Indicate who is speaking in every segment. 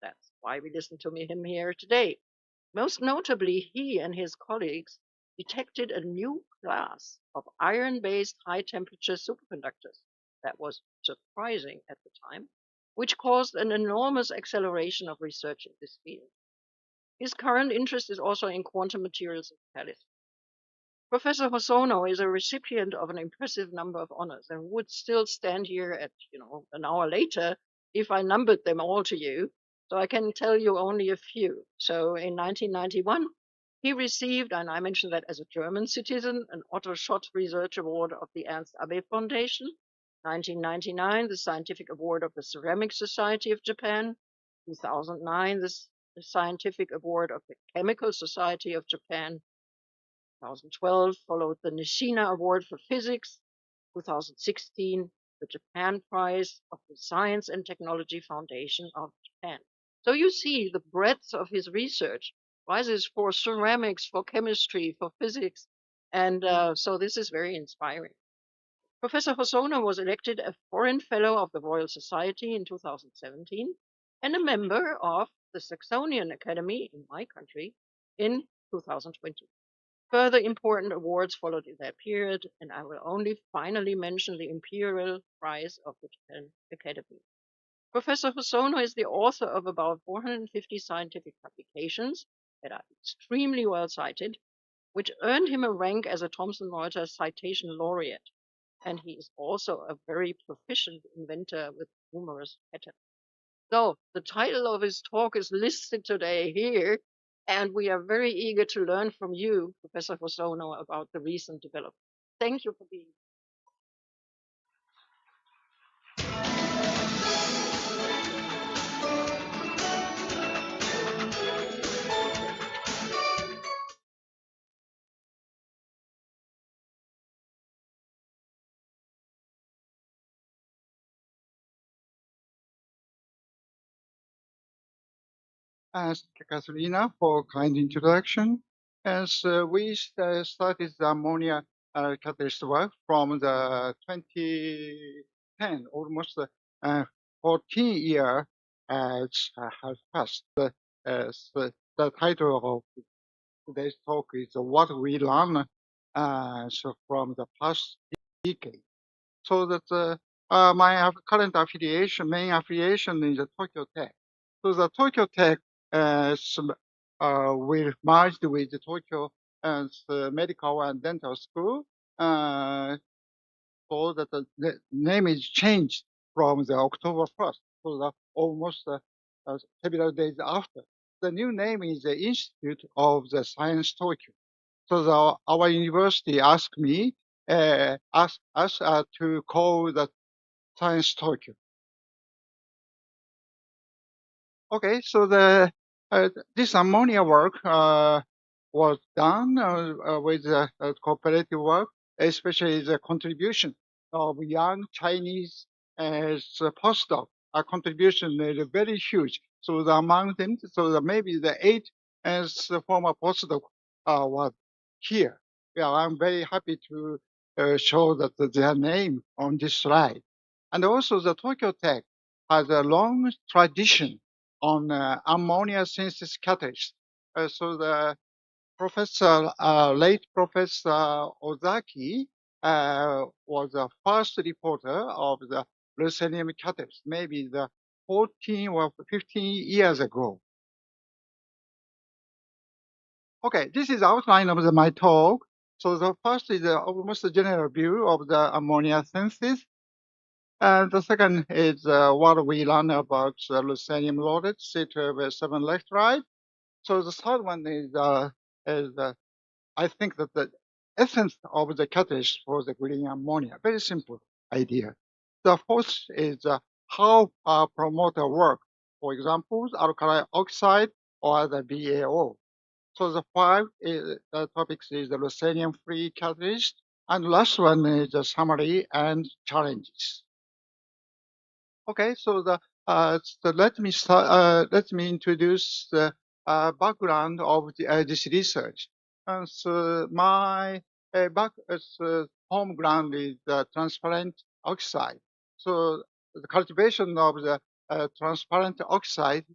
Speaker 1: That's why we listen to him here today. Most notably, he and his colleagues detected a new class of iron-based high-temperature superconductors that was surprising at the time, which caused an enormous acceleration of research in this field. His current interest is also in quantum materials and catalysts. Professor Hosono is a recipient of an impressive number of honors and would still stand here at, an hour later if I numbered them all to you. So I can tell you only a few. So in 1991, he received, and I mentioned that as a German citizen, an Otto Schott Research Award of the Ernst Abbe Foundation. 1999, the Scientific Award of the Ceramic Society of Japan. 2009, the Scientific Award of the Chemical Society of Japan. 2012 followed the Nishina Award for Physics. 2016, the Japan Prize of the Science and Technology Foundation of Japan. So you see the breadth of his research, rises for ceramics, for chemistry, for physics, and so this is very inspiring. Professor Hosono was elected a Foreign Fellow of the Royal Society in 2017 and a member of the Saxonian Academy in my country in 2020. Further important awards followed in that period, and I will only finally mention the Imperial Prize of the Japan Academy. Professor Hosono is the author of about 450 scientific publications that are extremely well cited, which earned him a rank as a Thomson Reuters Citation Laureate. And he is also a very proficient inventor with numerous patents. So the title of his talk is listed today here, and we are very eager to learn from you, Professor Hosono, about the recent developments. Thank you for being here.
Speaker 2: Thanks, Katerina, for kind introduction. As we started the ammonia catalyst work from the 2010, almost 14 years has passed. The title of today's talk is What We Learn from the Past Decade. So that my current affiliation, main affiliation is the Tokyo Tech. So the Tokyo Tech will merged with the Tokyo Medical and Dental School, so that the name is changed from the October 1st, so that almost several days after. The new name is the Institute of the Science Tokyo. So our university asked me, asked us to call the Science Tokyo. Okay, so this ammonia work was done with cooperative work, especially the contribution of young Chinese postdoc. Our contribution is very huge. So among them, maybe the 8 former postdoc were here. Yeah, I'm very happy to show that their name on this slide. And also the Tokyo Tech has a long tradition on ammonia synthesis catalyst. So the late Professor Ozaki was the first reporter of the ruthenium catalyst, maybe the 14 or 15 years ago. Okay, this is outline of my talk. So the first is almost a general view of the ammonia synthesis. And the second is what we learn about ruthenium loaded C12 7 electrolyte. So the third one is I think that the essence of the catalyst for the green ammonia. Very simple idea. The fourth is how promoter work. For example, alkali oxide or the BAO. So the five topics is the ruthenium-free catalyst, and last one is the summary and challenges. Okay, so let me start. Let me introduce the background of this research. So my home ground is transparent oxide. So the cultivation of the transparent oxide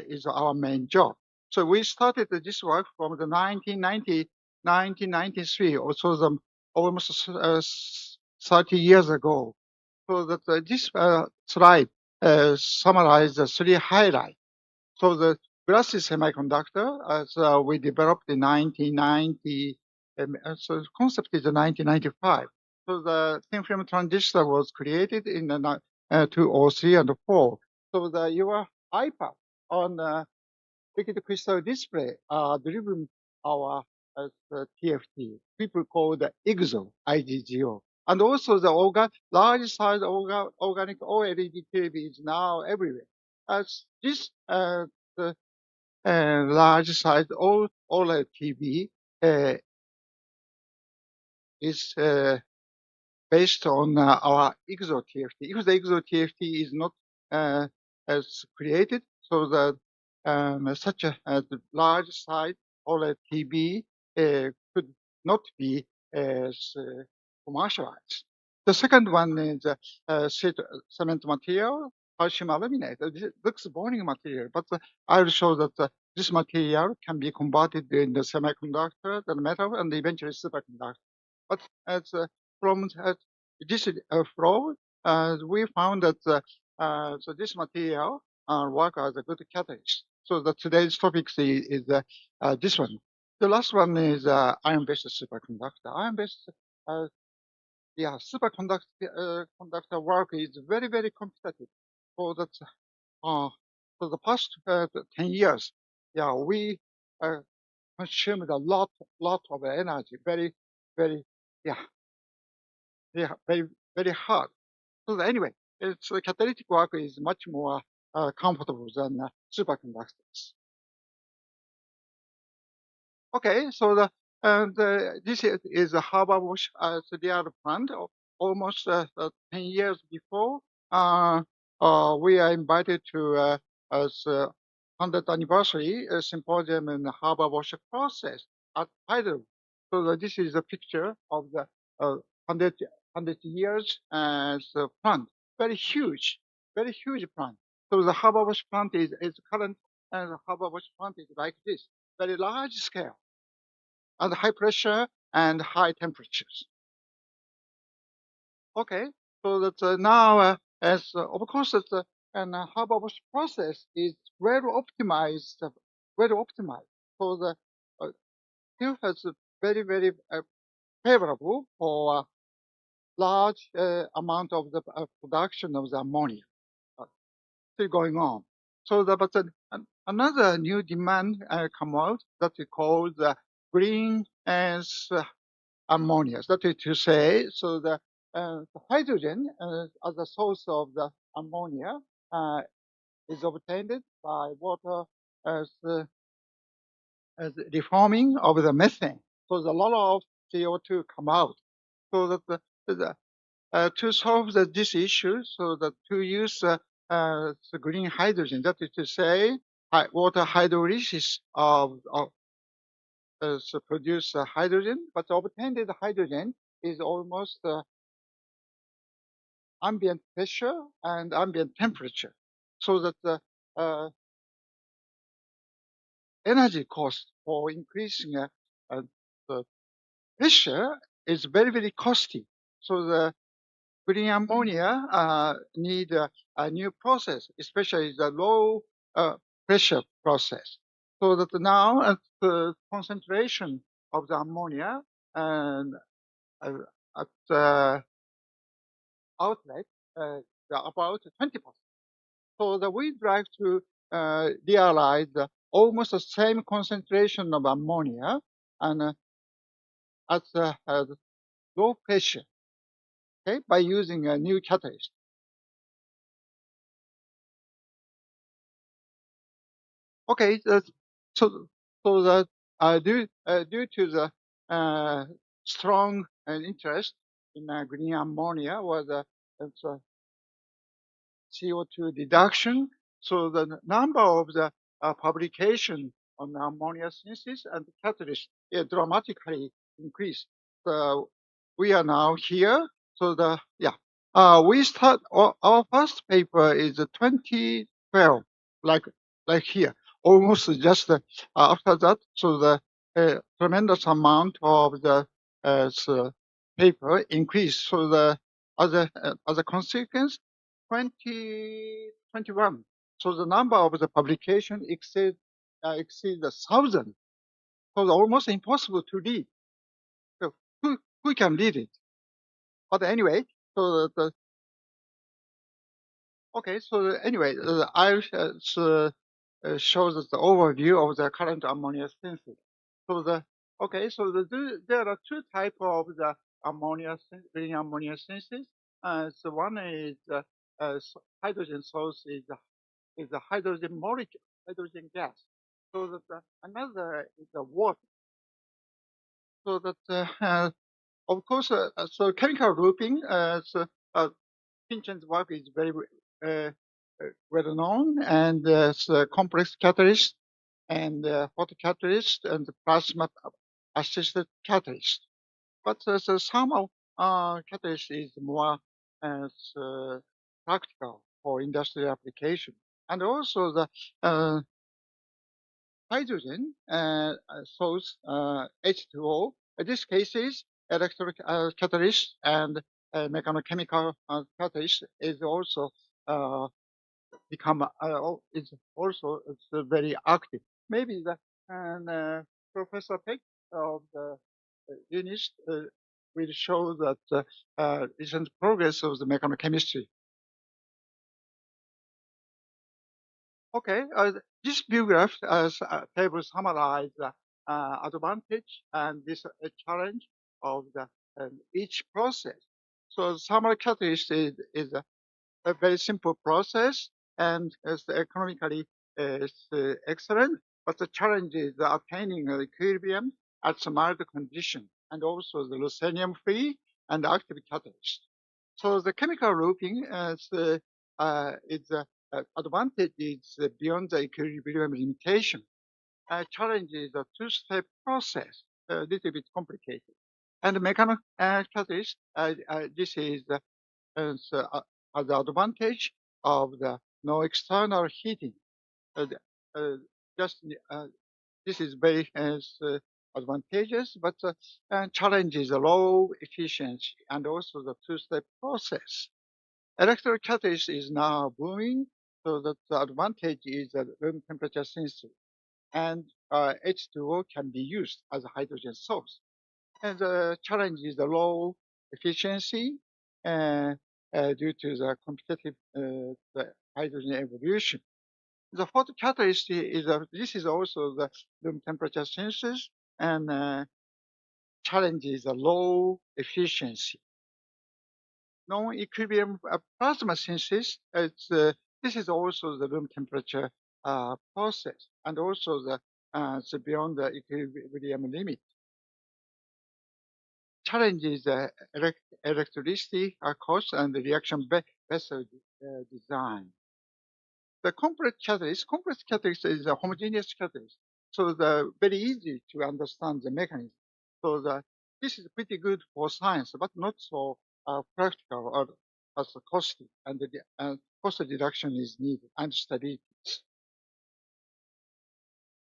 Speaker 2: is our main job. So we started this work from the 1993, also almost 30 years ago. So that this slide summarizes the three highlights. So the glass semiconductor, as we developed in 1990, so the concept is 1995. So the thin film transistor was created in 2003 and 4. So your iPad on liquid crystal display are driven our TFT. People call the IGZO, IGZO. And also the large size organic OLED TV is now everywhere. As this the large size OLED TV is based on our IGZO TFT. If the IGZO TFT is not as created, so that such a large size OLED TV could not be commercialized. The second one is cement material, calcium aluminate. This looks boring material, but I will show that this material can be converted into semiconductor, the metal, and eventually superconductor. But as from this flow, we found that so this material work as a good catalyst. So today's topic is this one. The last one is iron-based superconductor. Iron-based conductor work is very, very competitive. So that for the past 10 years, we consumed a lot of energy, very, very, very, very hard. So anyway, the catalytic work is much more comfortable than superconductors. Okay, so this is a Haber-Bosch CDR plant. Almost 10 years before, we are invited to as 100th anniversary symposium in the Haber-Bosch process at Heidelberg. So this is a picture of the 100 years as a plant. Very huge plant. So the Haber-Bosch plant is current, and the Haber-Bosch plant is like this, very large scale, and high pressure and high temperatures. Okay, so that now, as of course, that Haber-Bosch process is well optimized. So the still has very, very favorable for large amount of the production of the ammonia still going on. So but another new demand come out that we call the green as ammonia. That is to say, so the hydrogen as a source of the ammonia is obtained by water as reforming of the methane. So a lot of CO2 come out. So that to solve this issue, so that to use the green hydrogen, that is to say, water hydrolysis to produce hydrogen, but obtained hydrogen is almost ambient pressure and ambient temperature, so that the energy cost for increasing the pressure is very, very costly. So the green ammonia need a new process, especially the low pressure process. So that now the concentration of the ammonia and at the outlet about 20%. So that we'd like to realize almost the same concentration of ammonia and at low pressure, okay, by using a new catalyst. Okay, so that due to the strong interest in green ammonia was CO2 reduction. So the number of the publication on ammonia synthesis and catalyst dramatically increased. So we are now here. So we start our first paper is 2012, like here, almost just after that. So the tremendous amount of the paper increased. So the as a consequence, 2021. So the number of the publication exceeds 1,000. So it's almost impossible to read. So who can read it? But anyway, so okay. So anyway, I'll show the overview of the current ammonia synthesis. So there are two types of the green ammonia synthesis. So one is hydrogen source is the hydrogen molecule, hydrogen gas. So that another is the water. So that of course, so chemical looping. Pinchen's work is very well known, and so complex catalyst and photocatalyst and plasma assisted catalyst. But so some of catalyst is more practical for industrial application, and also the hydrogen source H2O. In this case is electric catalyst and mechanochemical catalyst is also become it's also very active. Maybe the Professor Peck of the unit will show that recent progress of the mechanochemistry. Okay, this view graph table summarize the advantage and this challenge of the each process. So summary catalyst is a very simple process and is economically excellent, but the challenge is attaining equilibrium at some mild condition, and also the ruthenium free and active catalyst. So the chemical looping is advantage is beyond the equilibrium limitation. Challenge is a two-step process, a little bit complicated. And the catalyst, this is has the advantage of the no external heating. This is very advantageous, but challenge is a low efficiency and also the two-step process. Electric catalyst is now booming, so that the advantage is that room temperature synthesis, and H2O can be used as a hydrogen source. And the challenge is the low efficiency due to the competitive the hydrogen evolution. The photocatalyst is this is also the room temperature synthesis, and challenge is a low efficiency. Non-equilibrium plasma synthesis, this is also the room temperature process, and also it's beyond the equilibrium limit. Challenge is electricity cost and the reaction vessel design. The complex catalyst is a homogeneous catalyst, so very easy to understand the mechanism. So this is pretty good for science, but not so practical or as costly, and the cost reduction is needed and stability.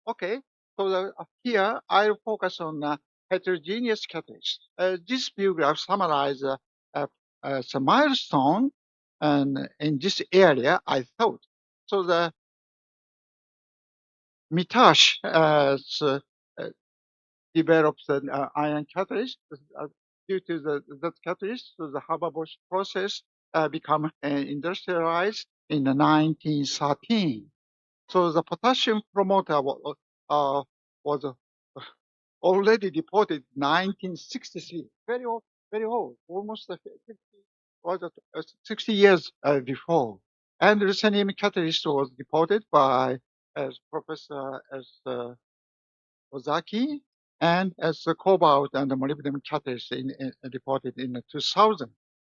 Speaker 2: Okay, so here I'll focus on heterogeneous catalyst. This view graph summarizes a milestone, and in this area, I thought. So the Mitash developed an iron catalyst due to that catalyst. So the Haber-Bosch process become industrialized in 1913. So the potassium promoter was already reported 1963, very old, almost 60 years before. And ruthenium catalyst was reported by Professor Ozaki, and as the cobalt and the molybdenum catalyst reported in 2000.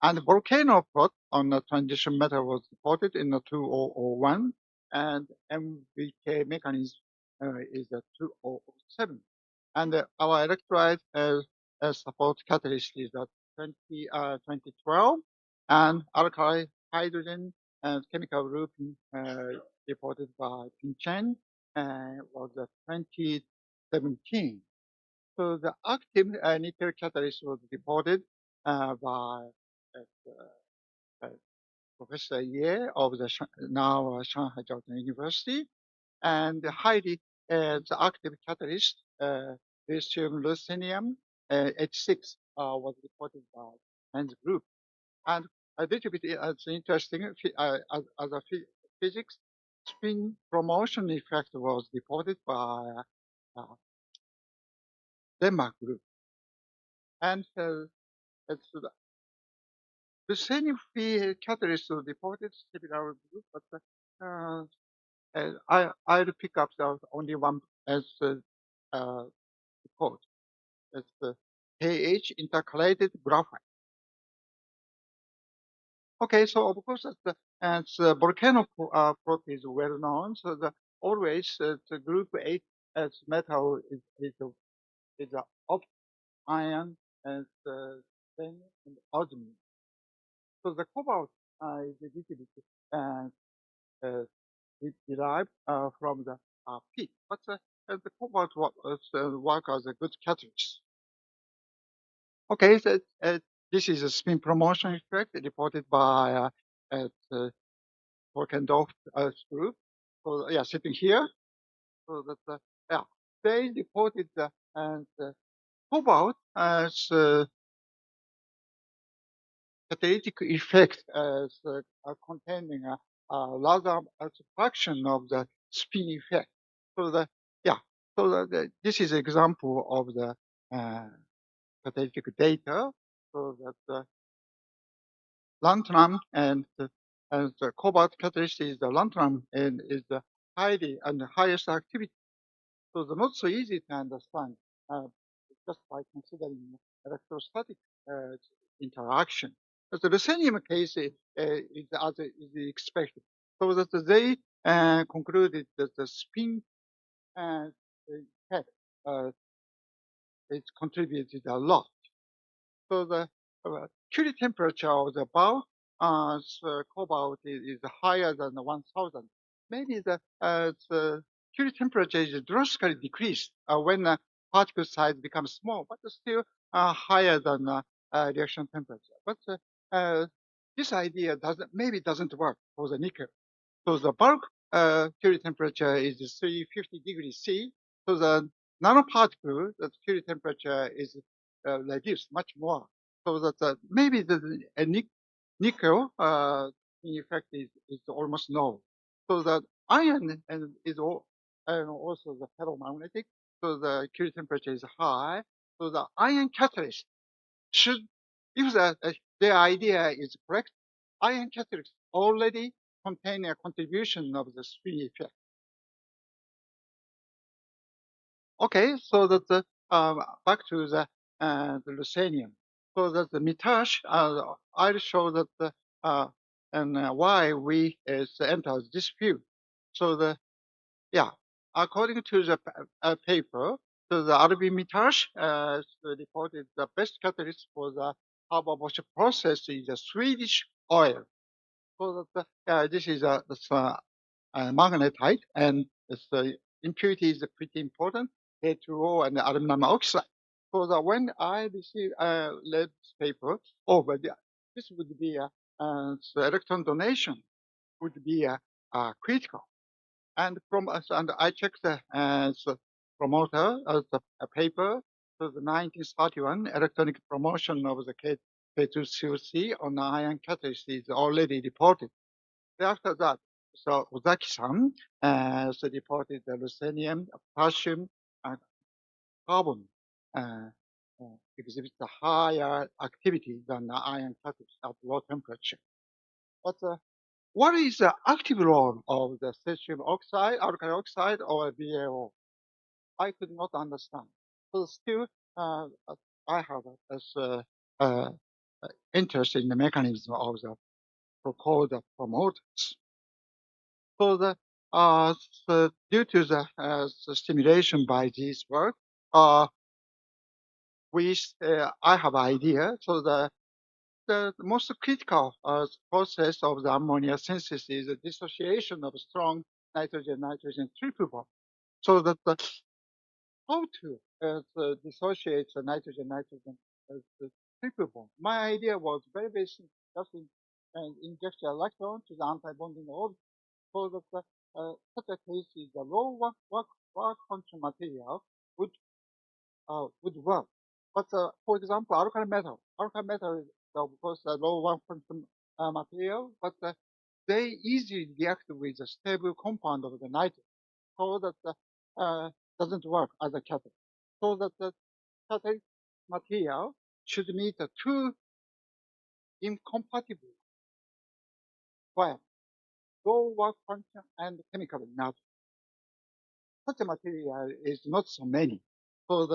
Speaker 2: And volcano plot on the transition metal was reported in 2001, and MVK mechanism is 2007. And our electrolyte support catalyst is 2012, and alkali hydrogen and chemical grouping reported by Ping Chen was 2017. So the active nickel catalyst was reported by Professor Ye of the now Shanghai Jiao University, and the active catalyst, lithium ruthenium H6 was reported by Men's group. And a little bit interesting, as a physics, spin promotion effect was reported by Denmark group. And it's the same catalyst was reported similar group, but I'll pick up only one as report. It's the KH intercalated graphite. Okay, so of course, as volcano prop is well known, so always the group 8 as metal is of iron and then and osmium. So the cobalt is a little bit derived from the peat, but the cobalt work as a good catalyst. Okay, so this is a spin promotion effect reported by Volkendorf group. So yeah, sitting here. So that they reported the cobalt as catalytic effect as containing a larger fraction of the spin effect. So this is an example of the catalytic data. So that the lanthanum and the cobalt catalyst is the lanthanum and is the highest activity. So it's not so easy to understand just by considering electrostatic interaction. But the ruthenium case is as is expected. So that they concluded that the spin effect it contributed a lot. So the Curie temperature of the bulk cobalt is higher than 1,000. Maybe the Curie temperature is drastically decreased when particle size becomes small, but still higher than reaction temperature. But this idea doesn't work for the nickel. So the bulk Curie temperature is 350 degrees C. So the nanoparticle, the Curie temperature is reduced much more. So that maybe the nickel effect is almost no. So the iron is also the ferromagnetic. So the Curie temperature is high. So the iron catalyst should, if their idea is correct, iron catalyst already contain a contribution of the spin effect. Okay, so that back to the ruthenium. So that the Mitash, I'll show that why we enter this field. So according to the paper, so the RB Mitash reported the best catalyst for the Haber-Bosch process is the Swedish oil. So that this is magnetite, and the impurity is pretty important. H2O and aluminum oxide. So that when I read this paper, but this would be so electron donation would be critical. And and I checked the promoter of the paper. So the 1931 electronic promotion of the K2COC on the iron catalyst is already reported. After that, so Ozaki-san so reported the ruthenium, potassium, and carbon exhibits a higher activity than the iron catalyst at low temperature. But what is the active role of the cesium oxide, alkali oxide, or BaO? I could not understand. So still, I have interest in the mechanism of the so-called promoters. So due to the stimulation by this work, I have idea. So the most critical process of the ammonia synthesis is the dissociation of strong nitrogen-nitrogen triple bond. So that how to dissociate the nitrogen-nitrogen triple bond. My idea was very basic, just inject the electron to the anti-bonding orbit, so that such a case is the low work function material would work. But for example, alkali metal is of course a low work function material, but they easily react with the stable compound of the nitrogen, so that doesn't work as a catalyst. So that the catalyst material should meet the two incompatible requirements: low work function and chemical energy. Such a material is not so many. So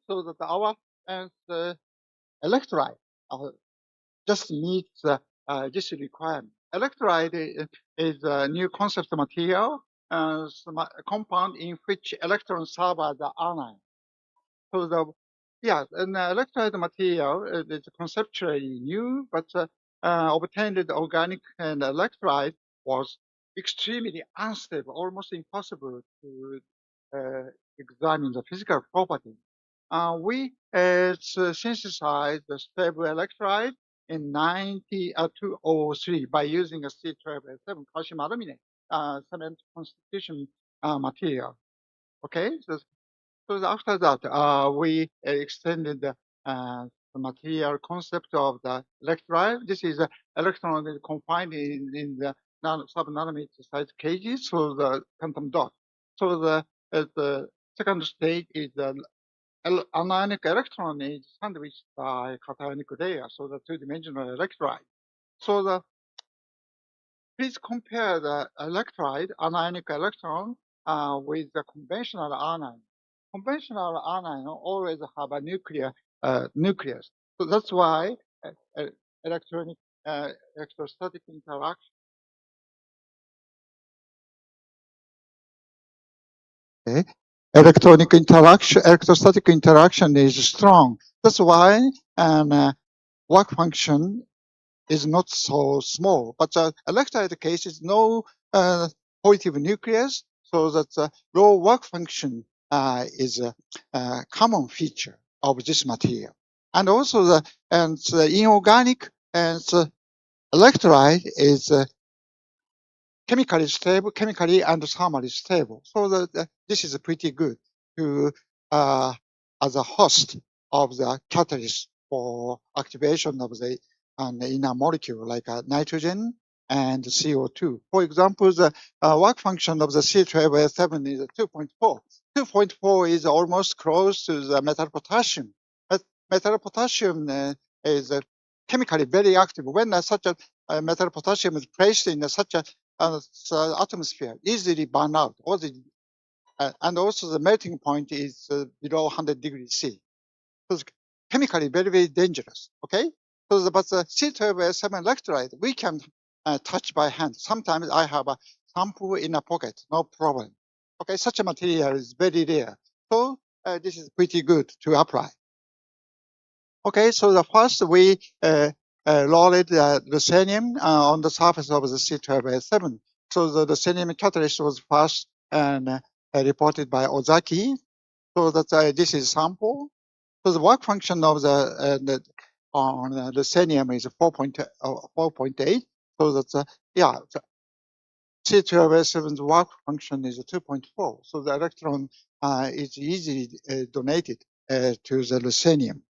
Speaker 2: so that our electrolyte just meets this requirement. Electrolyte is a new concept material, a compound in which electrons serve as the anion. So an electrolyte material is conceptually new, but obtained organic and electrolyte was extremely unstable, almost impossible to examine the physical properties. We synthesized the stable electrolyte in 2003 by using a C12A7 calcium aluminate cement constitution material. Okay, so after that, we extended the material concept of the electrolyte. This is electron is confined in the sub-nanometer size cages, so the quantum dot. So the second stage is the anionic electron is sandwiched by cationic layer, so the two-dimensional electrolyte. So please compare the electrolyte, anionic electron, with the conventional anion. Conventional anion always have a nucleus. So that's why electrostatic interaction. Okay. Electrostatic interaction is strong. That's why work function is not so small. But electrolyte case is no positive nucleus, so that low work function is a common feature of this material. And also the inorganic and electrolyte is chemically stable, chemically and thermally stable. So this is pretty good to as a host of the catalyst for activation of the inner molecule like nitrogen and CO2. For example, the work function of the C12A7 is 2.4. 2.4 is almost close to the metal potassium. But metal potassium is chemically very active. When such a metal potassium is placed in such a atmosphere, easily burn out. And also the melting point is below 100 degrees C. So it's chemically very, very dangerous. Okay. So but the C12A7 electrolyte we can touch by hand. Sometimes I have a sample in a pocket, no problem. Okay, such a material is very rare. So this is pretty good to apply. Okay, so the first we loaded ruthenium on the surface of the C12A7. So the ruthenium catalyst was first reported by Ozaki. So that this is sample. So the work function of the on ruthenium is 4.8. So that's the C12A7's work function is 2.4. So the electron is easily donated to the ruthenium.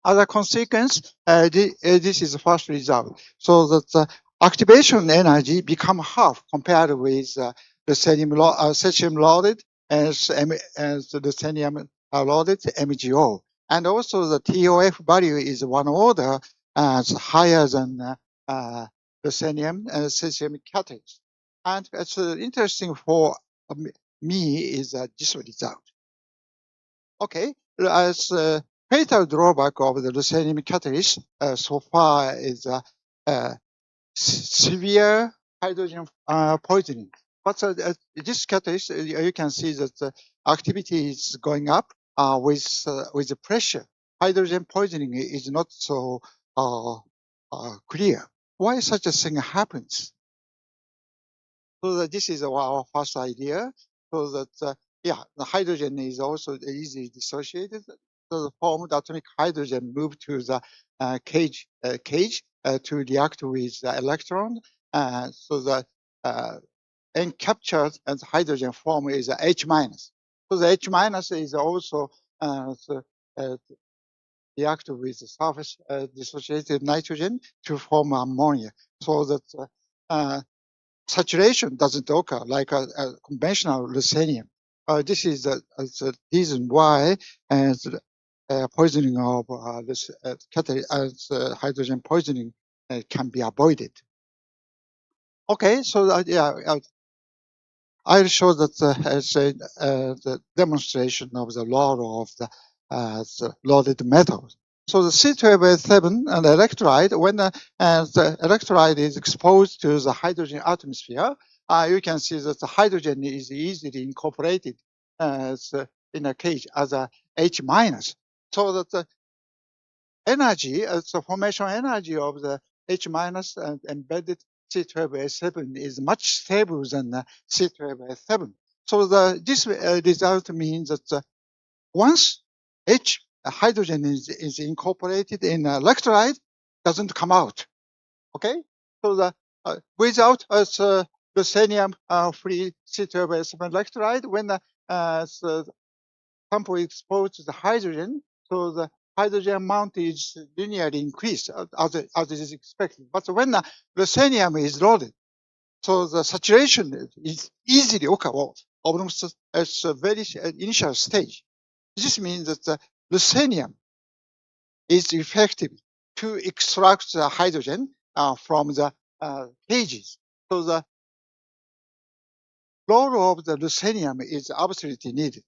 Speaker 2: As a consequence, this is the first result. So that the activation energy become half compared with the cesium loaded as the ruthenium loaded MgO. And also the TOF value is one order higher than ruthenium and cesium catalyst. And it's interesting for me is this result. Okay, as fatal drawback of the ruthenium catalyst so far is severe hydrogen poisoning. But this catalyst, you can see that the activity is going up with the pressure, hydrogen poisoning is not so clear. Why such a thing happens? So that this is our first idea. So that yeah, the hydrogen is also easily dissociated. So the formed atomic hydrogen move to the cage to react with the electron. So the encaptured as hydrogen form is H minus. So the H minus is also react with the surface dissociated nitrogen to form ammonia. So that saturation doesn't occur like a conventional ruthenium. This is the reason why poisoning of this hydrogen poisoning can be avoided. Okay, so yeah, I'll show that the demonstration of the law of the loaded metal. So the C12A7 and electrolyte, when the electrolyte is exposed to the hydrogen atmosphere, you can see that the hydrogen is easily incorporated in a cage as a H minus. So that the energy, the formation energy of the H minus and embedded C12A7 is much stable than C12A7. So this result means that once hydrogen is incorporated in electrolyte, doesn't come out. Okay, so without ruthenium free C12A7 electrolyte, when the sample is exposed to the hydrogen, so the hydrogen amount is linearly increased as it is expected. But when the ruthenium is loaded, so the saturation is easily occurable almost at a very initial stage. This means that the ruthenium is effective to extract the hydrogen from the cages. So the role of the ruthenium is absolutely needed.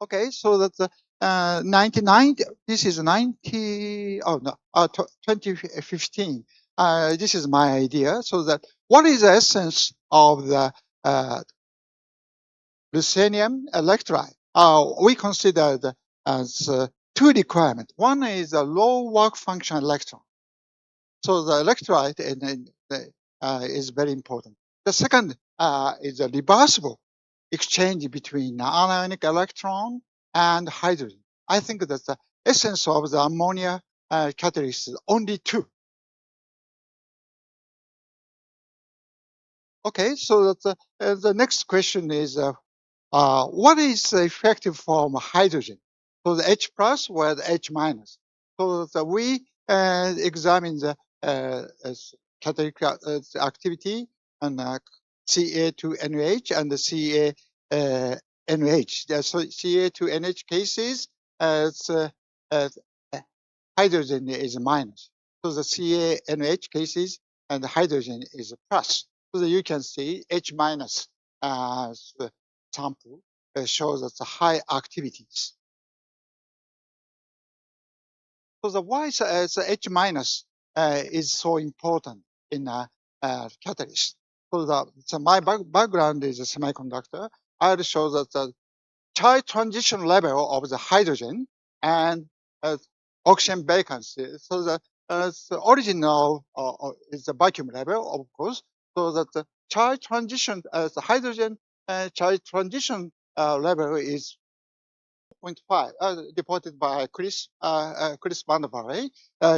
Speaker 2: Okay, so that the 1990, this is 2015. This is my idea. So that what is the essence of the ruthenium electrolyte? We consider as two requirements. One is a low work function electron. So the electrolyte is very important. The second is a reversible exchange between anionic electron and hydrogen. I think that the essence of the ammonia catalyst is only two. Okay, so that the next question is, what is the effective form of hydrogen? So the H plus or the H minus. So that we examine the catalytic activity and Ca2NH and the CaNH. So Ca2NH cases, hydrogen is minus. So the CaNH cases and the hydrogen is plus. So that you can see H minus sample shows us the high activities. So the why the H minus is so important in catalyst. So my background is a semiconductor. I'll show that the charge transition level of the hydrogen and oxygen vacancy. So the original is the vacuum level, of course. So that the charge transition, the hydrogen charge transition level is 0.5, reported by Chris Van der Walle.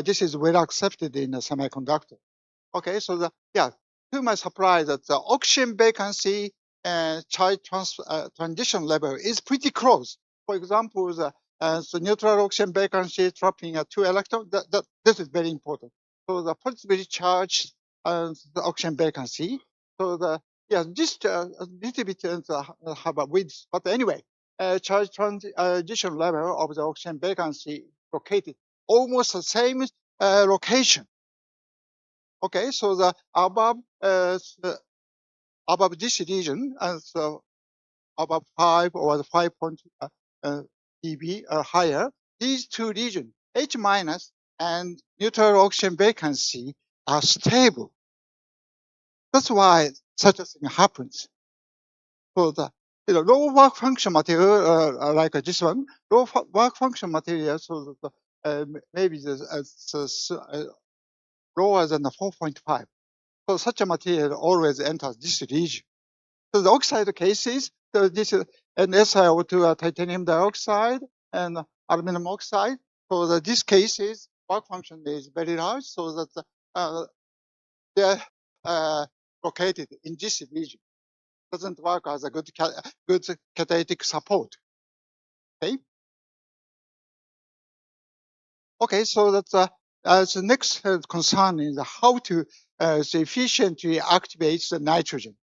Speaker 2: This is well accepted in a semiconductor. Okay, so to my surprise, that the oxygen vacancy charge transition level is pretty close. For example, the neutral oxygen vacancy trapping 2 electrons. This is very important. So the positively charged the oxygen vacancy. So just a little bit have a width, but anyway, charge transition level of the oxygen vacancy located almost the same location. Okay, so the above this region, so above 5 or the 5 dB or higher, these two regions, H minus and neutral oxygen vacancy, are stable. That's why such a thing happens. So low work function material like this one, work function material, so that maybe lower than 4.5. So such a material always enters this region. So the oxide cases, so this is an SiO2 titanium dioxide and aluminum oxide. So this cases work function is very large, so that they're located in this region. Doesn't work as a good catalytic support. Okay. Okay, so that's the next concern is how to efficiently activate the nitrogen.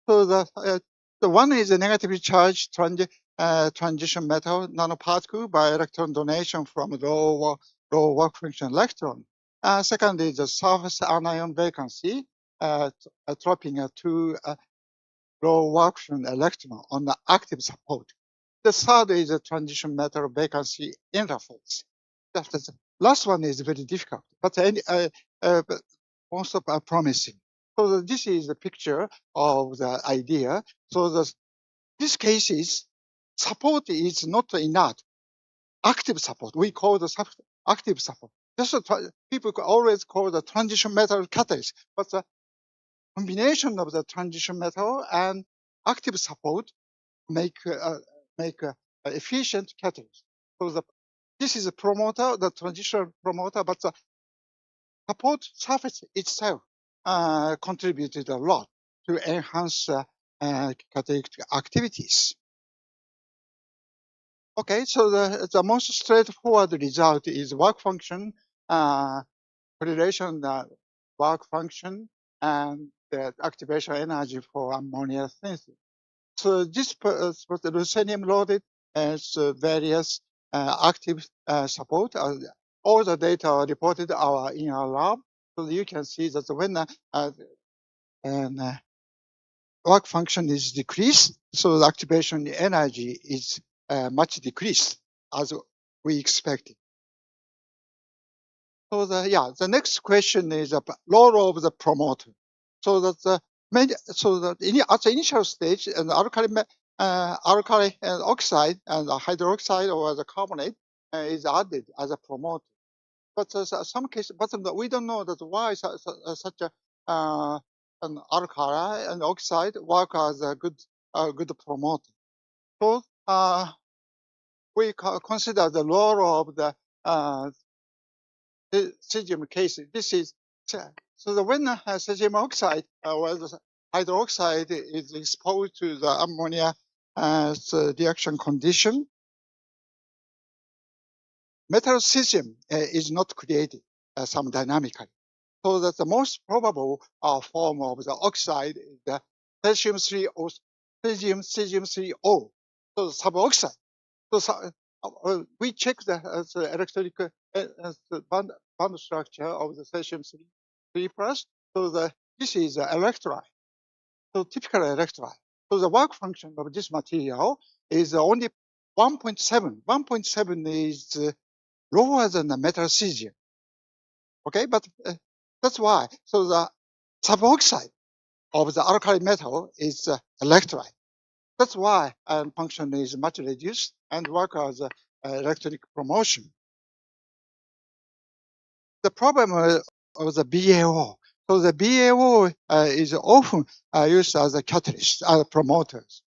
Speaker 2: So the one is a negatively charged transition metal nanoparticle by electron donation from low work function electron. Second is the surface anion vacancy, dropping two low work function electron on the active support. The third is a transition metal vacancy interface. The last one is very difficult, but also promising. So this is the picture of the idea. So this case is support is not inert, active support. We call the active support. People always call the transition metal catalyst, but the combination of the transition metal and active support make efficient catalyst. So this is a promoter, the transition promoter, but the support surface itself contributed a lot to enhance catalytic activities. Okay, so the most straightforward result is work function, correlation work function, and the activation energy for ammonia synthesis. So this was the ruthenium loaded as various active support. All the data are reported in our lab. So you can see that when work function is decreased, so the activation energy is much decreased as we expected. So the next question is the role of the promoter. So that at the initial stage, an alkali oxide and the hydroxide or the carbonate is added as a promoter. But some cases, but we don't know that why such an alkali and oxide work as a good promoter. So we consider the role of the cesium case. This is so when cesium oxide or the hydroxide is exposed to the ammonia reaction condition, metal cesium is not created thermodynamically. So that the most probable form of the oxide is the cesium-3O, cesium-3O, so the suboxide. So we check the electronic bond structure of the cesium-3 plus. So this is an electrolyte, so typical electrolyte. So the work function of this material is only 1.7. 1.7 is lower than the metal cesium. Okay, but that's why. So the suboxide of the alkali metal is electrolyte. That's why function is much reduced and work as electronic promotion. The problem of the BAO. So the BAO is often used as a catalyst, as promoters.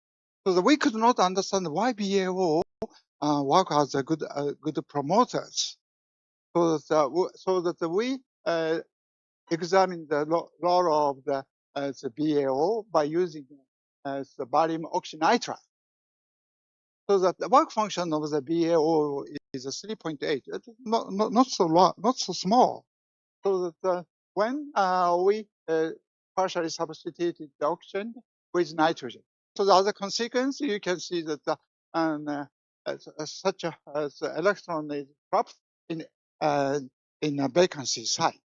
Speaker 2: So we could not understand why BAO work as a good promoters. So that we examine the role of the BAO by using the barium oxynitride. So that the work function of the BAO is 3.8. It's not so long, not so small. So that when we partially substituted the oxygen with nitrogen, so the other consequence you can see that such a electron is trapped in a vacancy site.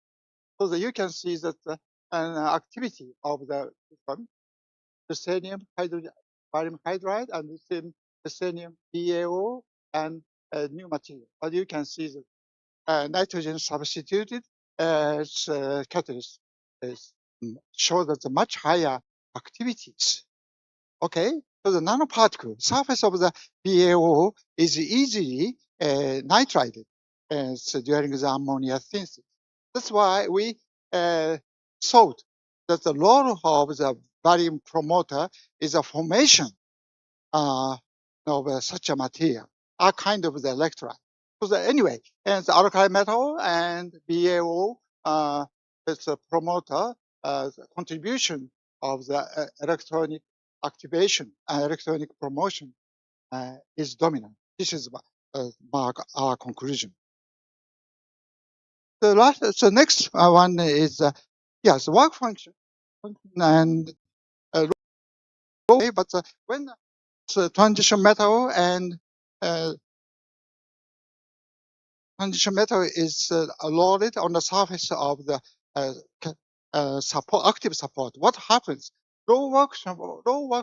Speaker 2: So that you can see that activity of the ruthenium barium hydride and ruthenium BAO and new material. But you can see that nitrogen substituted as catalyst show that the much higher activities. Okay, So the nanoparticle surface of the BAO is easily nitrided during the ammonia synthesis. That's why we thought that the role of the barium promoter is a formation of such a material, a kind of the electrolyte. So anyway, and the alkali metal and BAO is a promoter, the contribution of the electronic activation and electronic promotion is dominant. This is our conclusion. The next one is yes, work function and but when the transition metal and transition metal is loaded on the surface of the active support, what happens? Low work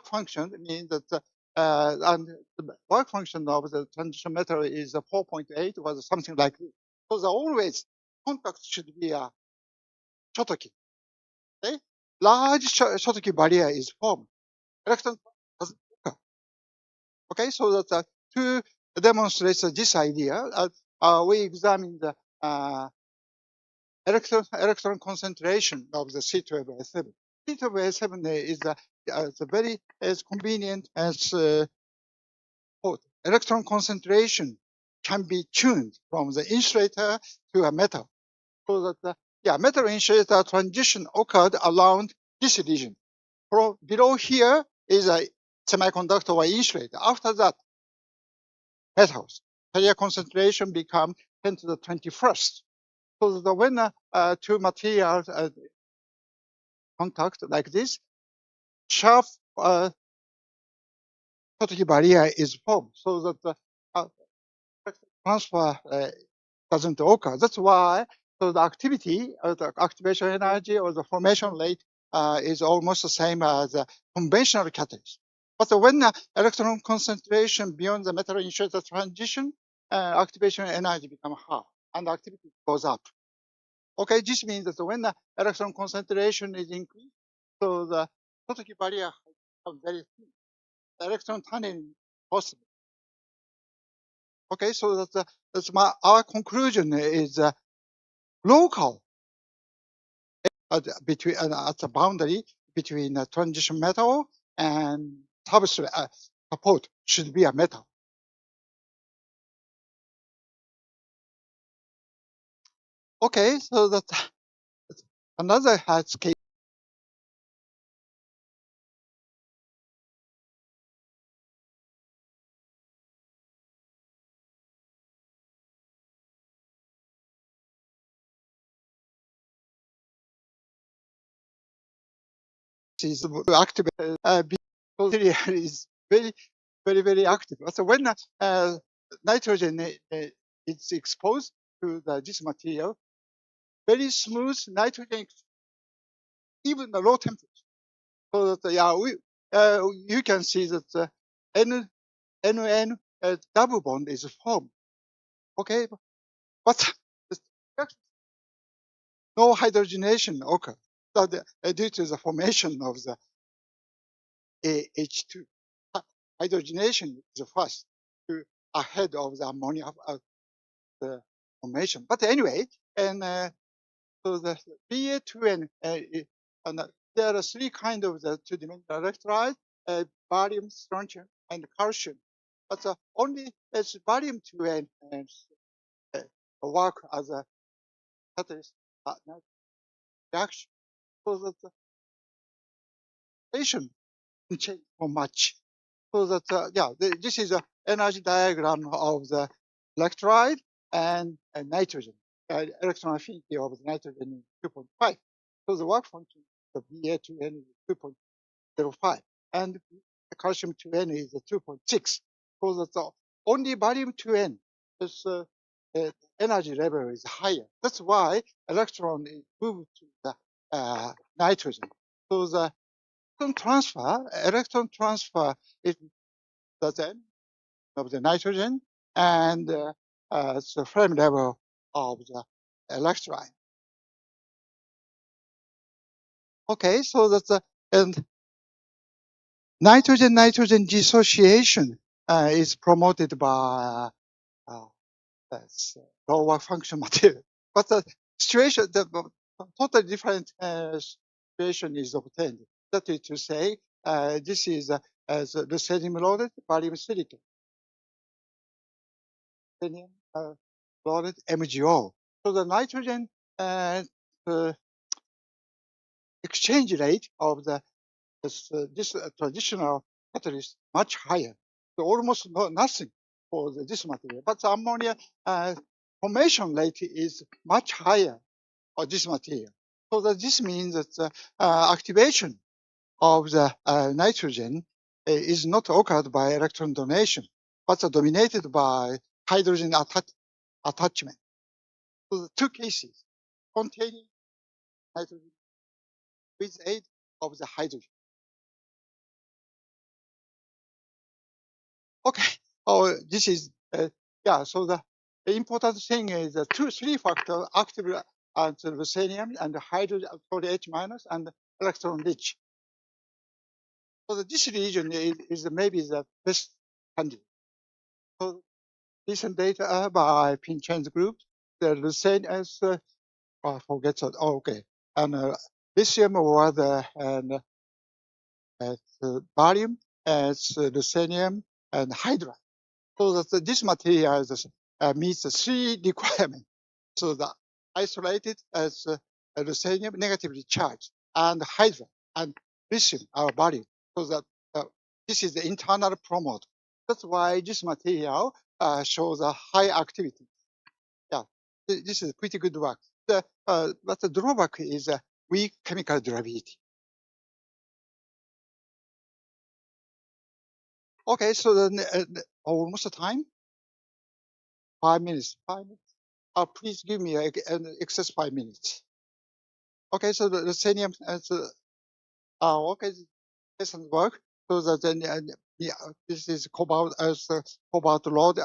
Speaker 2: function means that and the work function of the transition metal is 4.8 or something like this. So the always contact should be a Schottky. Okay? Large Schottky barrier is formed. Electron doesn't occur. Okay, so that to demonstrate this idea, we examine the electron concentration of the C12A7. C12A7 is very as convenient as electron concentration can be tuned from the insulator to a metal. So that metal insulator transition occurred around this region. Below here is a semiconductor or insulator. After that, metals. Carrier concentration become 10 to the 21st. So that when two materials contact like this, sharp Schottky barrier is formed, so that the transfer doesn't occur. That's why the activity, the activation energy or the formation rate is almost the same as the conventional catalyst. But when electron concentration beyond the metal insulator transition, activation energy becomes half and activity goes up. Okay, this means that when the electron concentration is increased, so the Schottky barrier becomes very thin. The electron tunneling is possible. Okay, so that's our conclusion is local at the boundary between the transition metal and substrate support should be a metal. Okay, so that's another case. Is active because is very active. So when nitrogen is exposed to this material, very smooth nitrogen, even the low temperature. So that you can see that NN double bond is formed. Okay, but no hydrogenation occurs due to the formation of the H2. Hydrogenation is first ahead of the ammonia the formation. But anyway, and so the Ba2N, and there are three kinds of the two-dimensional electrolyte: barium, strontium, and calcium. But only as barium 2N work as a catalyst reaction, so that the relation change so much. So that this is an energy diagram of the electrolyte and nitrogen. Electron affinity of the nitrogen is 2.5. So the work function of Ba2N is 2.05, and the calcium 2N is 2.6. So that only barium 2N is energy level is higher. That's why electron is moved to the nitrogen. So the electron transfer is the end of the nitrogen and it's the flame level of the electrolyte. Okay, so that's and nitrogen-nitrogen dissociation is promoted by lower function material. But the situation, the totally different situation is obtained. That is to say, this is as the ruthenium-loaded barium silicate. Loaded MgO. So the nitrogen exchange rate of this traditional catalyst much higher. So almost nothing for this material. But the ammonia formation rate is much higher for this material. So that this means that the activation of the nitrogen is not occurred by electron donation, but dominated by hydrogen attachment. So the two cases containing nitrogen with aid of the hydrogen. Okay. Oh, this is yeah. So the important thing is the three factors: active ruthenium and hydrogen, H minus, and electron rich. So this region is maybe the best candidate. So recent data by Pinchen's group, the ruthenium as I forget that. Oh, okay, and lithium was and barium as ruthenium and hydride. So that this material meets the three requirements. So the isolated as ruthenium negatively charged, and hydride and lithium are barium. So that this is the internal promoter. That's why this material shows a high activity. Yeah, this is pretty good work. But the drawback is weak chemical durability. Okay, so then almost the time. 5 minutes. 5 minutes. Please give me an excess 5 minutes. Okay, so the ruthenium okay, doesn't work. So that then this is cobalt as cobalt load,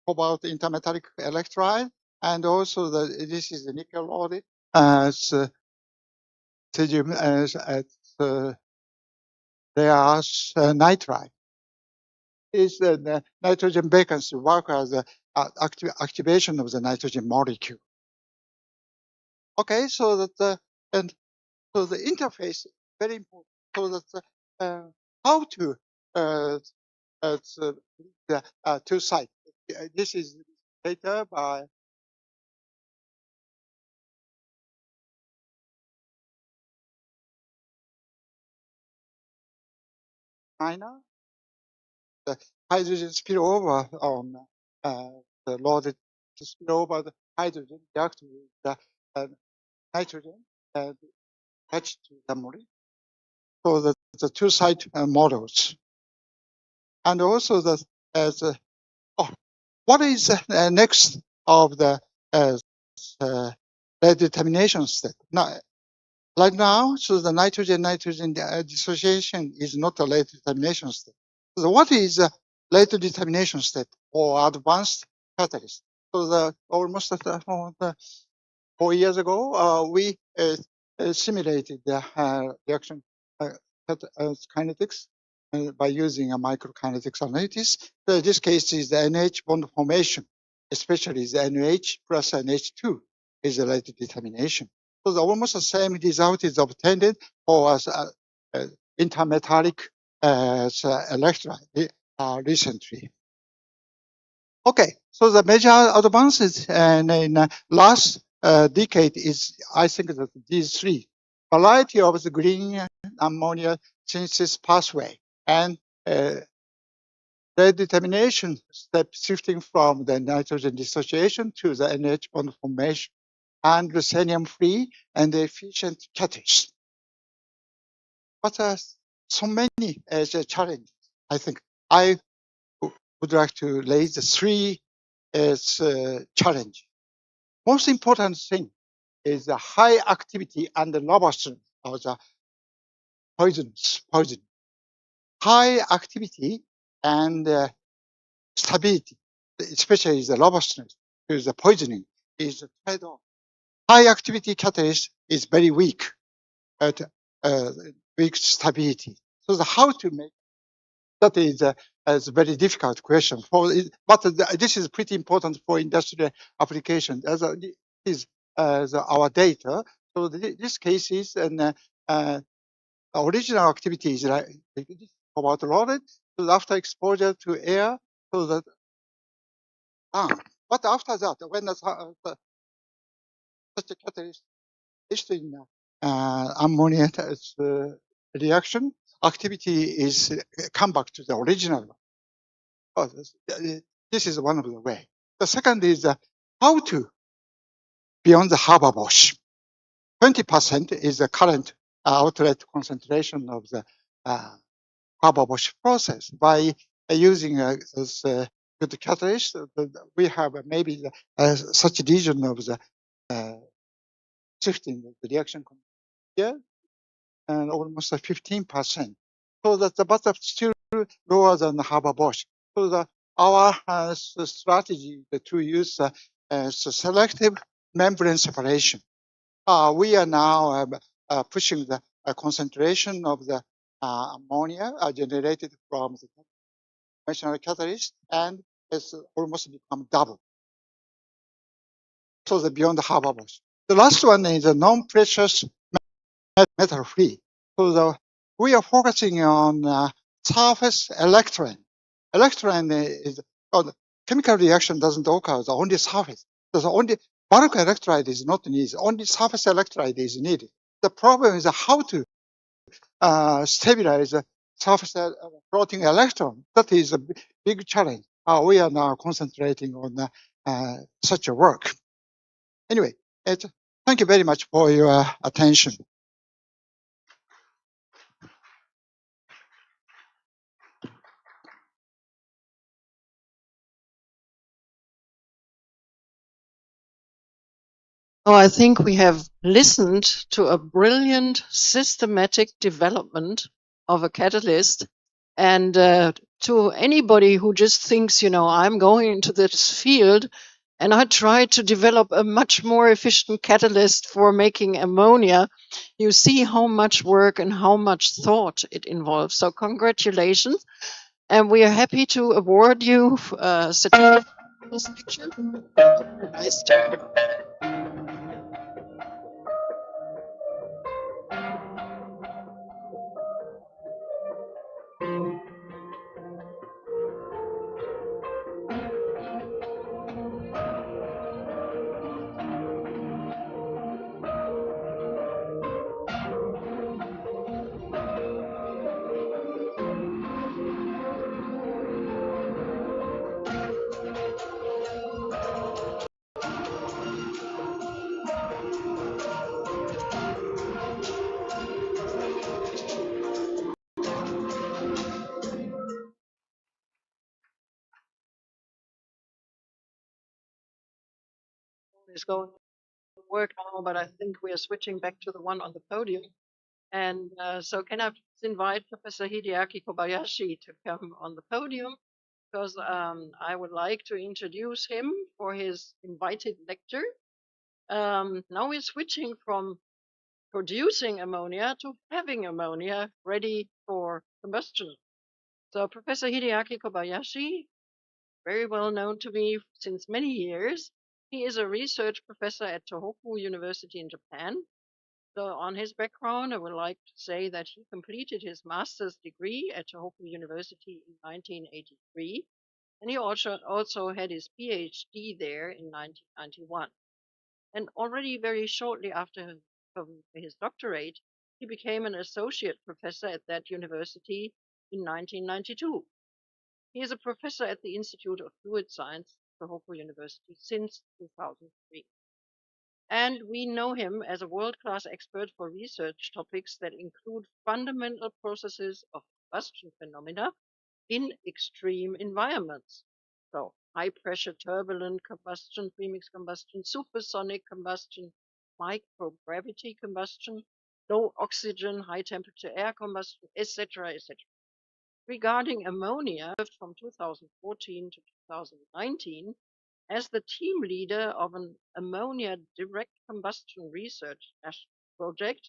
Speaker 2: cobalt intermetallic electride, and also this is the nickel loaded as tritium as there's nitride. Is the nitrogen vacancy work as activation of the nitrogen molecule. Okay, so that and so the interface is very important. So that how to the two sites. This is data by China. The hydrogen spillover on the loaded spillover the hydrogen react with the nitrogen and attached to the molecule. So the two site models. And also what is next of the determination step? Now, right now, so the nitrogen-nitrogen dissociation is not a late determination step. So what is the late determination step or advanced catalyst? So almost 4 years ago, we simulated the reaction kinetics by using a microkinetics analysis. So this case is the NH bond formation, especially the NH plus NH2 is the late determination. So almost the same result is obtained for intermetallic electride recently. Okay, so the major advances in last decade is, I think, that these three: variety of the green ammonia synthesis pathway and the determination step shifting from the nitrogen dissociation to the NH bond formation and ruthenium-free and efficient catalyst. But so many challenges. I think I would like to raise the three challenge. Most important thing is the high activity and the robustness of the poison. High activity and stability, especially the robustness to the poisoning, is a trade-off. High activity catalyst is very weak at weak stability. So how to make That is a very difficult question. But this is pretty important for industrial application. As our data. So this case is an original activity is like about loaded. So after exposure to air, so that but after that, when such a catalyst is in ammonia reaction, activity is come back to the original one. Oh, this is one of the way. The second is how to beyond the Haber-Bosch. 20% is the current outlet concentration of the Haber-Bosch process. By using this good catalyst, we have maybe such region of the shifting the reaction here, and almost 15%. So that the but still lower than the Haber-Bosch. So our strategy to use selective membrane separation. We are now pushing the concentration of the ammonia generated from the conventional catalyst, and it's almost become double. So the beyond the Haber-Bosch. The last one is a non-precious metal free. So we are focusing on surface electron. Electron is the chemical reaction doesn't occur, the only surface. So the only bulk electrolyte is not needed. Only surface electrolyte is needed. The problem is how to stabilize the surface floating electron. That is a big challenge. We are now concentrating on such a work. Anyway, thank you very much for your attention.
Speaker 1: Oh, I think we have listened to a brilliant systematic development of a catalyst. And to anybody who just thinks, I'm going into this field and I try to develop a much more efficient catalyst for making ammonia, you see how much work and how much thought it involves. So congratulations. And we are happy to award you a certificate. Nice job. Is going to work now, but I think we are switching back to the one on the podium. And so can I please invite Professor Hideaki Kobayashi to come on the podium, because I would like to introduce him for his invited lecture. Now we're switching from producing ammonia to having ammonia ready for combustion. So Professor Hideaki Kobayashi, very well known to me since many years. He is a research professor at Tohoku University in Japan. So on his background, I would like to say that he completed his master's degree at Tohoku University in 1983, and he also had his PhD there in 1991. And already very shortly after his doctorate, he became an associate professor at that university in 1992. He is a professor at the Institute of Fluid Science, Tohoku University, since 2003. And we know him as a world-class expert for research topics that include fundamental processes of combustion phenomena in extreme environments. So high-pressure turbulent combustion, premix combustion, supersonic combustion, microgravity combustion, low oxygen, high-temperature air combustion, etc., etc. Regarding ammonia, from 2014 to 2019, as the team leader of an ammonia direct combustion research project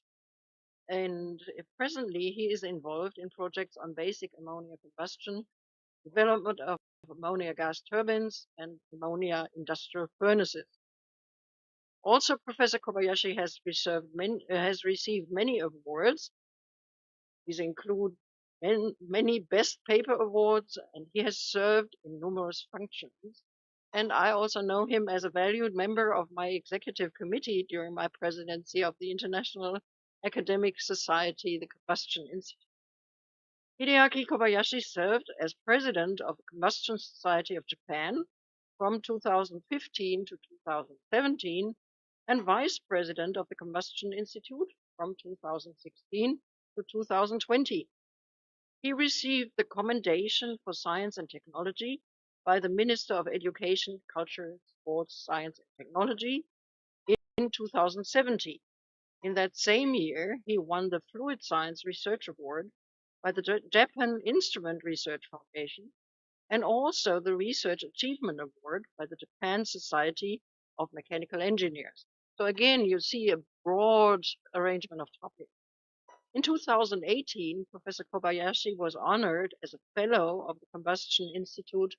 Speaker 1: and presently he is involved in projects on basic ammonia combustion, development of ammonia gas turbines, and ammonia industrial furnaces. Also, Professor Kobayashi has received many awards. These include many Best Paper Awards, and he has served in numerous functions. And I also know him as a valued member of my executive committee during my presidency of the International Academic Society, the Combustion Institute. Hideaki Kobayashi served as president of the Combustion Society of Japan from 2015 to 2017 and vice president of the Combustion Institute from 2016 to 2020. He received the Commendation for Science and Technology by the Minister of Education, Culture, Sports, Science and Technology in 2017. In that same year, he won the Fluid Science Research Award by the Japan Instrument Research Foundation and also the Research Achievement Award by the Japan Society of Mechanical Engineers. So again, you see a broad arrangement of topics. In 2018, Professor Kobayashi was honored as a fellow of the Combustion Institute,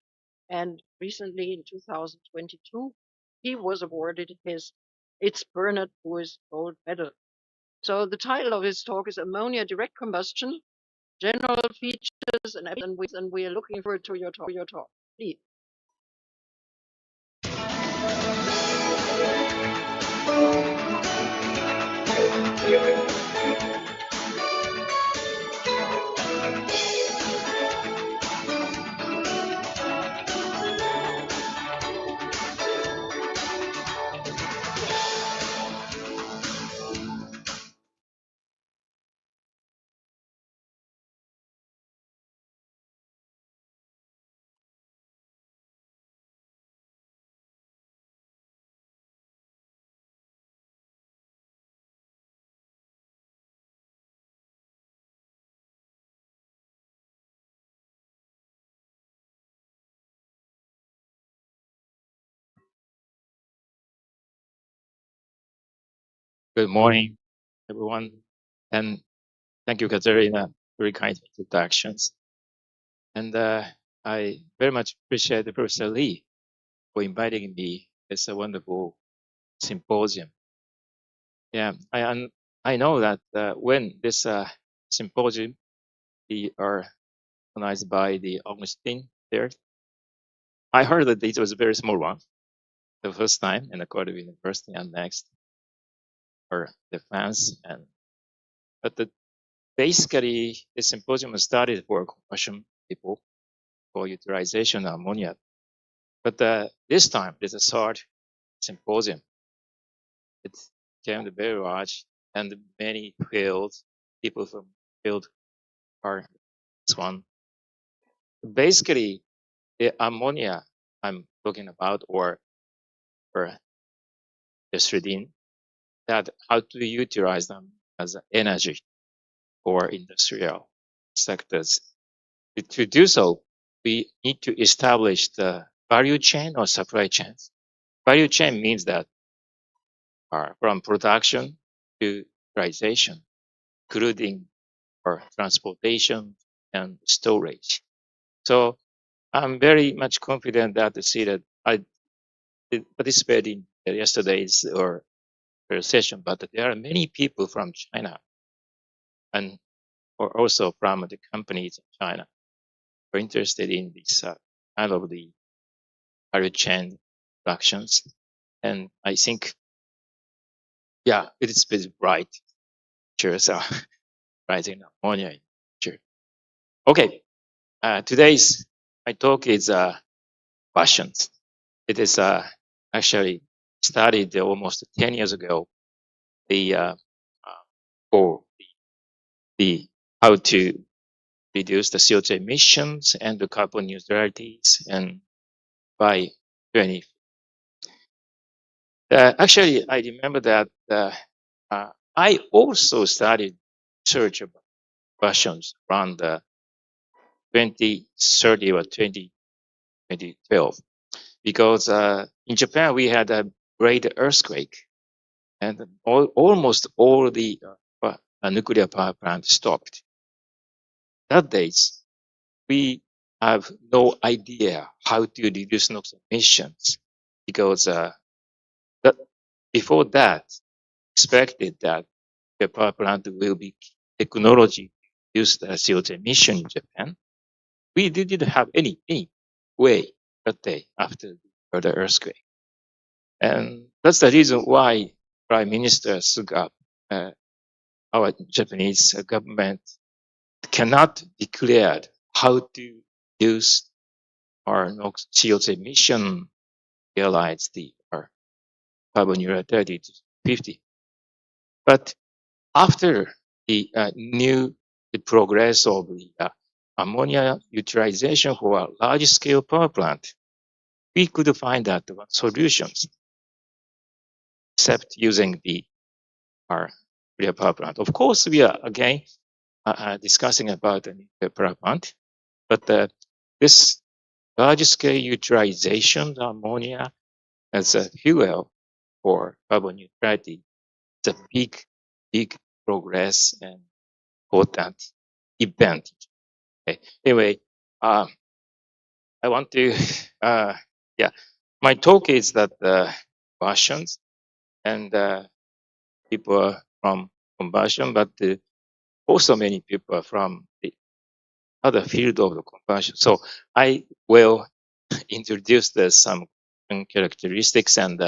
Speaker 1: and recently in 2022, he was awarded its Bernard Lewis Gold Medal. So the title of his talk is Ammonia Direct Combustion, General Features and we are looking forward to your talk. Please.
Speaker 3: Good morning, everyone, and thank you, Katerina, very kind introductions. And I very much appreciate Professor Lee for inviting me. It's a wonderful symposium. Yeah, I know that when this symposium are organized by the Augustine there, I heard that it was a very small one, the first time in the Cordova University, and next for the fans. But basically, the symposium started for combustion people for utilization of ammonia. But this time, there's a third symposium. It became very large, and many fields, people from field are this one. Basically, the ammonia I'm talking about, or the stridine, that how to utilize them as energy for industrial sectors. To do so, we need to establish the value chain or supply chains. Value chain means that from production to utilization, including transportation and storage. So I'm very much confident that to see that I did participate in yesterday's session, but there are many people from China and or also from the companies in China who are interested in this kind of the value chain productions. And I think, yeah, it is very bright. Cheers are rising ammonia. Sure. Okay. Today's my talk is passions. It is actually started almost 10 years ago. For the how to reduce the CO2 emissions and the carbon neutralities, and by 20. Actually, I remember that I also started research about passions around 2013 or 2012, because in Japan we had a great earthquake, and almost all the nuclear power plant stopped. That days, we have no idea how to reduce NOx emissions because before that, expected that the power plant will be technology to reduce the CO2 emission in Japan. We didn't have any way that day after the earthquake. And that's the reason why Prime Minister Suga, our Japanese government, cannot declare how to reduce our NOx CO2 emission, realize our carbon neutrality to 50. But after the progress of the ammonia utilization for a large-scale power plant, we could find that solutions, except using our nuclear power plant. Of course, we are again discussing about the nuclear power plant, but this large-scale utilization of ammonia as a fuel for carbon neutrality is a big progress and important event. Okay. Anyway, I want to, my talk is that combustions and people from combustion, but also many people from the other field of the combustion. So I will introduce some characteristics and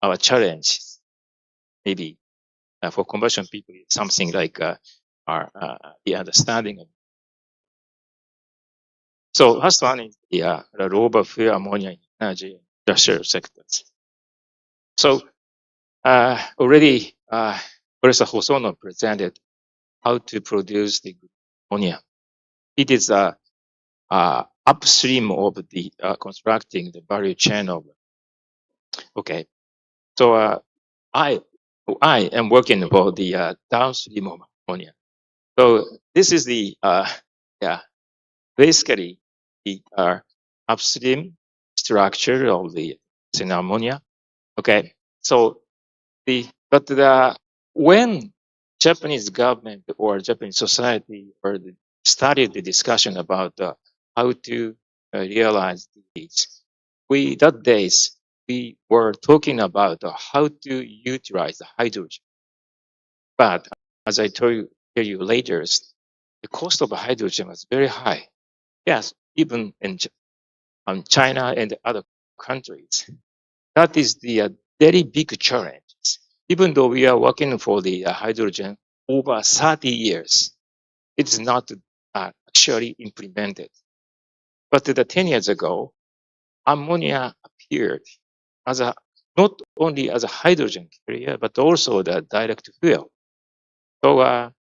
Speaker 3: our challenges. Maybe for combustion people, something like the understanding of. So first one is the role of fuel ammonia energy industrial sectors. So already Professor Hosono presented how to produce the ammonia. It is upstream of the constructing the value chain of. Okay, so I am working for the downstream of ammonia. So this is the basically the upstream structure of the ammonia. Okay, so when Japanese government or Japanese society started the discussion about how to realize these, that days we were talking about how to utilize the hydrogen. But as I tell you later, the cost of hydrogen was very high. Yes, even in China and other countries. That is the very big challenge. Even though we are working for the hydrogen over 30 years, it's not actually implemented. But 10 years ago, ammonia appeared as not only as a hydrogen carrier, but also the direct fuel. So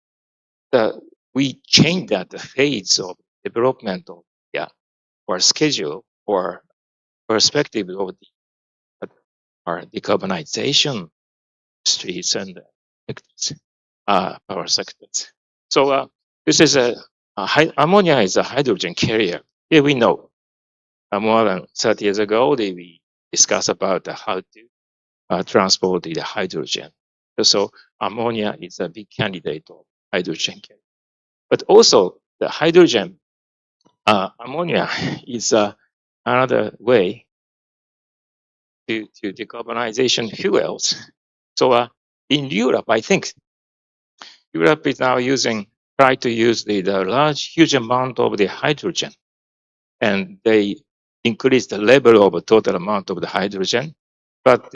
Speaker 3: we changed that phase of development of or schedule or perspective of our decarbonization industries and power sectors. So this is ammonia is a hydrogen carrier. Here we know more than 30 years ago, we discussed about how to transport the hydrogen. So ammonia is a big candidate of hydrogen carrier. But also the hydrogen, ammonia is another way to decarbonization fuels. So in Europe, I think Europe is now try to use the huge amount of the hydrogen, and they increase the level of total amount of the hydrogen. But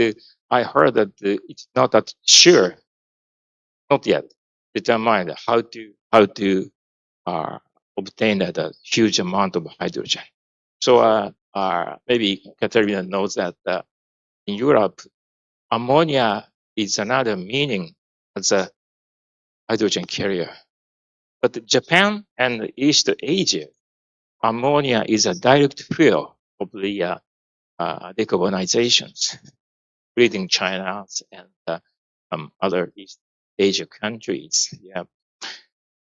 Speaker 3: I heard that it's not that sure, not yet determined how to obtain that huge amount of hydrogen. So maybe Katerina knows that in Europe, ammonia is another meaning as a hydrogen carrier. But Japan and East Asia, ammonia is a direct fuel of the decarbonizations, including China and other East Asia countries. Yeah.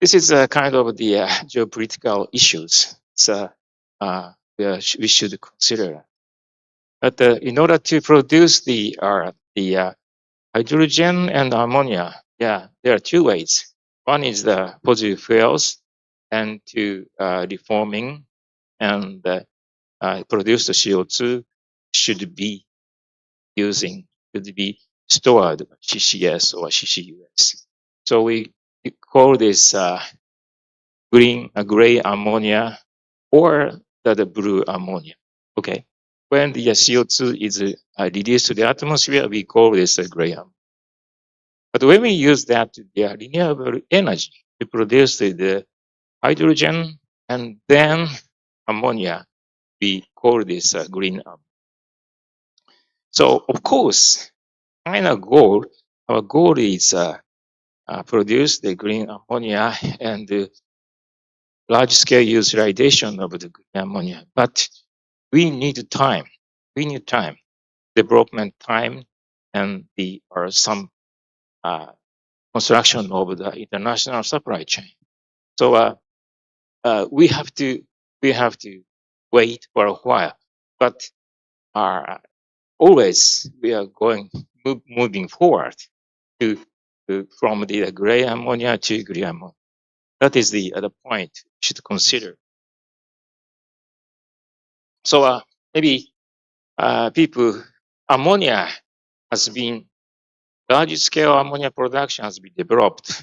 Speaker 3: This is kind of the geopolitical issues. So we should consider. But in order to produce the hydrogen and ammonia, there are two ways. One is the fossil fuels and to reforming and produce the CO2 should be stored CCS or CCUS. So we call this gray ammonia or the blue ammonia. Okay. When the CO2 is released to the atmosphere, we call this a gray ammonia. But when we use that renewable energy to produce the hydrogen and then ammonia, we call this green ammonia. So of course, our goal is produce the green ammonia and large-scale utilization of the green ammonia. But we need time. We need time, development time, and some construction of the international supply chain. So we have to wait for a while. But always we are moving forward from the gray ammonia to green ammonia. That is the point you should consider. So maybe ammonia has been, large-scale ammonia production has been developed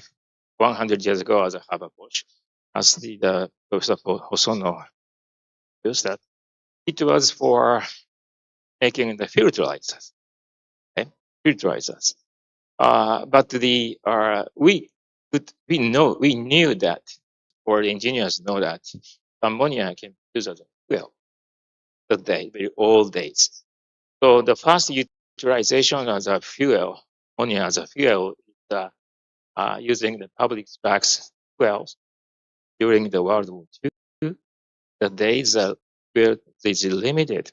Speaker 3: 100 years ago as a Haberbosch, as the Professor Hosono used that. It was for making the filterizers, okay? Filterizers. But we knew that, or the engineers know that ammonia can be used as a fuel today, very old days. So the first utilization as a fuel, ammonia as a fuel, is using the public sparks fuels during the World War II. The days where is limited.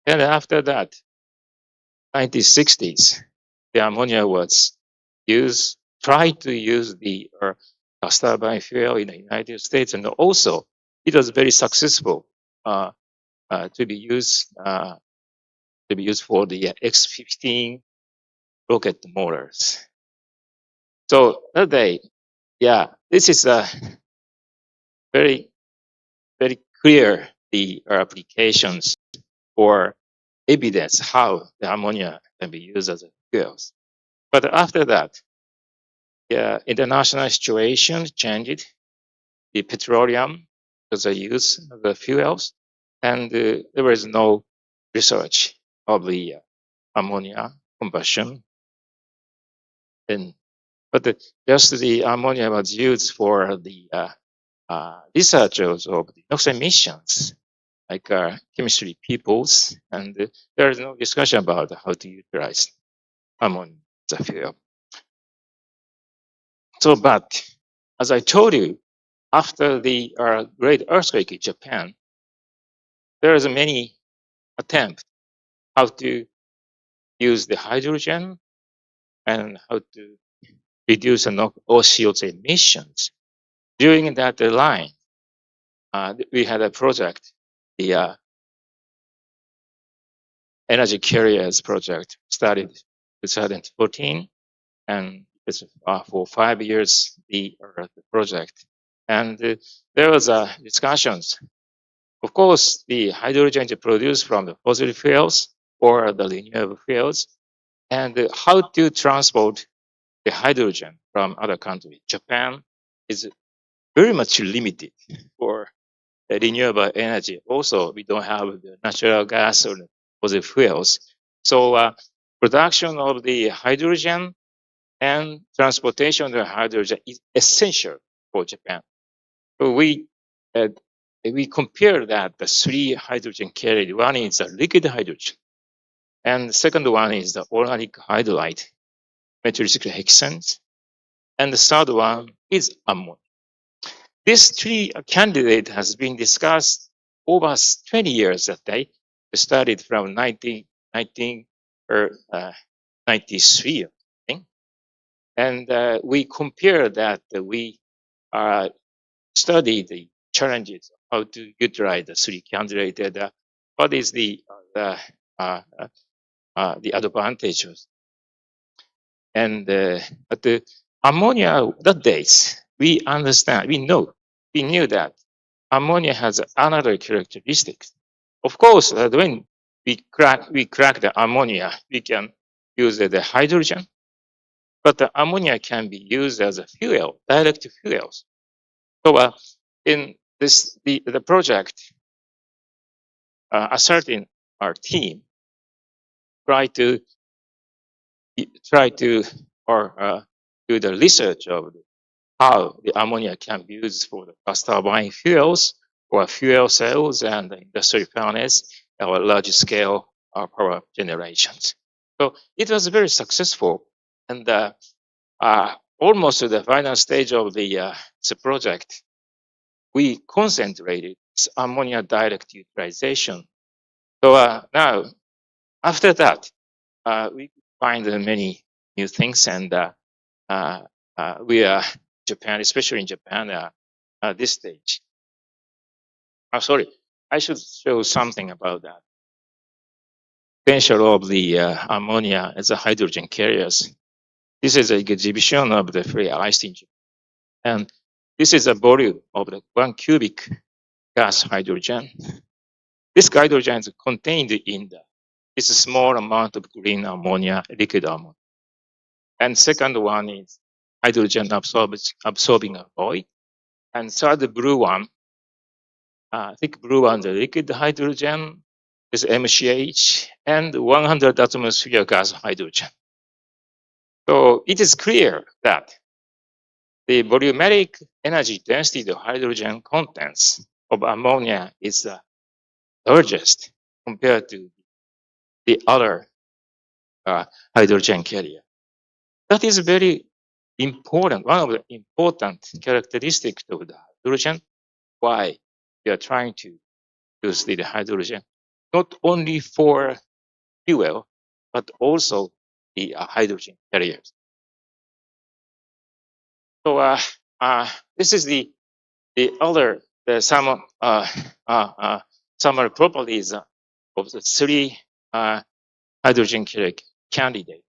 Speaker 3: And after that, 1960s, the ammonia was tried to use the gas turbine fuel in the United States, and also it was very successful to be used for the X-15 rocket motors. So that day, this is a very, very clear applications or evidence how the ammonia can be used as a fuels. But after that, international situation changed. The petroleum was a use of the fuels, and there was no research of the ammonia combustion. But just the ammonia was used for the researchers of the NOx emissions, like chemistry peoples, and there is no discussion about how to utilize ammonia as a fuel. So, but as I told you, after the great earthquake in Japan, there is many attempts how to use the hydrogen and how to reduce the CO2 emissions. During that line, we had a project, the Energy Carriers project, started in 2014, and it's for 5 years the project. And there was discussions. Of course, the hydrogen is produced from the fossil fuels or the renewable fuels, and how to transport the hydrogen from other countries. Japan is very much limited for renewable energy. Also, we don't have the natural gas or fossil fuels. So production of the hydrogen and transportation of the hydrogen is essential for Japan. So we compare that the 3 hydrogen carried. One is the liquid hydrogen, and the second one is the organic hydride, metallic hexanes, and the third one is ammonia. This 3 candidate has been discussed over 20 years that day. We started from 1993, I think. And we compare that. We study the challenges, how to utilize the 3 candidates. What is the advantages? And ammonia, that days, we knew that ammonia has another characteristics. Of course, when we crack the ammonia, we can use the hydrogen, but the ammonia can be used as a fuel, direct fuels. So in this, the project, asserting our team try to do the research of how the ammonia can be used for the gas turbine fuels or fuel cells and industrial furnace or large scale power generations. So it was very successful, and almost to the final stage of the project, we concentrated ammonia direct utilization. So now, after that, we find many new things, and we are Japan, especially in Japan, at this stage. Sorry, I should show something about that. Potential of the ammonia as a hydrogen carriers. This is an exhibition of the free ice engine, and this is a volume of the 1 cubic gas hydrogen. This hydrogen is contained in this small amount of green ammonia, liquid ammonia. And second one is hydrogen absorbing alloy. And third blue one, thick blue one, the liquid hydrogen is MCH and 100 atmosphere gas hydrogen. So it is clear that the volumetric energy density of hydrogen contents of ammonia is the largest compared to the other hydrogen carrier. That is very important, one of the important characteristics of the hydrogen, why we are trying to use the hydrogen, not only for fuel, but also the hydrogen carriers. So this is the some summary properties of the 3 hydrogen carrier candidates.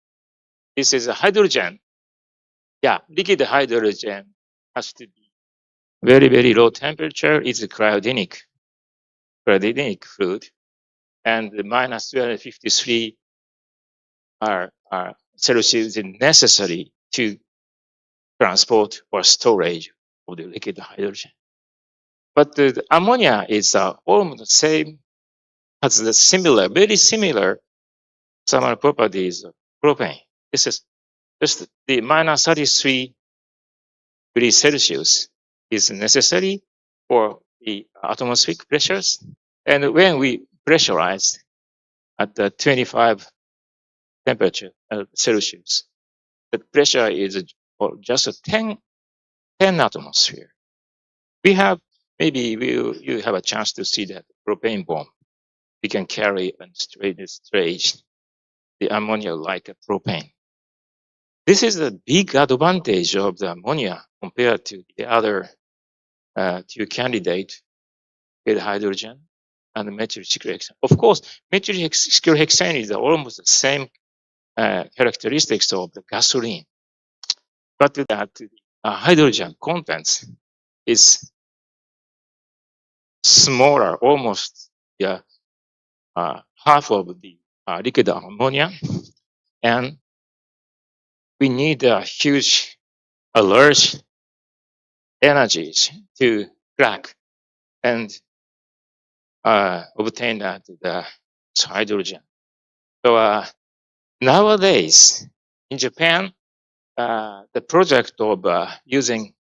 Speaker 3: This is a hydrogen. Yeah, liquid hydrogen has to be very, very low temperature. It's a cryogenic fluid, and the minus 253 Celsius is necessary to transport or storage of the liquid hydrogen. But the ammonia is almost the same, has the similar, very similar thermal properties of propane. This is just the minus 33 degrees Celsius is necessary for the atmospheric pressures. And when we pressurize at the 25 temperature Celsius, the pressure is just a 10 atmosphere. We have, maybe you have a chance to see that propane bomb. We can carry and stage the ammonia like a propane. This is a big advantage of the ammonia compared to the other 2 candidates with hydrogen and methyl cyclohexane. Of course, methyl cyclohexane is almost the same characteristics of the gasoline, but that hydrogen contents is smaller, almost half of the liquid ammonia, and we need large energies to crack and obtain the hydrogen. So nowadays in Japan, the project of using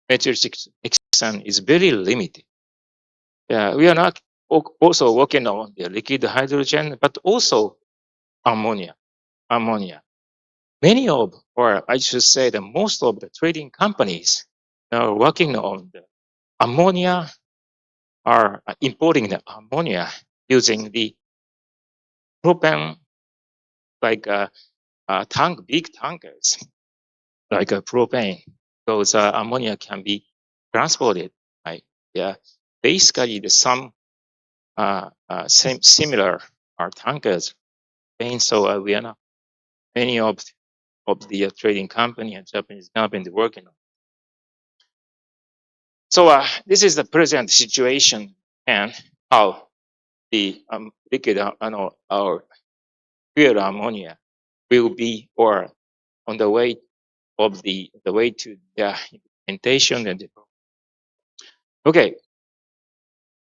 Speaker 3: methyl cyclohexane is very limited. We are not also working on the liquid hydrogen, but also ammonia. Many of, or I should say that most of the trading companies are working on the ammonia, are importing the ammonia using the propane, like big tankers, like a propane. Those ammonia can be transported. Right? Yeah, basically the some similar tankers. And so we are not many of of the trading company and Japanese company working on. So this is the present situation and how the liquid or pure ammonia will be or on the way of the way to the implementation and development. Okay,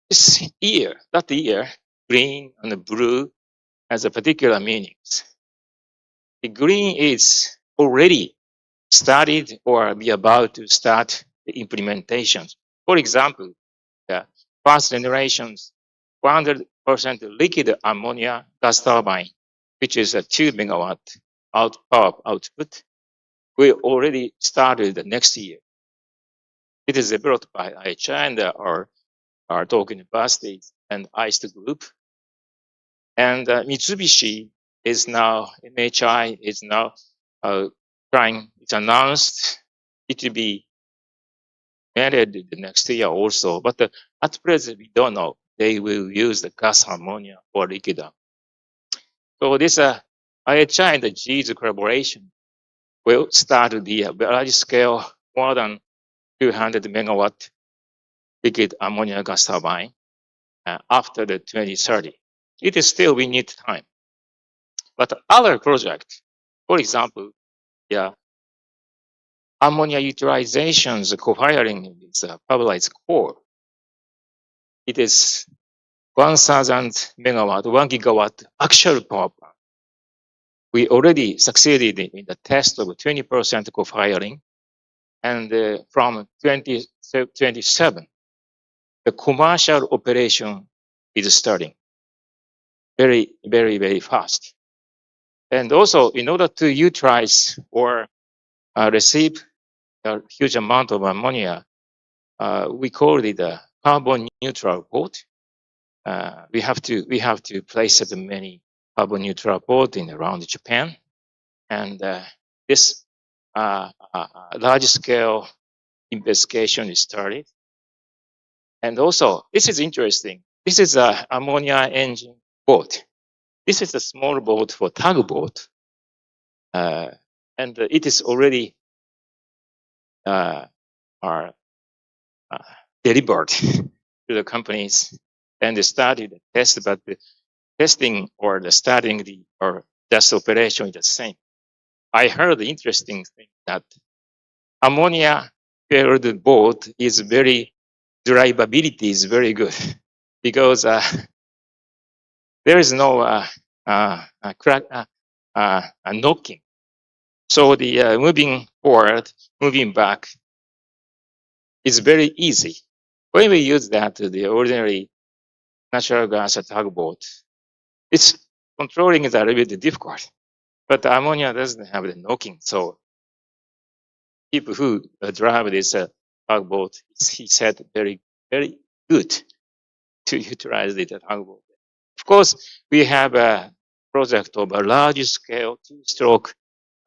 Speaker 3: this year, that year, green and blue has a particular meanings. The green is already started or be about to start the implementations. For example, the first generations 100% liquid ammonia gas turbine, which is a 2 megawatt power output, we already started the next year. It is developed by IHI and our Tokyo University and ICE group. And Mitsubishi is now, MHI is now trying, it's announced it will be added the next year also. But at present, we don't know. They will use the gas ammonia or liquid ammonia. So this IHI and the GE's collaboration will start the large scale, more than 200 megawatt liquid ammonia gas turbine after the 2030. It is still, we need time. But other project, for example, ammonia utilizations co-firing is pulverized core. It is 1,000 megawatt, 1 gigawatt actual power plant. We already succeeded in the test of 20% co-firing, and from 2027, the commercial operation is starting very, very, very fast. And also, in order to utilize or receive a huge amount of ammonia, we call it a carbon neutral port. We have to place it in many carbon neutral port in around Japan, and this large scale investigation is started. And also, this is interesting. This is a ammonia engine boat. This is a small boat for tugboat, and it is already delivered to the companies, and they started the test. But the testing or the starting or test operation is the same. I heard the interesting thing that ammonia fueled boat is very drivability is very good because there is no knocking. So the moving forward, moving back is very easy. When we use that the ordinary natural gas tugboat, it's controlling is a little bit difficult. But the ammonia doesn't have the knocking, so people who drive this tugboat, he said, very, very good to utilize the tugboat. Of course, we have a project of a large-scale two-stroke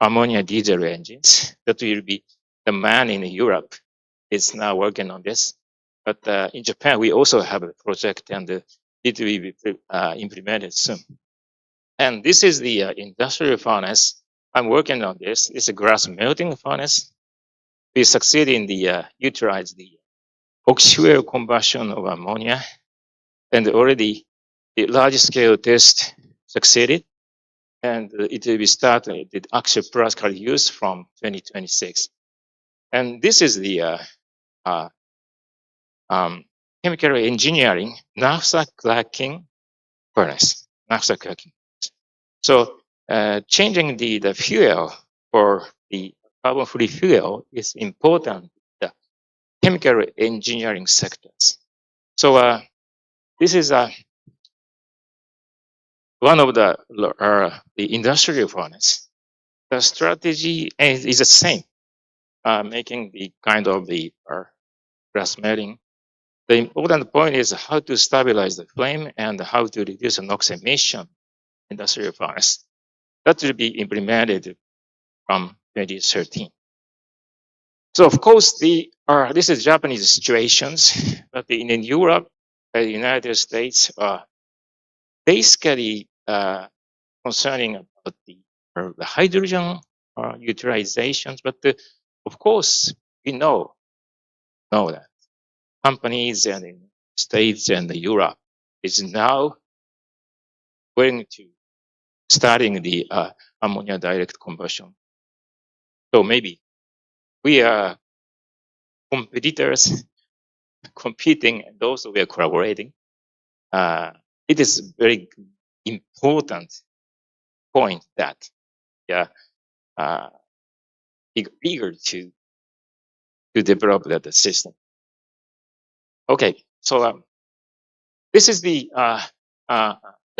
Speaker 3: ammonia diesel engines that will be the man in Europe is now working on this. But in Japan, we also have a project, and it will be implemented soon. And this is the industrial furnace. I'm working on this. It's a glass melting furnace. We succeed in the utilize the oxy-fuel combustion of ammonia, and already the large-scale test succeeded, and it will be started with actual practical use from 2026. And this is the chemical engineering naphtha cracking furnace. Naphtha cracking. So changing the fuel for the carbon-free fuel is important in the chemical engineering sectors. So this is one of the industrial furnace. The strategy is the same, making the kind of the glass melting. The important point is how to stabilize the flame and how to reduce the NOx emission industrial furnace. That will be implemented from 2013. So of course, this is Japanese situations, but in Europe, the United States are basically concerning about the hydrogen utilizations. But of course, we know that companies and in States and Europe is now going to starting the ammonia direct combustion. So maybe we are competitors competing, and also we are collaborating. It is very important point that eager to develop that system. Okay, so this is the I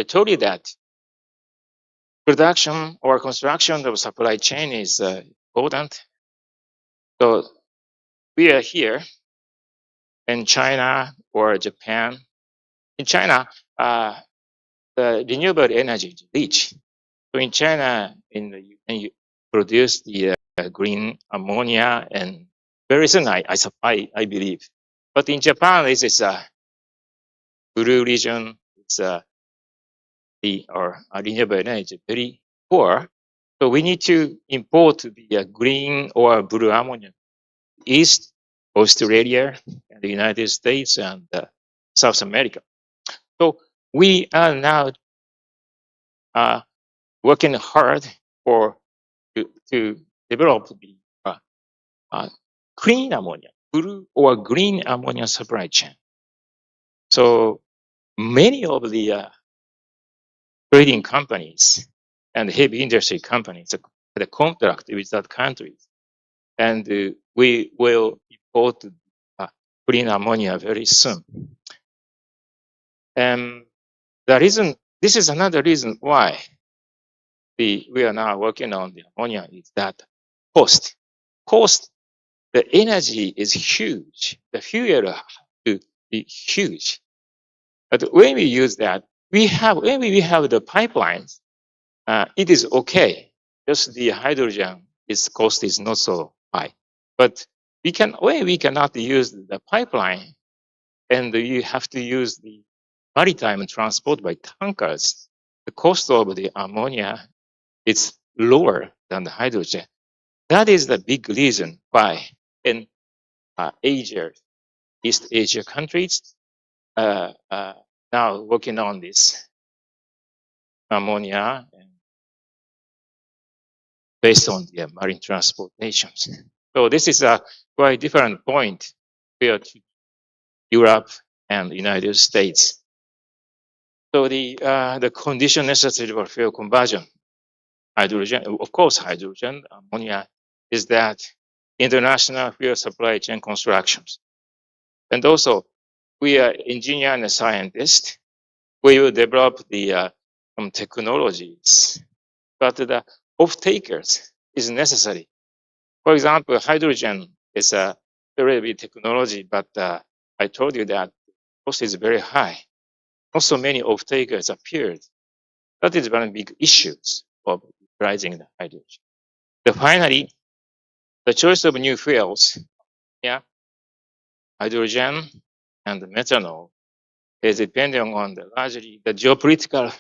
Speaker 3: told you that production or construction of supply chain is important. So we are here in China or Japan. In China, the renewable energy is rich. So in China, you produce the green ammonia, and very soon, I believe. But in Japan, this is a blue region. It's our renewable energy very poor. So we need to import the green or blue ammonia East, Australia, and the United States, and South America. So we are now working hard to develop the clean ammonia, blue or green ammonia supply chain. So many of the trading companies and heavy industry companies had a contract with that countries, and we will import clean ammonia very soon. And the reason, this is another reason why we are now working on the ammonia, is that cost. The energy is huge. The fuel will be huge. But when we use that, when we have the pipelines, it is okay. Just the hydrogen, its cost is not so high. But when we cannot use the pipeline, and you have to use the maritime transport by tankers, the cost of the ammonia is lower than the hydrogen. That is the big reason why in Asia, East Asia countries, now working on this ammonia based on the marine transportations. So this is a quite different point compared to Europe and the United States. So the condition necessary for fuel conversion, hydrogen, of course, hydrogen, ammonia, is that international fuel supply chain constructions. And also, we are engineer and scientists. We will develop the technologies, but the off-takers is necessary. For example, hydrogen is a very big technology, but I told you that cost is very high. Not so many off-takers appeared. That is one of the big issues of utilizing the hydrogen. Then finally, the choice of new fuels, hydrogen and methanol, is depending on largely the geopolitical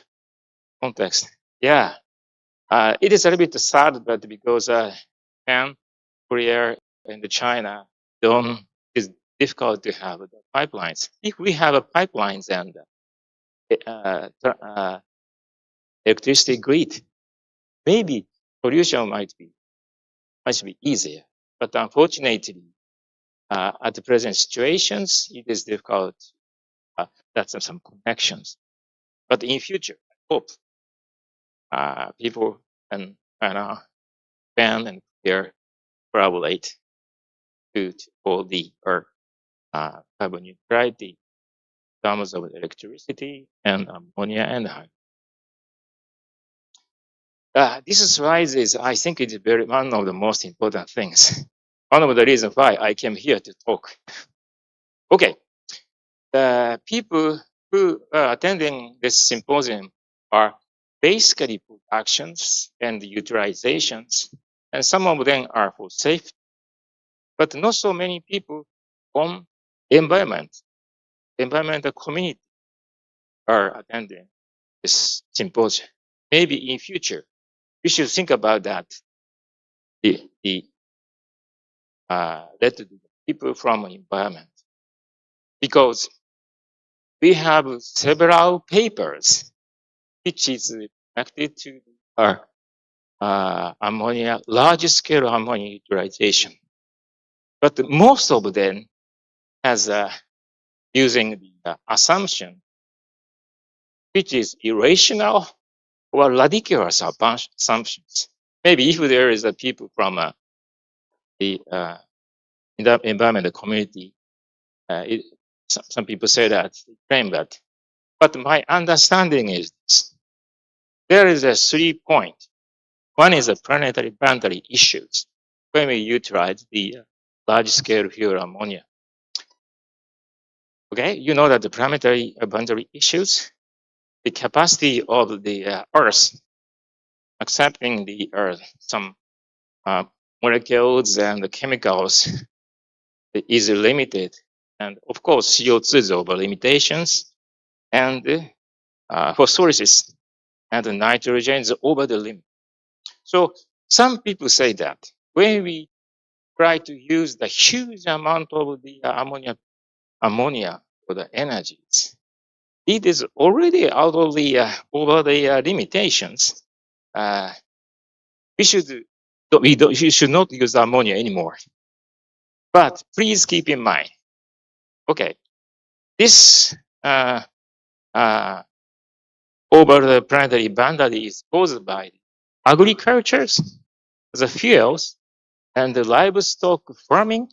Speaker 3: context. It is a little bit sad, but because Japan, Korea, and China it's difficult to have the pipelines. If we have pipelines and electricity grid, maybe pollution might be easier. But unfortunately, at the present situations, it is difficult. That's some connections. But in future, I hope people can Japan and Korea collaborate for the carbon neutrality in terms of electricity and ammonia and hydrogen. This slide is, I think, it's one of the most important things. One of the reasons why I came here to talk. Okay, the people who are attending this symposium are basically productions and utilizations, and some of them are for safety, but not so many people on environmental community are attending this symposium. Maybe in future, we should think about that. let the people from environment, because we have several papers which is connected to ammonia, large-scale ammonia utilization. But most of them has using the assumption which is irrational or ridiculous assumptions. Maybe if there is a people from the environmental community, some people say that, claim that. But my understanding is this. There is a 3 point. One is the planetary boundary issues when we utilize the large-scale fuel ammonia. Okay, you know that the planetary boundary issues, the capacity of the Earth, accepting the Earth, some molecules and the chemicals is limited. And of course, CO2 is over limitations, and phosphoruses and the nitrogen is over the limit. So some people say that when we try to use the huge amount of the ammonia for the energies, it is already out of the over the limitations. You should not use ammonia anymore. But please keep in mind, okay, this over the planetary boundary is caused by agriculture, the fuels, and the livestock farming,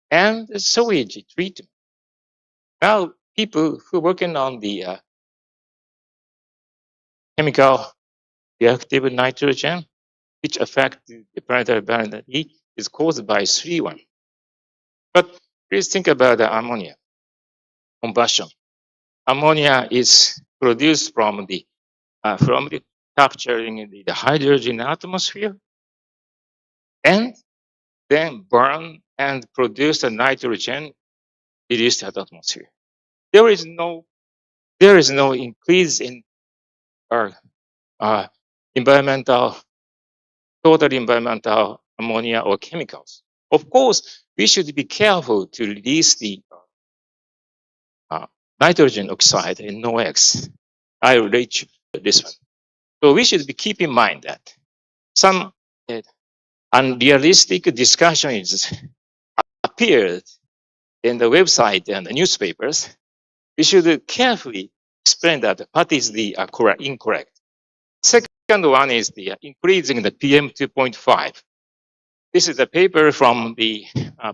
Speaker 3: and the sewage treatment. Now, people who are working on the chemical reactive nitrogen, which affect the planetary boundary, is caused by 3-1. But please think about the ammonia combustion. Ammonia is produced from the capturing the hydrogen atmosphere, and then burn and produce the nitrogen released at atmosphere. There is no increase in our total environmental ammonia or chemicals. Of course, we should be careful to release the nitrogen oxide in NOx. I will reach this one. So we should be keep in mind that some unrealistic discussions appeared in the website and the newspapers. We should carefully explain that what is the incorrect. Second one is the increasing the PM 2.5. This is a paper from the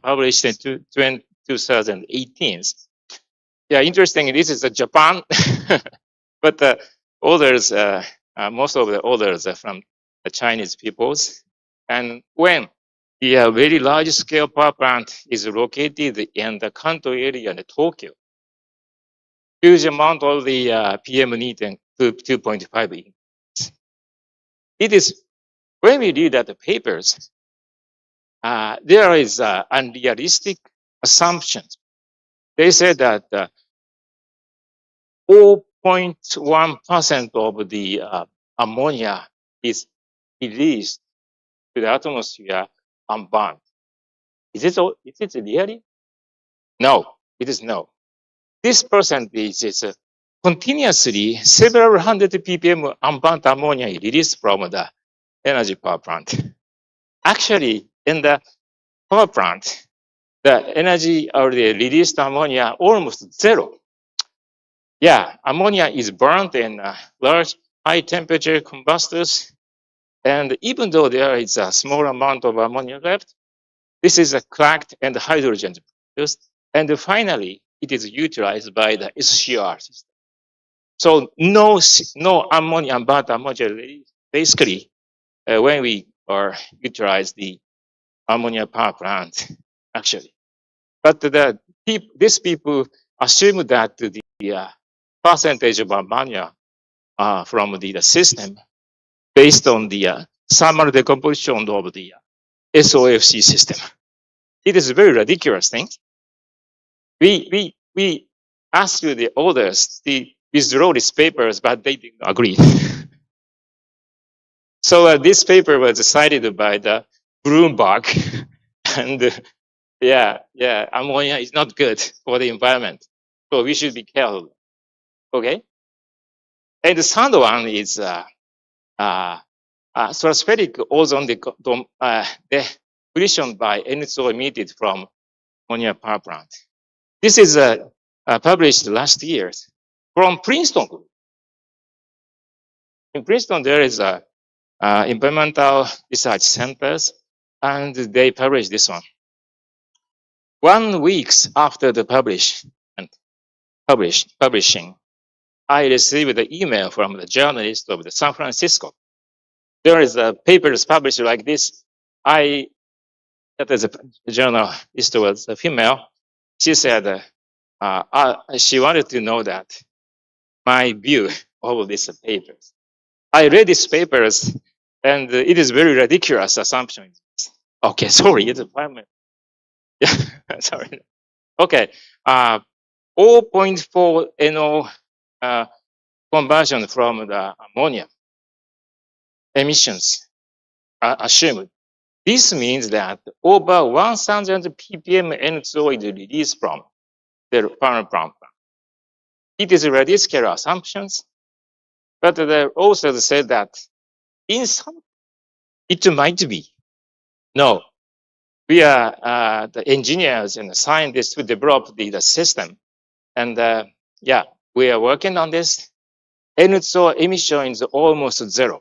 Speaker 3: published in 2018. Yeah, interesting. This is Japan, but the authors, most of the authors are from the Chinese peoples. And when the very large scale power plant is located in the Kanto area in Tokyo, huge amount of the PM need 2.5. It is, when we read at the papers, there is unrealistic assumptions. They said that 0.1% of the ammonia is released to the atmosphere unbound. Is it really? No, it is no. This percentage is continuously several hundred ppm unbound ammonia released from the energy power plant. Actually, in the power plant, the energy or the released ammonia almost zero. Yeah, ammonia is burned in large high temperature combustors. And even though there is a small amount of ammonia left, this is cracked and hydrogen produced. And finally, it is utilized by the SCR system. So no ammonia unbound ammonia release. Basically, when we utilize the ammonia power plant, actually. But these people assume that the percentage of ammonia from the system based on the thermal decomposition of the SOFC system. It is a very ridiculous thing. We asked the authors to withdraw these papers, but they didn't agree. So this paper was cited by the bloom bug. And yeah, ammonia is not good for the environment. So we should be careful. Okay. And the third one is stratospheric ozone depletion by NO emitted from ammonia power plant. This is published last year from Princeton. In Princeton, there is a environmental research centers, and they published this one. 1 week after the publishing, I received an email from the journalist of the San Francisco. There is a papers published like this. That is a journalist was a female. She said she wanted to know that my view of these papers. I read these papers, and it is very ridiculous assumption. Okay, sorry, it's a 5 minutes. Yeah, sorry. Okay, 0.4 NO conversion from the ammonia emissions are assumed. This means that over 1,000 ppm NO is released from the power plant. It is ridiculous assumptions, but the authors said that in some, it might be. No, we are the engineers and the scientists who developed the system. And yeah, we are working on this. NO emission is almost zero.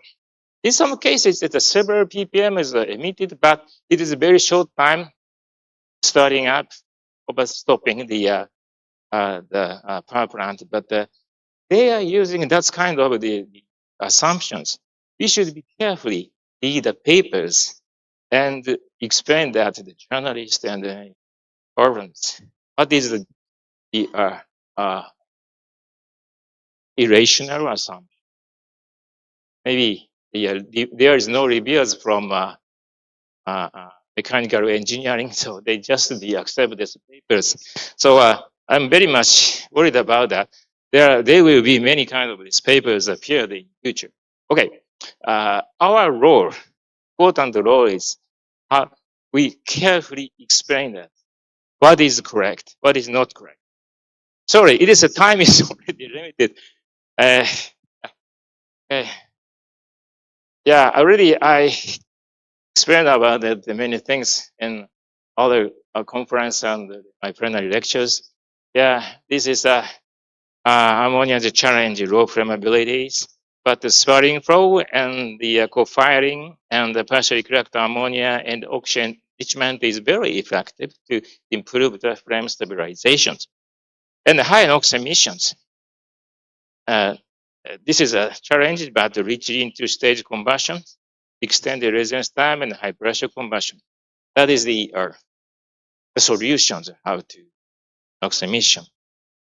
Speaker 3: In some cases, it's several ppm is emitted, but it is a very short time starting up or stopping the power plant. But they are using that kind of the assumptions. We should be carefully read the papers and explain that to the journalists and the governments. What is the irrational assumption? Maybe there is no reviews from mechanical engineering, so they just accept these papers. So I'm very much worried about that. There will be many kind of these papers appear in the future. Okay, our role, important role is how we carefully explain that what is correct, what is not correct. Sorry, it is a time is already limited. Yeah, already I explained about the many things in other conference and my plenary lectures. Yeah, this is ammonia the challenge, low flammabilities, but the sparring flow and the co-firing and the partially cracked ammonia and oxygen enrichment is very effective to improve the flame stabilizations. And the high NOx emissions. This is a challenge, but reaching into stage combustion, extended residence time, and high pressure combustion. That is the solutions how to NOx emission.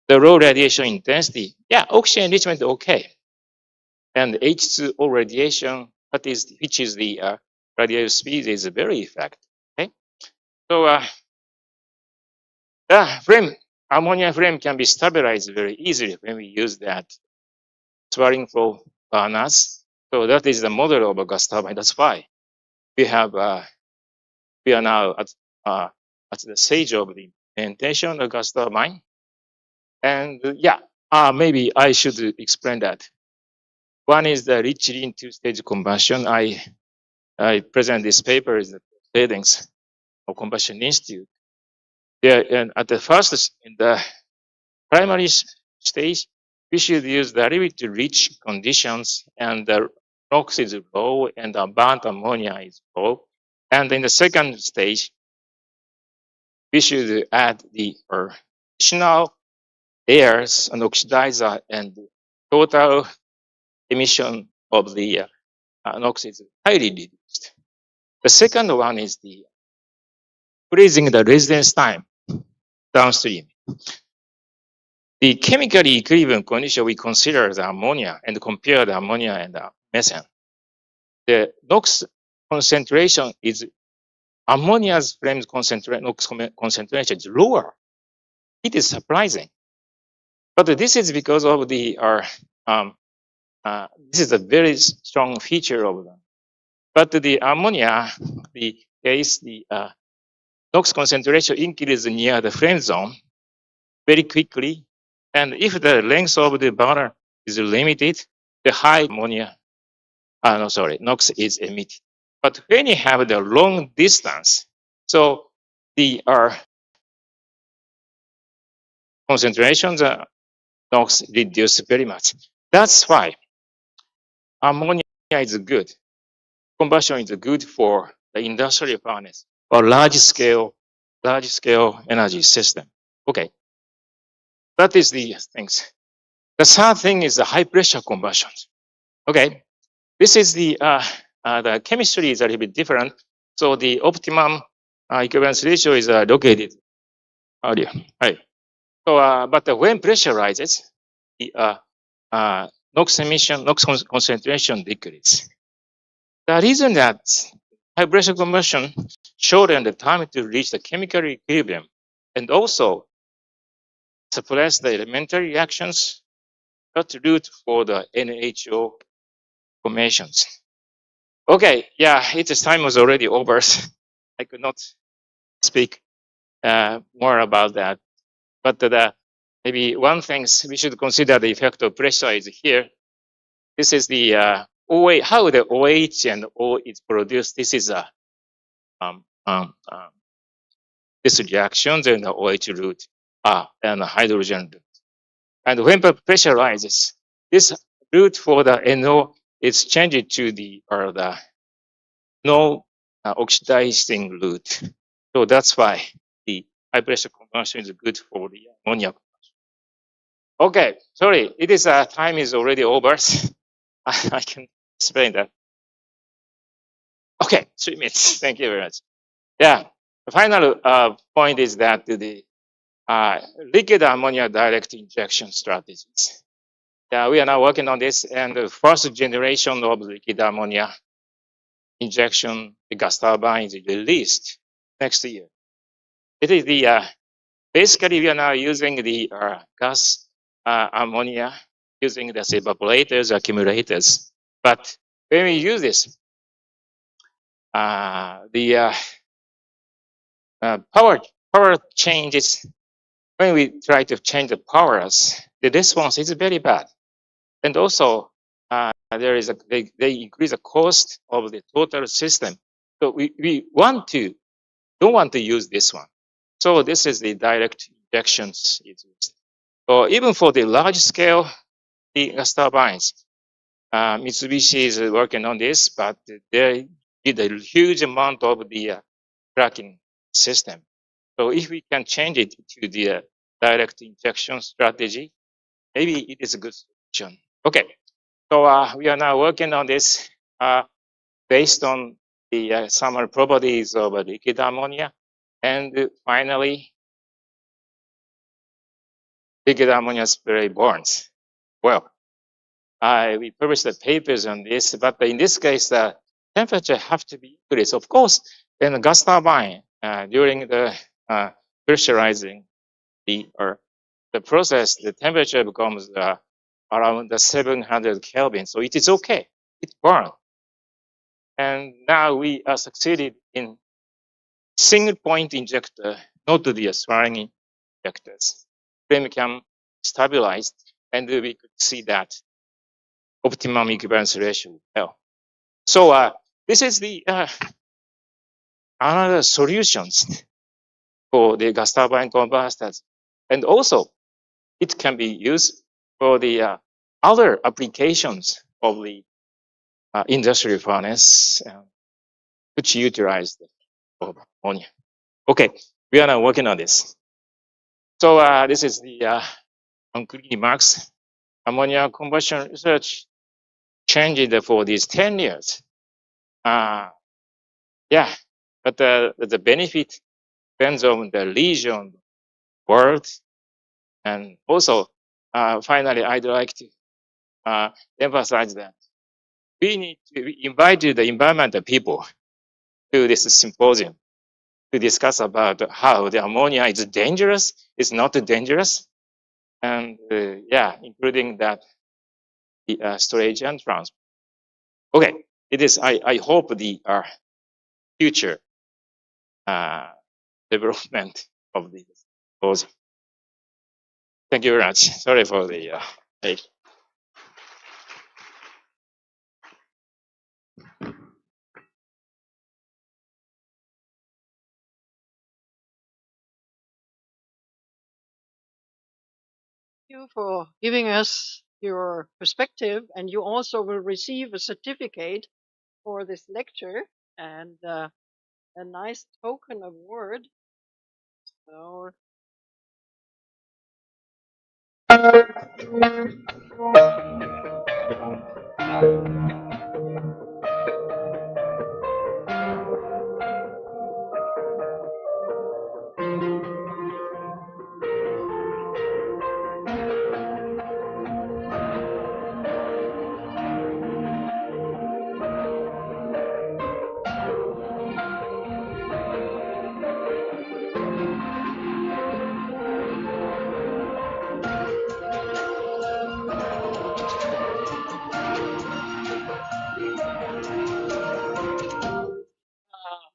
Speaker 3: The low radiation intensity, yeah, oxygen enrichment okay, and H2O radiation, which is the radiation speed, is very effective. Okay, so ammonia flame can be stabilized very easily when we use that swirling flow burners. So that is the model of a gas turbine. That's why we have we are now at the stage of the implementation of the gas turbine. And yeah, maybe I should explain that. One is the reaching into stage combustion. I present this paper in the proceedings of Combustion Institute. There, and at the first, in the primary stage, we should use the relatively rich conditions, and the NOx is low and the burnt ammonia is low. And in the second stage, we should add the additional airs and oxidizer, and total emission of the NOx is highly reduced. The second one is the freezing the residence time downstream. The chemically equivalent condition, we consider the ammonia and compare the ammonia and the methane. The NOx concentration is ammonia's flame NOx concentration is lower. It is surprising, but this is because of the this is a very strong feature of them. But the ammonia, the case, the NOx concentration increases near the flame zone very quickly. And if the length of the burner is limited, the high ammonia, NOx is emitted. But when you have the long distance, so the concentrations NOx reduce very much. That's why ammonia is good. Combustion is good for the industrial furnace or large scale energy system. Okay, that is the things. The third thing is the high pressure combustion. Okay, this is the chemistry is a little bit different. So the optimum equivalence ratio is located earlier. Right. So, but when pressure rises, the NOx emission, NOx concentration decreases. The reason that high pressure combustion shorten the time to reach the chemical equilibrium and also suppress the elementary reactions, not root for the NHO formations. Okay, yeah, its time was already over. I could not speak more about that. But maybe one thing we should consider the effect of pressure is here. This is the OA, how the OH and O is produced. This is this reactions and the OH root and the hydrogen root. And when the pressure rises, this root for the NO is changed to the no oxidizing root. So that's why the high pressure combustion is good for the ammonia combustion. Okay, sorry, it is time is already over. I can explain that. Okay, 3 minutes. Thank you very much. Yeah, the final point is that the liquid ammonia direct injection strategies. Yeah, we are now working on this, and the first generation of liquid ammonia injection, the gas turbine is released next year. It is the basically we are now using the gas ammonia using the evaporators, accumulators. But when we use this, the power changes. When we try to change the powers, the response is very bad, and also there is they increase the cost of the total system. So we don't want to use this one. So this is the direct injections is used. So even for the large scale the gas turbines, Mitsubishi is working on this, but they did a huge amount of the tracking system. So if we can change it to the direct injection strategy, maybe it is a good solution. Okay, so we are now working on this based on the thermal properties of liquid ammonia, and finally, liquid ammonia spray burns. Well, we published the papers on this, but in this case, the temperature have to be increased. Of course, in the gas turbine, during the pressurizing the process, the temperature becomes around the 700 Kelvin. So it is okay. It burns. And now we are succeeded in single point injector, not the swirling injectors. Flame can stabilize, and we could see that optimum equivalence ratio. So this is the another solutions for the gas turbine combustors, and also it can be used for the other applications of the industrial furnace, which utilize the ammonia. Okay, we are now working on this. So this is the concrete remarks. Ammonia combustion research changed for these 10 years. Yeah, but the benefit depends on the region, world, and also finally, I'd like to emphasize that we need to invite the environmental people to this symposium to discuss about how the ammonia is dangerous, it's not dangerous, and yeah, including that the storage and transport. Okay, it is. I hope the future development of this symposium. Thank you very much. Sorry for the late.
Speaker 1: You for giving us your perspective, and you also will receive a certificate for this lecture and a nice token award. So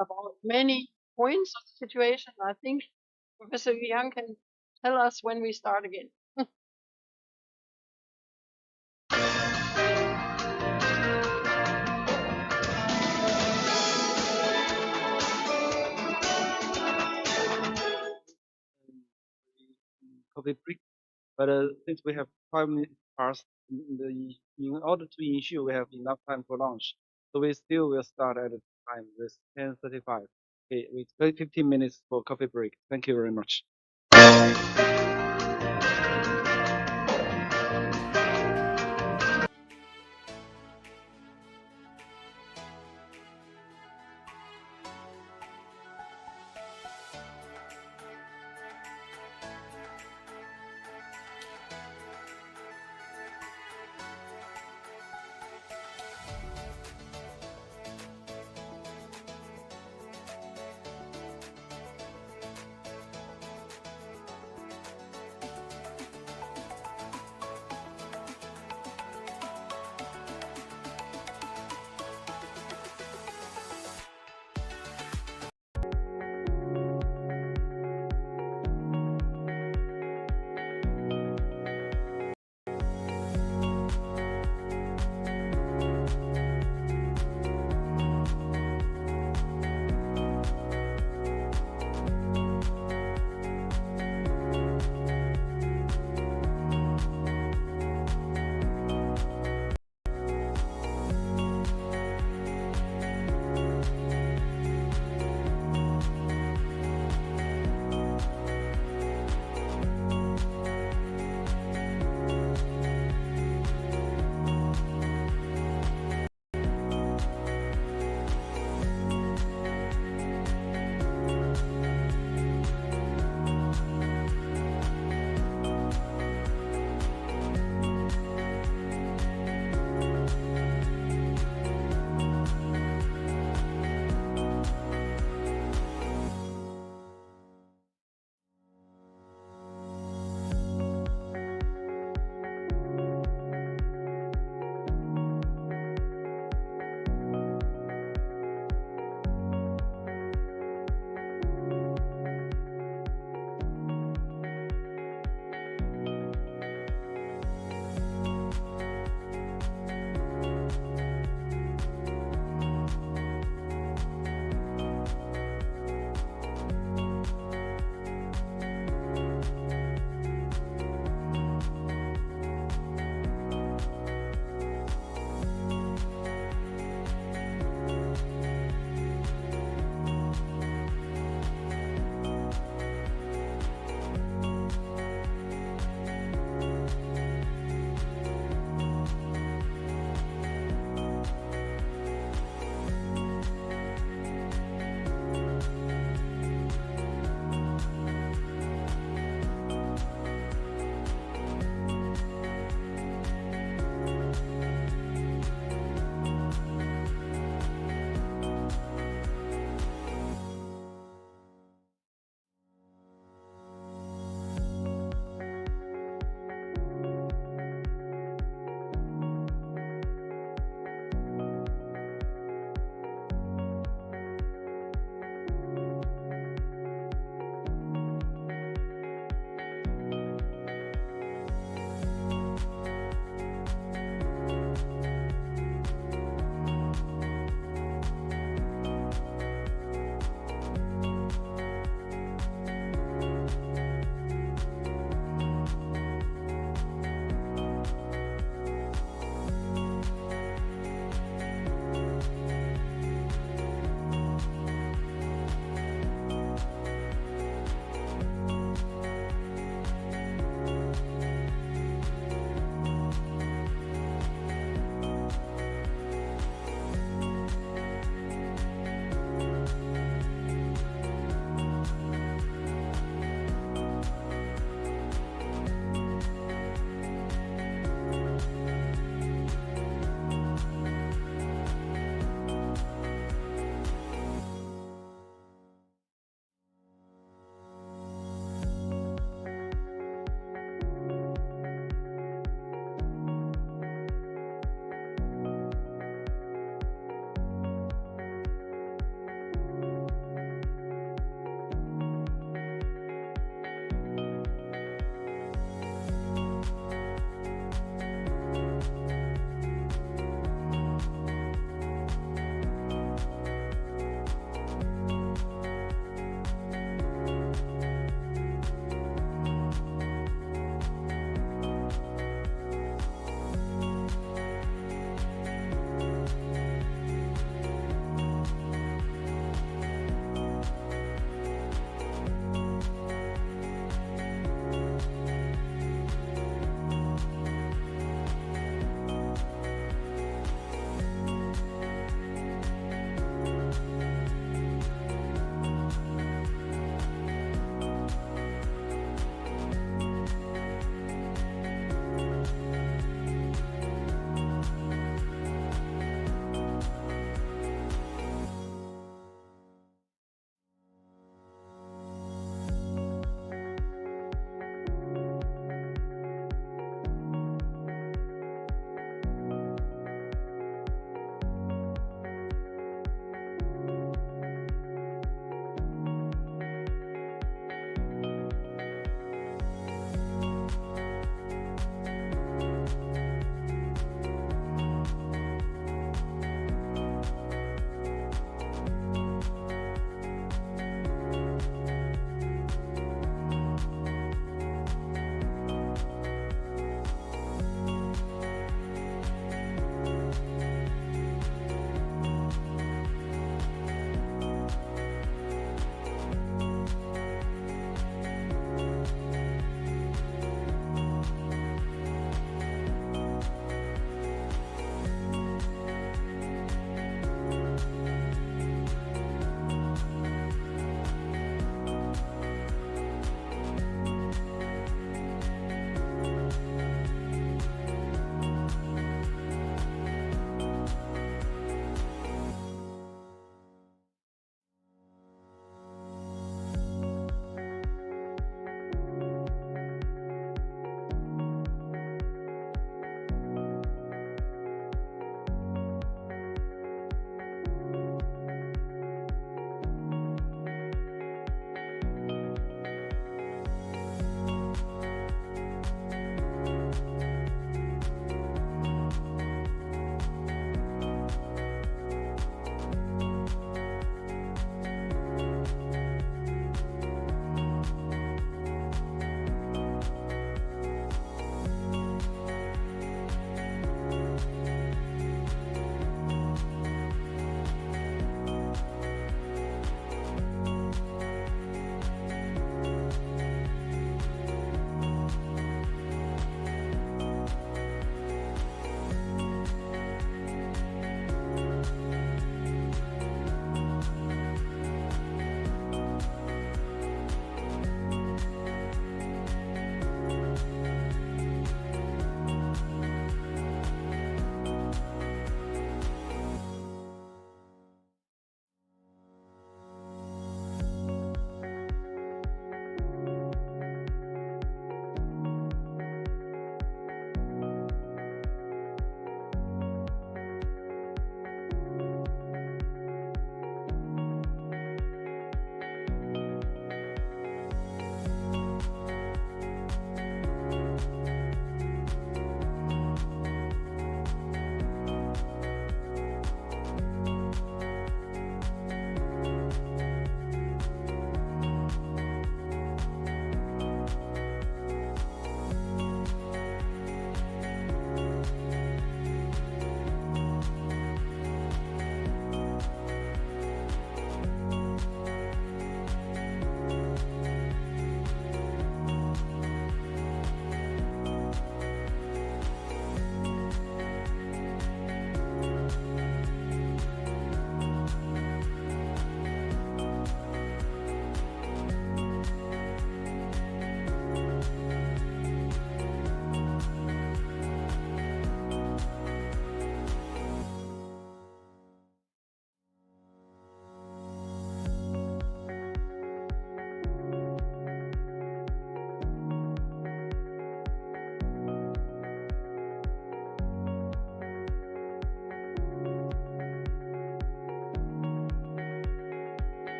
Speaker 1: about many points of the situation, I think Professor Yang can tell us when we start again.
Speaker 4: Coffee break, but since we have 5 minutes past, in order to ensure we have enough time for lunch, so we still will start at the time with 10:35. Okay, we take 15 minutes for coffee break. Thank you very much.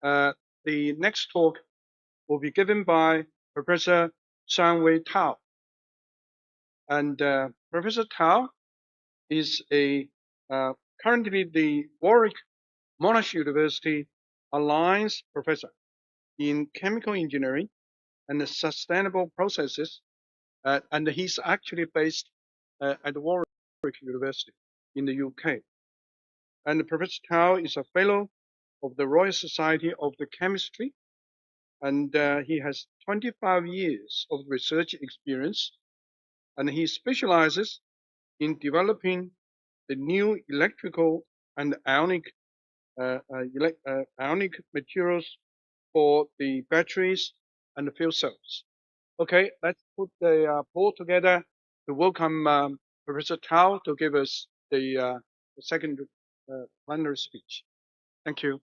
Speaker 5: The next talk will be given by Professor Tao. And Professor Tao is currently the Warwick Monash University Alliance Professor in Chemical Engineering and Sustainable Processes, and he's actually based at Warwick University in the UK. And Professor Tao is a fellow of the Royal Society of the Chemistry, and he has 25 years of research experience, and he specializes in developing the new electrical and ionic materials for the batteries and the fuel cells. Okay, let's put the poll together to welcome Professor Tao to give us the second plenary speech. Thank you.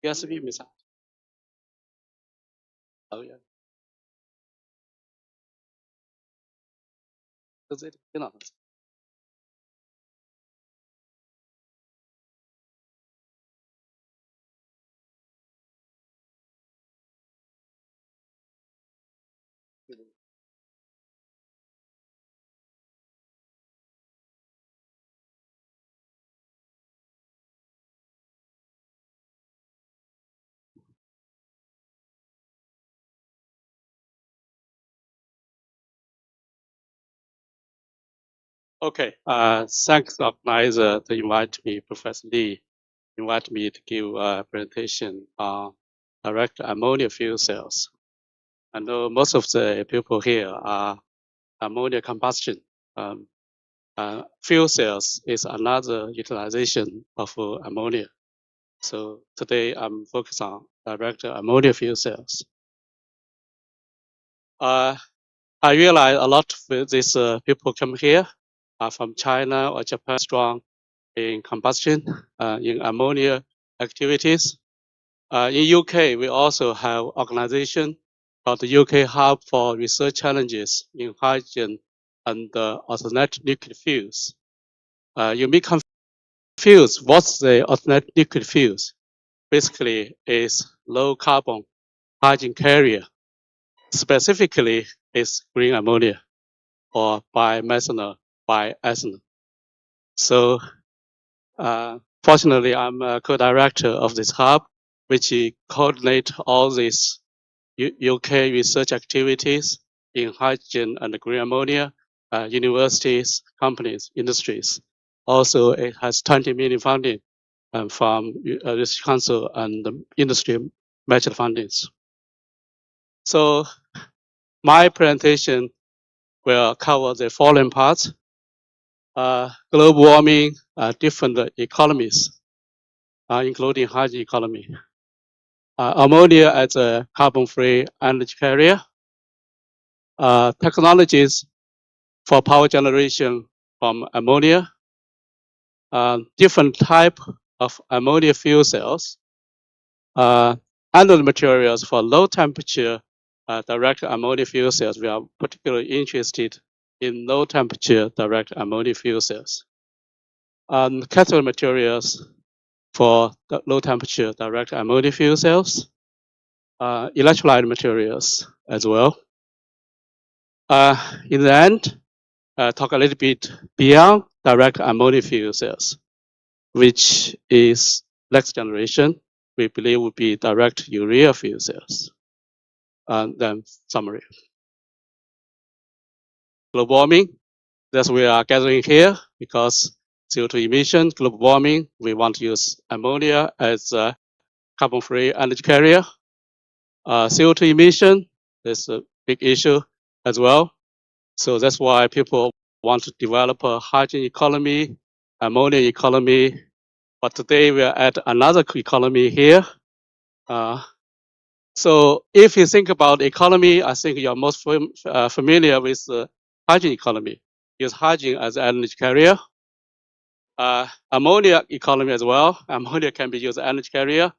Speaker 6: USB 没上。哦呀，就这里电脑上。Okay. Thanks, organizer, to invite me, Professor Lee, invite me to give a presentation on direct ammonia fuel cells. I know most of the people here are ammonia combustion. Fuel cells is another utilization of ammonia. So today I'm focused on direct ammonia fuel cells. I realize a lot of these people come here are from China or Japan, strong in combustion, in ammonia activities. In UK, we also have organization called the UK Hub for Research Challenges in Hydrogen and alternate liquid fuels. You may confuse what's the alternate liquid fuels. Basically, is low carbon hydrogen carrier. Specifically, is green ammonia or bimethanol, biethanol. So, fortunately, I'm a co-director of this hub, which coordinate all these UK research activities in hydrogen and green ammonia, universities, companies, industries. Also, it has 20 million funding from Research Council and the industry matched fundings. So my presentation will cover the following parts: global warming, different economies, including hydrogen economy, ammonia as a carbon-free energy carrier, technologies for power generation from ammonia, different type of ammonia fuel cells, anode materials for low temperature direct ammonia fuel cells. We are particularly interested in low temperature direct ammonia fuel cells. Cathode materials for the low temperature direct ammonia fuel cells, electrolyte materials as well. In the end, talk a little bit beyond direct ammonia fuel cells, which is next generation, we believe would be direct urea fuel cells. And then summary. Global warming, that's we are gathering here because CO2 emission, global warming, we want to use ammonia as a carbon-free energy carrier. CO2 emission is a big issue as well. So that's why people want to develop a hydrogen economy, ammonia economy. But today we are at another economy here. So if you think about economy, I think you're most familiar with the hydrogen economy. Use hydrogen as an energy carrier. Ammonia economy as well. Ammonia can be used as an energy carrier.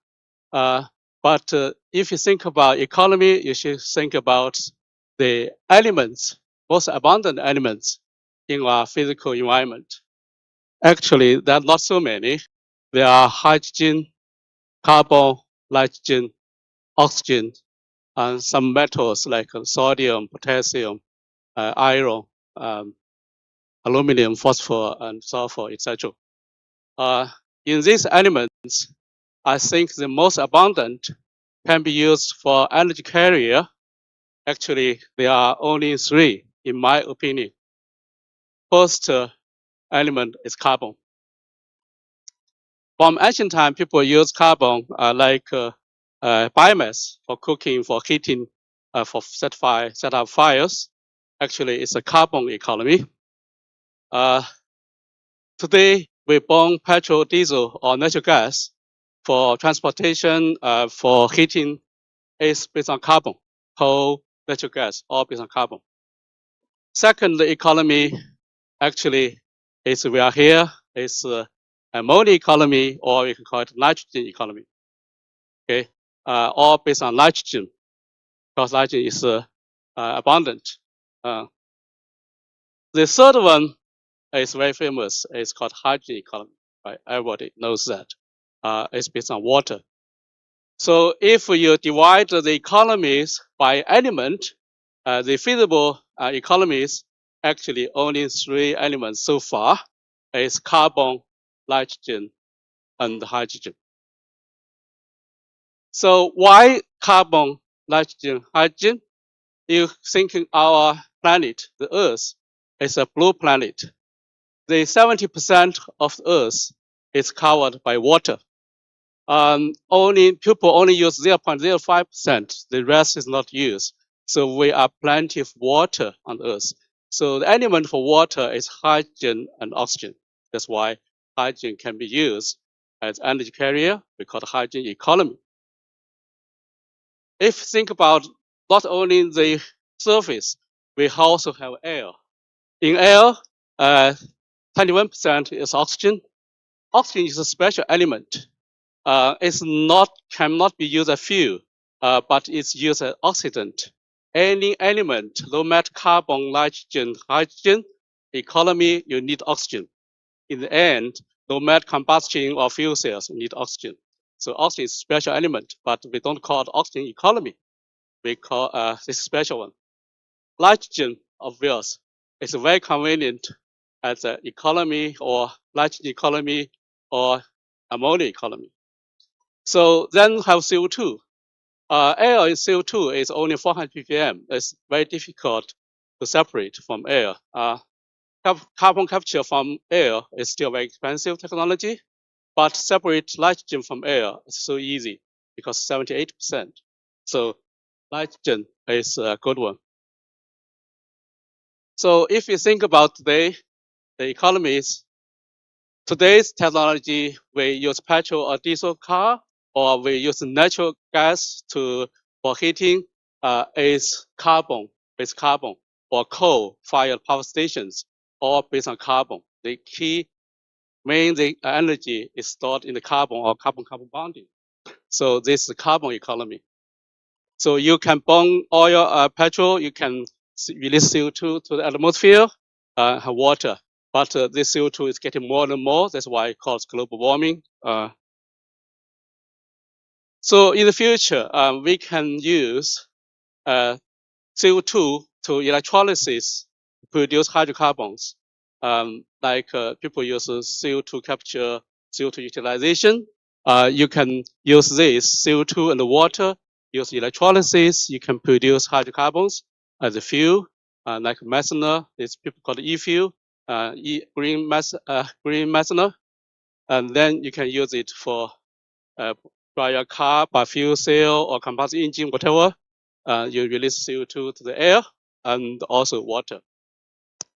Speaker 6: But if you think about economy, you should think about the elements, most abundant elements in our physical environment. Actually, there are not so many. There are hydrogen, carbon, nitrogen, oxygen, and some metals like sodium, potassium, iron, aluminum, phosphor, and sulfur, etc. In these elements, I think the most abundant can be used for energy carrier. Actually, there are only three, in my opinion. First element is carbon. From ancient time, people use carbon like biomass for cooking, for heating, for set up fires. Actually, it's a carbon economy. Today, we burn petrol, diesel, or natural gas for transportation, for heating. Is based on carbon, coal, natural gas, all based on carbon. Second, the economy actually is we are here is ammonia economy, or we can call it nitrogen economy. okay, all based on nitrogen, because nitrogen is abundant. The third one is very famous. It's called hydrogen economy. Right? Everybody knows that. It's based on water. So if you divide the economies by element, the feasible economies, actually only 3 elements so far, is carbon, nitrogen, and hydrogen. So why carbon, nitrogen, hydrogen? You think our planet, the Earth, is a blue planet. The 70% of the Earth is covered by water. People only use 0.05%. The rest is not used. So we are plenty of water on Earth. So the element for water is hydrogen and oxygen. That's why hydrogen can be used as energy carrier. We call it hydrogen economy. If you think about not only the surface, we also have air. In air, 21% is oxygen. Oxygen is a special element. Cannot be used as fuel, but it's used as oxidant. Any element, no matter carbon, nitrogen, hydrogen, economy, you need oxygen. In the end, no matter combustion or fuel cells, you need oxygen. So oxygen is a special element, but we don't call it oxygen economy. We call this special one. Nitrogen, obvious, is very convenient as an economy or nitrogen economy or ammonia economy. So then have CO2. Air in CO2 is only 400 ppm. It's very difficult to separate from air. Carbon capture from air is still very expensive technology, but separate nitrogen from air is so easy because 78%. So nitrogen is a good one. So if you think about today, the economies, today's technology, we use petrol or diesel car, or we use natural gas for heating, is based carbon, or coal-fired power stations, all based on carbon. The key main energy is stored in the carbon or carbon-carbon bonding. So this is the carbon economy. So you can burn oil, petrol, you can release CO2 to the atmosphere, water. But this CO2 is getting more and more. That's why it causes global warming. So in the future, we can use CO2 to electrolysis to produce hydrocarbons. Like people use CO2 capture, CO2 utilization. You can use this CO2 and the water, use electrolysis. You can produce hydrocarbons as a fuel, like methanol. It's people call it e-fuel, green methanol. And then you can use it for by your car, by fuel cell or combustion engine, whatever. You release CO2 to the air and also water.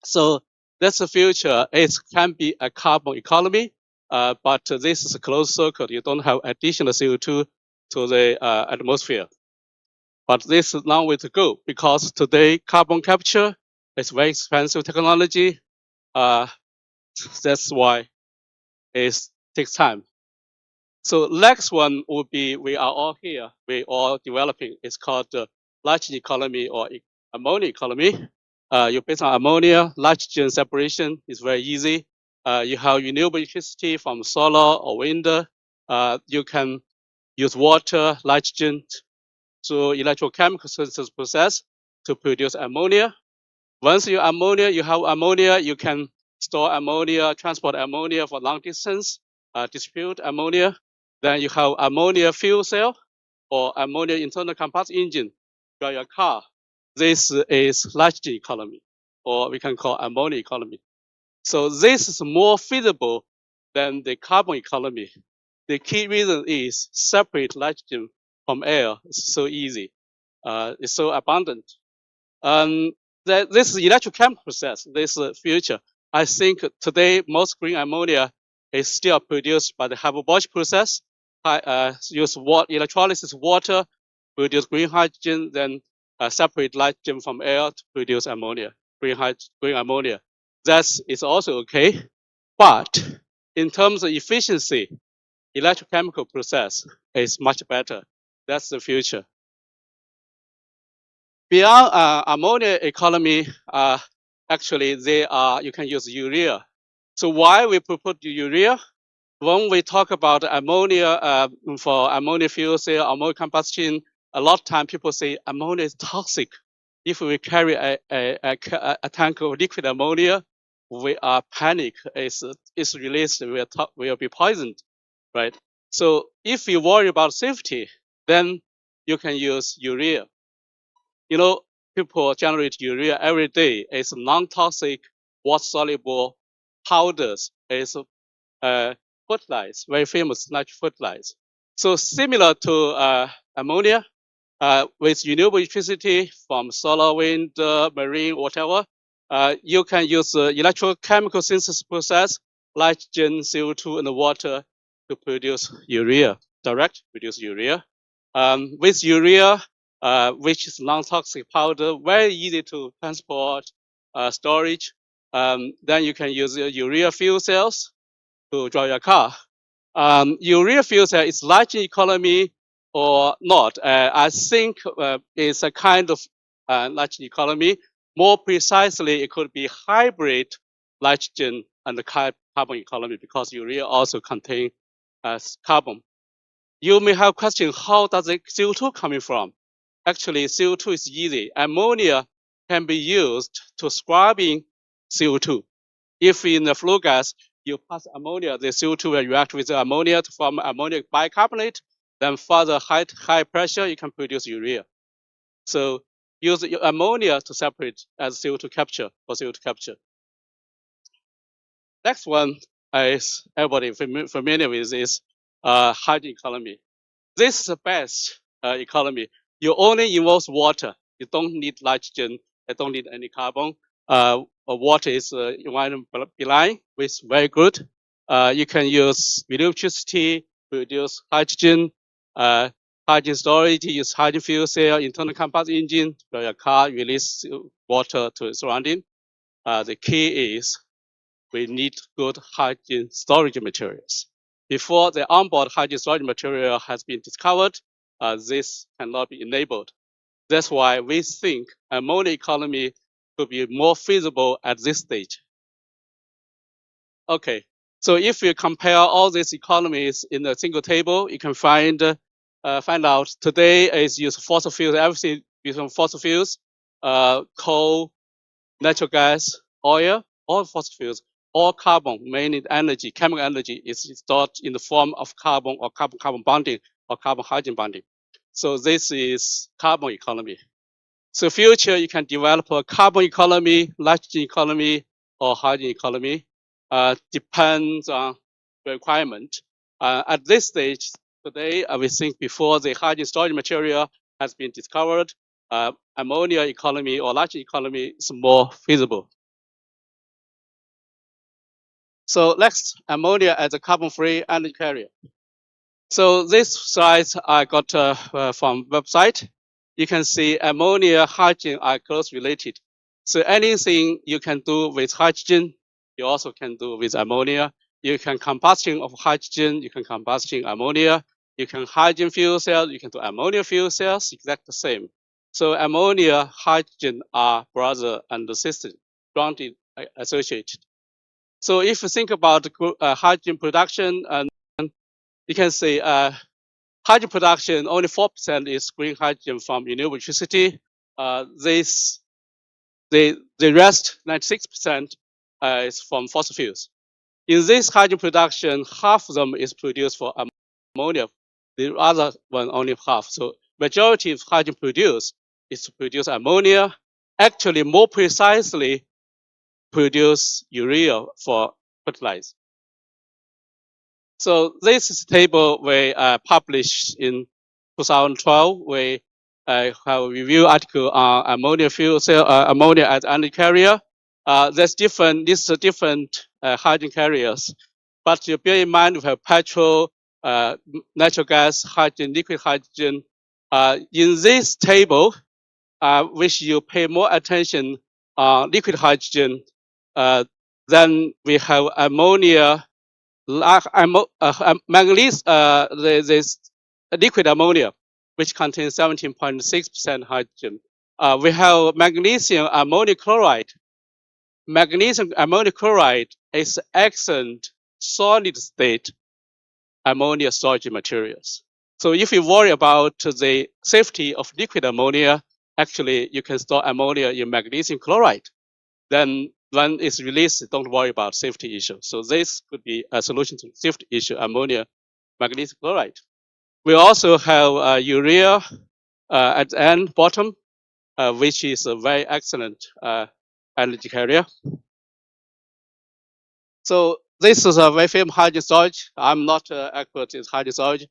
Speaker 6: So that's the future. It can be a carbon economy, but this is a closed circuit. You don't have additional CO2 to the atmosphere. But this is a long way to go because today carbon capture is very expensive technology. That's why it takes time. So next one would be we are all here. We all developing. It's called the nitrogen economy or ammonia economy. You based on ammonia, nitrogen separation is very easy. You have renewable electricity from solar or wind. You can use water, nitrogen through electrochemical synthesis process to produce ammonia. Once you ammonia, you have ammonia, you can store ammonia, transport ammonia for long distance, distribute ammonia. Then you have ammonia fuel cell or ammonia internal combustion engine for your car. This is nitrogen economy, or we can call ammonia economy. So this is more feasible than the carbon economy. The key reason is separate nitrogen from air. It's so easy. It's so abundant. This is electrochemical process. This is future. I think today most green ammonia is still produced by the Haber-Bosch process. Use electrolysis water, produce green hydrogen, then separate nitrogen from air to produce ammonia, green ammonia. That is also okay. But in terms of efficiency, electrochemical process is much better. That's the future. Beyond ammonia economy, actually you can use urea. So why we put urea? When we talk about ammonia for ammonia fuel cell, ammonia combustion, a lot of time people say ammonia is toxic. If we carry a tank of liquid ammonia, we are panic. It's released, we'll be poisoned, right? So if you worry about safety, then you can use urea. You know, people generate urea every day. It's non-toxic, water-soluble powders. It's fertilizer, very famous natural fertilizer. So similar to ammonia, with renewable electricity from solar, wind, marine, whatever, you can use the electrochemical synthesis process, nitrogen, CO2, and water to produce urea, direct produce urea. With urea, which is non-toxic powder, very easy to transport, storage. Then you can use urea fuel cells to drive your car. Urea fuel cell is nitrogen economy or not. I think it's a kind of nitrogen economy. More precisely, it could be hybrid nitrogen and carbon economy because urea also contains carbon. You may have question, how does the CO2 coming from? Actually, CO2 is easy. Ammonia can be used to scrubbing CO2. If in the flue gas, you pass ammonia, the CO2 will react with the ammonia to form ammonium bicarbonate. Then further high pressure, you can produce urea. So use ammonia to separate as CO2 capture for CO2 capture. Next one is everybody familiar with is hydrogen economy. This is the best economy. You only involve water. You don't need nitrogen. You don't need any carbon. Water is environment benign, which is very good. You can use electricity, produce hydrogen, hydrogen storage, use hydrogen fuel cell, internal combustion engine, for your car, release water to the surrounding. The key is we need good hydrogen storage materials. Before the onboard hydrogen storage material has been discovered, this cannot be enabled. That's why we think ammonia economy could be more feasible at this stage. Okay, so if you compare all these economies in a single table, you can find out today is use fossil fuels, everything using fossil fuels, coal, natural gas, oil, all fossil fuels, all carbon, mainly energy, chemical energy is stored in the form of carbon or carbon bonding or carbon hydrogen bonding. So this is carbon economy. So future, you can develop a carbon economy, nitrogen economy, or hydrogen economy. Depends on the requirement. At this stage, today, we think before the hydrogen storage material has been discovered, ammonia economy or nitrogen economy is more feasible. So next, ammonia as a carbon-free energy carrier. So this slide I got from website. You can see ammonia, hydrogen are closely related. So anything you can do with hydrogen, you also can do with ammonia. You can combustion of hydrogen, you can combustion ammonia. You can hydrogen fuel cell, you can do ammonia fuel cells, exactly the same. So ammonia, hydrogen are brother and sister, strongly associated. So if you think about hydrogen production, and you can say hydrogen production, only 4% is green hydrogen from renewable electricity. The rest, 96%, is from fossil fuels. In this hydrogen production, half of them is produced for ammonia. The other one only half. So majority of hydrogen produced is to produce ammonia. Actually, more precisely, produce urea for fertilizer. So this is a table we published in 2012. We have a review article on ammonia fuel cell, ammonia as energy carrier. This is different hydrogen carriers. But you bear in mind we have petrol, natural gas, hydrogen, liquid hydrogen. In this table, which you pay more attention on liquid hydrogen, then we have ammonia manganese, this liquid ammonia, which contains 17.6% hydrogen. We have magnesium ammonium chloride. Magnesium ammonium chloride is excellent solid state ammonia storage materials. So if you worry about the safety of liquid ammonia, actually you can store ammonia in magnesium chloride. Then when it's released, don't worry about safety issue. So this could be a solution to safety issue, ammonia, magnesium chloride. We also have urea at the end bottom, which is a very excellent energy carrier. So this is a very famous hydrogen storage. I'm not an expert in hydrogen storage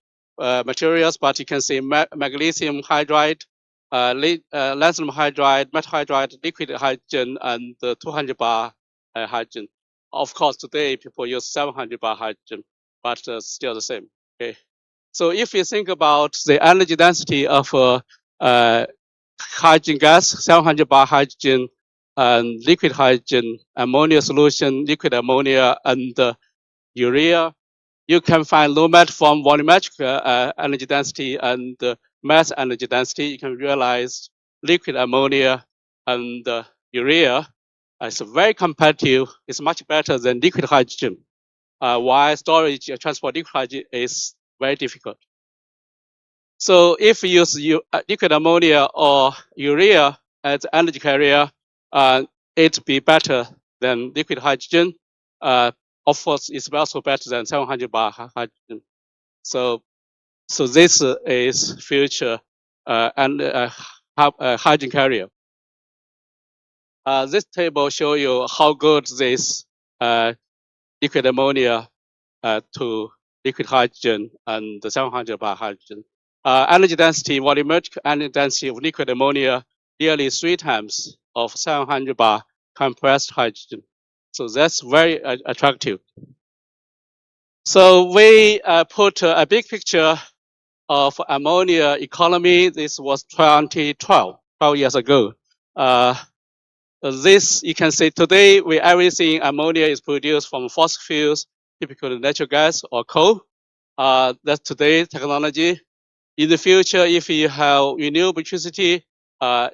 Speaker 6: materials, but you can see magnesium hydride, lanthanum hydride, metal hydride, liquid hydrogen, and 200 bar hydrogen. Of course, today people use 700 bar hydrogen, but still the same. Okay. So if you think about the energy density of hydrogen gas, 700 bar hydrogen, and liquid hydrogen, ammonia solution, liquid ammonia, and urea, you can find low mass from volumetric energy density and mass energy density. You can realize liquid ammonia and urea is very competitive. It's much better than liquid hydrogen. While storage transport liquid hydrogen is very difficult. So if you use liquid ammonia or urea as energy carrier, it'd be better than liquid hydrogen. Of course, it's also better than 700 bar hydrogen. So this is future hydrogen carrier. This table shows you how good this liquid ammonia to liquid hydrogen and the 700 bar hydrogen. Energy density, volumetric energy density of liquid ammonia nearly 3 times of 700 bar compressed hydrogen. So that's very attractive. So we put a big picture of ammonia economy. This was 2012, 12 years ago. This, you can see today, everything ammonia is produced from fossil fuels, typically natural gas or coal. That's today's technology. In the future, if you have renewable electricity,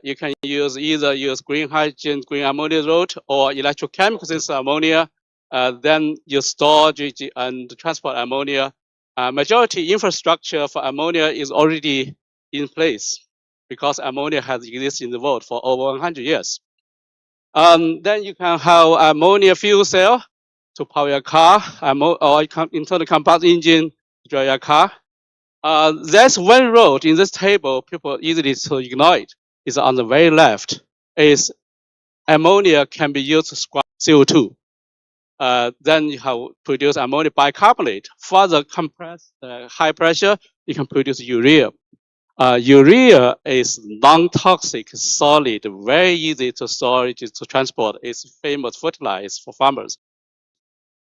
Speaker 6: you can either use green hydrogen, green ammonia route, or electrochemical synthesis ammonia. Then you store and transport ammonia. Majority infrastructure for ammonia is already in place because ammonia has existed in the world for over 100 years. Then you can have ammonia fuel cell to power your car, or internal combustion engine to drive your car. There's one road in this table, people easily to ignore it. It's on the very left. Is ammonia can be used to scrap CO2. Then you have produce ammonia bicarbonate. Further compress high pressure, you can produce urea. Urea is non-toxic, solid, very easy to storage, to transport. It's famous fertilizer for farmers.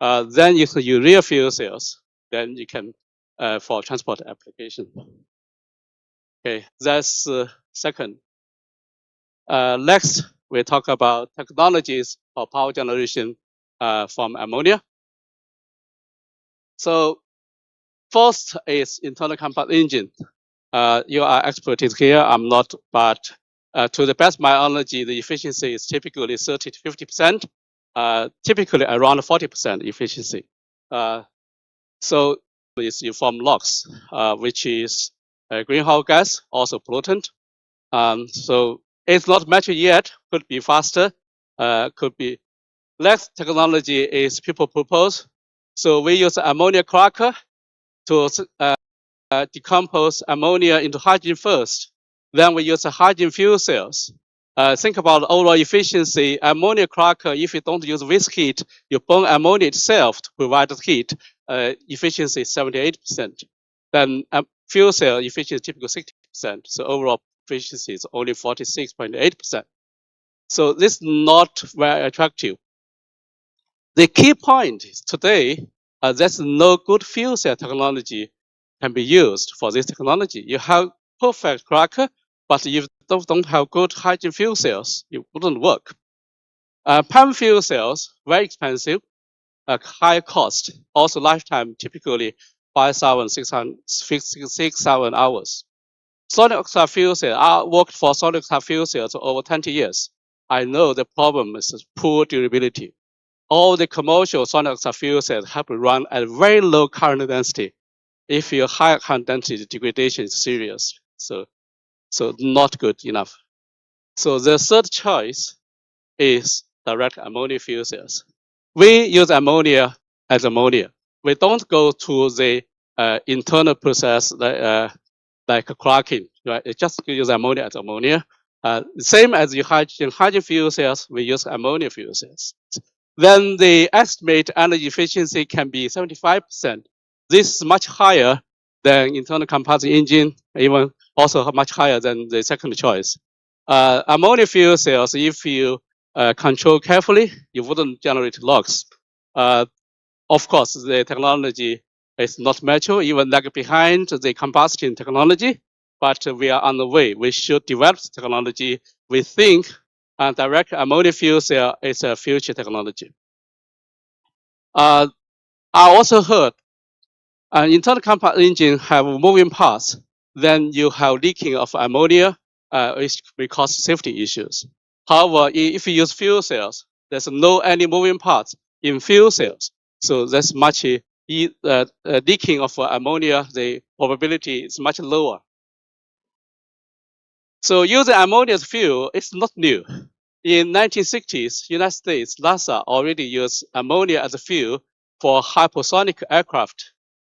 Speaker 6: Then you use urea fuel cells. Then you can for transport application. Okay, that's second. Next, we talk about technologies for power generation from ammonia. So first is internal combustion engine. You are experts here, I'm not, but to the best of my knowledge, the efficiency is typically 30 to 50%, typically around 40% efficiency. So you form NOx, which is greenhouse gas, also pollutant. So it's not mature yet, could be faster, could be. Next technology is people propose. So we use ammonia cracker to decompose ammonia into hydrogen first. Then we use the hydrogen fuel cells. Think about overall efficiency. Ammonia cracker, if you don't use waste heat, you burn ammonia itself to provide the heat. Efficiency is 78%. Then fuel cell efficiency is typically 60%. So overall efficiency is only 46.8%. So this is not very attractive. The key point is today, there's no good fuel cell technology can be used for this technology. You have perfect cracker, but if you don't have good hydrogen fuel cells, it wouldn't work. PEM fuel cells, very expensive. high cost, also lifetime typically 6,000 hours. Solid oxide fuel cell, I worked for solid oxide fuel cells over 20 years. I know the problem is poor durability. All the commercial solid oxide fuel cells have to run at very low current density. If your high current density, the degradation is serious. So not good enough. So the third choice is direct ammonia fuel cells. We use ammonia as ammonia. We don't go to the internal process like cracking, right? It just use ammonia as ammonia. Same as the hydrogen fuel cells, we use ammonia fuel cells. Then the estimated energy efficiency can be 75%. This is much higher than internal combustion engine, even also much higher than the second choice. Ammonia fuel cells, if you control carefully, you wouldn't generate loss. Of course, the technology is not mature, even lag behind the combustion technology, but we are on the way. We should develop the technology. We think direct ammonia fuel cell is a future technology. I also heard an internal combustion engine have moving parts. Then you have leaking of ammonia, which may cause safety issues. However, if you use fuel cells, there's no any moving parts in fuel cells. So that's much leaking of ammonia, the probability is much lower. So using ammonia as fuel is not new. In 1960s, United States, NASA already used ammonia as a fuel for hypersonic aircraft.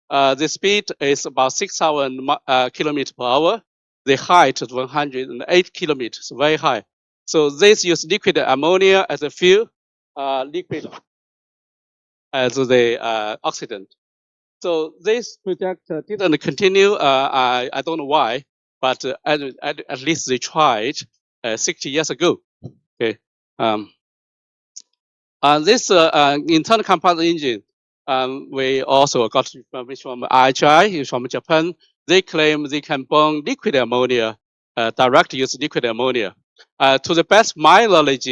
Speaker 6: The speed is about 6,000 kilometers per hour. The height is 108 kilometers, very high. So this use liquid ammonia as a fuel, liquid as the oxidant. So this project didn't continue. I don't know why, but at least they tried 60 years ago. Okay. This internal combustion engine, we also got information from IHI, from Japan. They claim they can burn liquid ammonia, direct use liquid ammonia. To the best of my knowledge,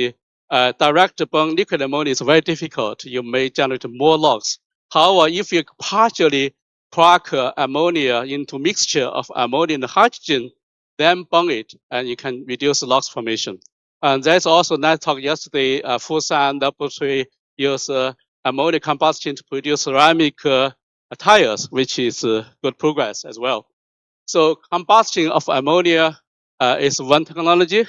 Speaker 6: direct burn liquid ammonia is very difficult. You may generate more loss. However, if you partially crack ammonia into mixture of ammonia and hydrogen, then burn it, and you can reduce loss formation. And there's also nice talk yesterday, Foshan laboratory use ammonia combustion to produce ceramic tires, which is good progress as well. So combustion of ammonia is one technology.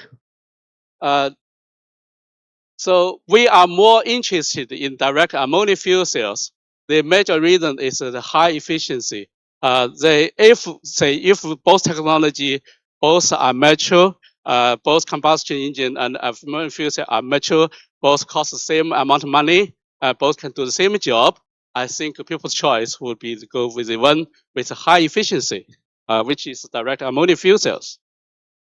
Speaker 6: So we are more interested in direct ammonia fuel cells. The major reason is the high efficiency. If both technology both are mature, both combustion engine and ammonia fuel cell are mature, both cost the same amount of money, both can do the same job, I think people's choice would be to go with the one with high efficiency, which is direct ammonia fuel cells.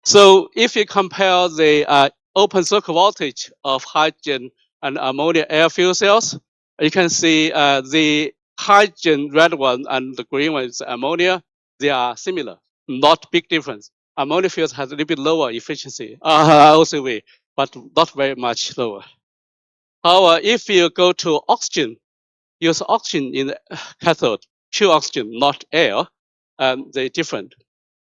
Speaker 6: So if you compare the open circuit voltage of hydrogen and ammonia air fuel cells, you can see the hydrogen red one and the green one is ammonia. They are similar, not big difference. Ammonia fuels has a little bit lower efficiency, OCV, but not very much lower. However, if you go to oxygen, use oxygen in the cathode, pure oxygen, not air, they're different.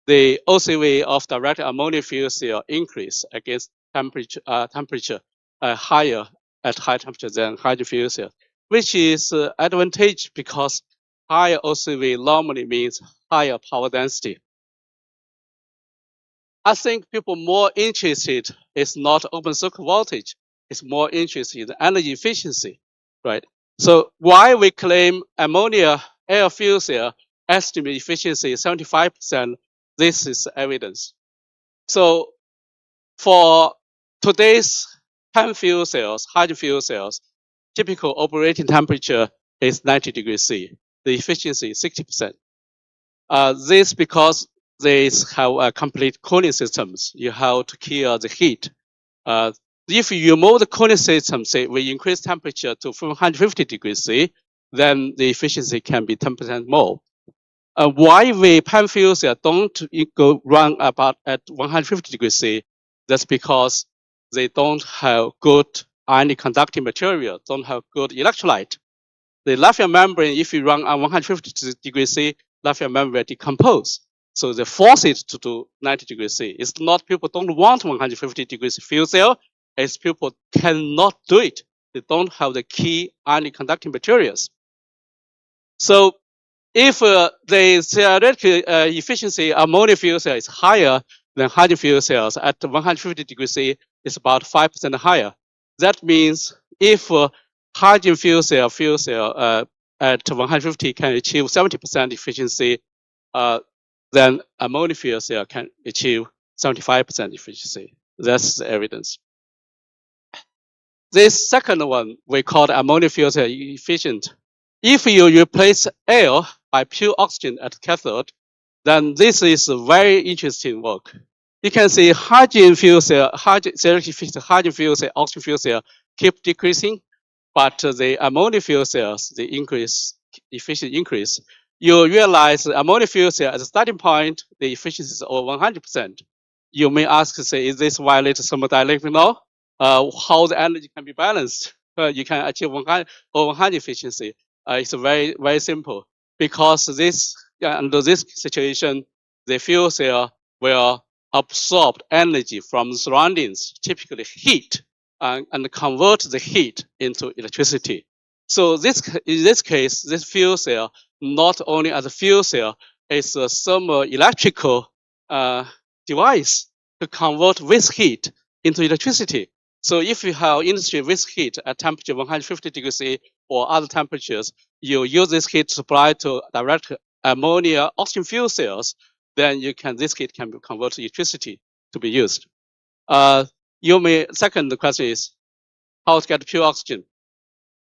Speaker 6: The OCV of direct ammonia fuel cell increase against temperature higher at high temperature than hydrogen fuel cell, which is advantage because higher OCV normally means higher power density. I think people more interested is not open circuit voltage, it's more interested in energy efficiency, right? So why we claim ammonia air fuel cell estimate efficiency is 75%, this is evidence. So for today's PEM fuel cells, hydrogen fuel cells, typical operating temperature is 90 degrees C. The efficiency is 60%. This because they have complete cooling systems. You have to kill the heat. If you remove the cooling system, say we increase temperature to 150 degrees C, then the efficiency can be 10% more. Why we PEM fuel cell don't go run about at 150 degrees C? That's because they don't have good ionic conducting material, don't have good electrolyte. the Lafayette membrane, if you run on 150 degrees C, Lafayette membrane decompose. So they force it to do 90 degrees C. It's not people don't want 150 degrees fuel cell. It's people cannot do it. They don't have the key ion conducting materials. So if the theoretical efficiency ammonia fuel cell is higher than hydrogen fuel cells at 150 degrees C, it's about 5% higher. That means if hydrogen fuel cell at 150 can achieve 70% efficiency, then ammonia fuel cell can achieve 75% efficiency. That's the evidence. This second one we call ammonia fuel cell efficient. If you replace air by pure oxygen at cathode, then this is very interesting work. You can see hydrogen fuel cell, hydrogen fuel cell, oxygen fuel cell keep decreasing, but the ammonia fuel cells, the efficiency increase. You realize the ammonia fuel cell at the starting point, the efficiency is over 100%. You may ask, say, is this violate thermodynamic law? How the energy can be balanced? You can achieve over 100 efficiency. It's very, very simple because under this situation, the fuel cell will absorb energy from the surroundings, typically heat, and convert the heat into electricity. So in this case, this fuel cell, not only as a fuel cell, it's a thermoelectrical device to convert waste heat into electricity. So if you have industry waste heat at temperature 150 degrees C or other temperatures, you use this heat supply to direct ammonia oxygen fuel cells, then this heat can be converted to electricity to be used. Second question is how to get pure oxygen.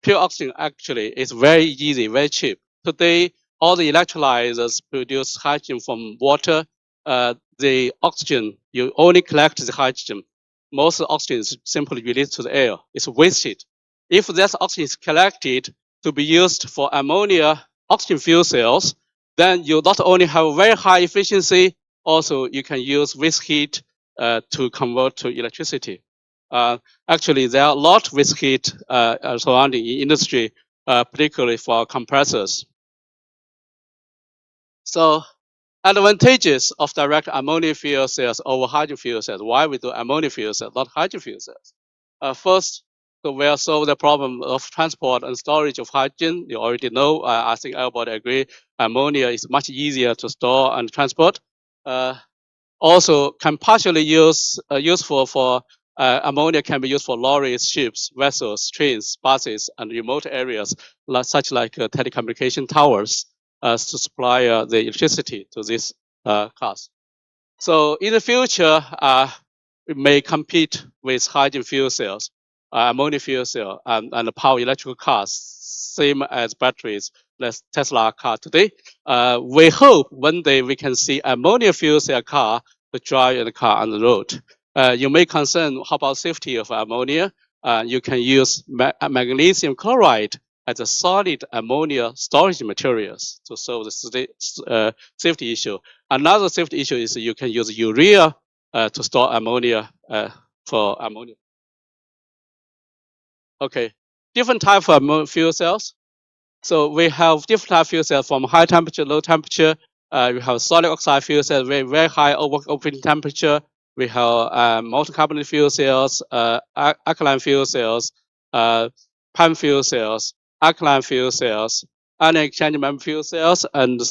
Speaker 6: Pure oxygen actually is very easy, very cheap. Today, all the electrolyzers produce hydrogen from water. The oxygen, you only collect the hydrogen. Most of the oxygen is simply released to the air. It's wasted. If that oxygen is collected to be used for ammonia oxygen fuel cells, then you not only have very high efficiency, also you can use waste heat to convert to electricity. Actually, there are a lot of waste heat surrounding in industry, particularly for compressors. So advantages of direct ammonia fuel cells over hydrogen fuel cells. Why we do ammonia fuel cells, not hydrogen fuel cells? First, so we'll solve the problem of transport and storage of hydrogen. You already know, I think everybody agree, ammonia is much easier to store and transport. Also, can partially useful for ammonia can be used for lorries, ships, vessels, trains, buses, and remote areas, such like telecommunication towers, to supply the electricity to these cars. So in the future, we may compete with hydrogen fuel cells, ammonia fuel cell, and power electrical cars, same as batteries, like Tesla car today. We hope one day we can see ammonia fuel cell car to drive the car on the road. You may concern how about safety of ammonia. You can use magnesium chloride as a solid ammonia storage materials to solve the safety issue. Another safety issue is you can use urea to store ammonia for ammonia. Okay, different type of fuel cells. So we have different type of fuel cells from high temperature, low temperature. We have solid oxide fuel cells, very high operating temperature. We have molten carbonate fuel cells, alkaline fuel cells, PAM fuel cells, alkaline fuel cells, ion exchange membrane fuel cells, and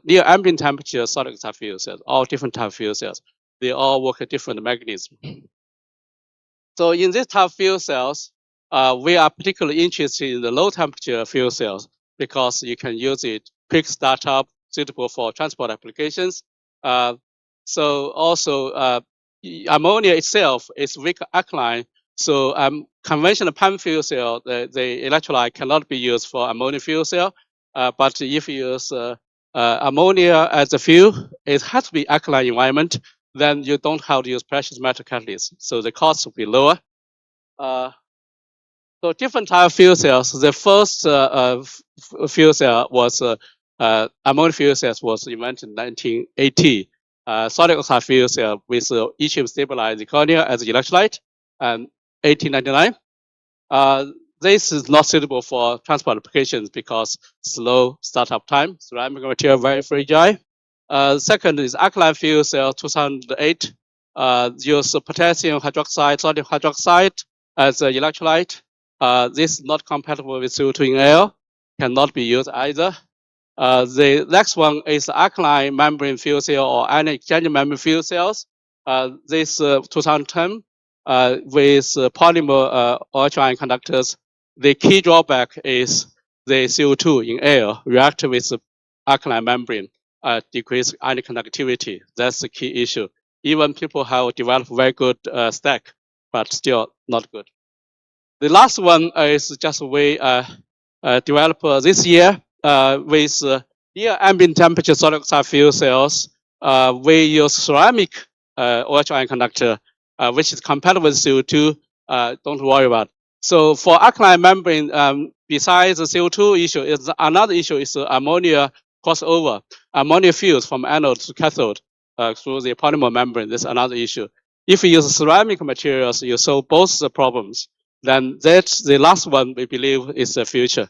Speaker 6: near ambient temperature solid oxide fuel cells, all different type of fuel cells. They all work at different mechanisms. So in this type of fuel cells, we are particularly interested in the low temperature fuel cells because you can use it quick startup, suitable for transport applications. So also ammonia itself is weak alkaline. So conventional PAM fuel cell, the electrolyte cannot be used for ammonia fuel cell. But if you use ammonia as a fuel, it has to be alkaline environment. Then you don't have to use precious metal catalyst. So the cost will be lower. So different type of fuel cells. The first fuel cell was ammonia fuel cells was invented in 1980. Solid oxide fuel cell with yttrium stabilized zirconia as electrolyte, 1899. this is not suitable for transport applications because slow startup time, ceramic material very fragile. Second is alkaline fuel cell 2008, use potassium hydroxide, sodium hydroxide as an electrolyte. This is not compatible with CO2 in air, cannot be used either. The next one is alkaline membrane fuel cell or ion exchange membrane fuel cells. This 2010 with polymer ultra-ion conductors. The key drawback is the CO2 in air react with alkaline membrane, decrease ion conductivity. That's the key issue. Even people have developed very good stack, but still not good. The last one is just we developed this year with near ambient temperature solid oxide fuel cells. We use ceramic ultra-ion conductor, which is compatible with CO2. Don't worry about it. So for alkaline membrane, besides the CO2 issue, is another issue is ammonia crossover. Ammonia fuels from anode to cathode through the polymer membrane. That's another issue. If you use ceramic materials, you solve both the problems. Then that's the last one we believe is the future.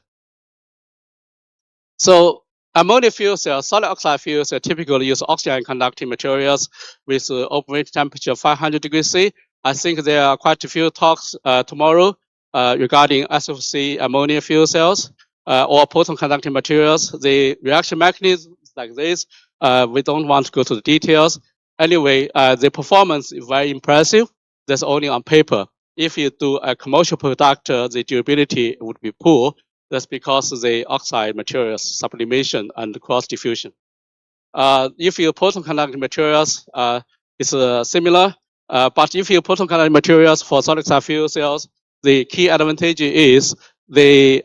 Speaker 6: So ammonia fuel cell, solid oxide fuel cell typically use oxygen conducting materials with operating temperature 500 degrees C. I think there are quite a few talks tomorrow regarding SOC ammonia fuel cells or proton conducting materials. The reaction mechanism is like this. We don't want to go to the details. Anyway, the performance is very impressive. That's only on paper. If you do a commercial product, the durability would be poor. That's because of the oxide materials, sublimation, and cross diffusion. If you proton conducting materials, it's similar. But if you proton conducting materials for solid oxide fuel cells, the key advantage is the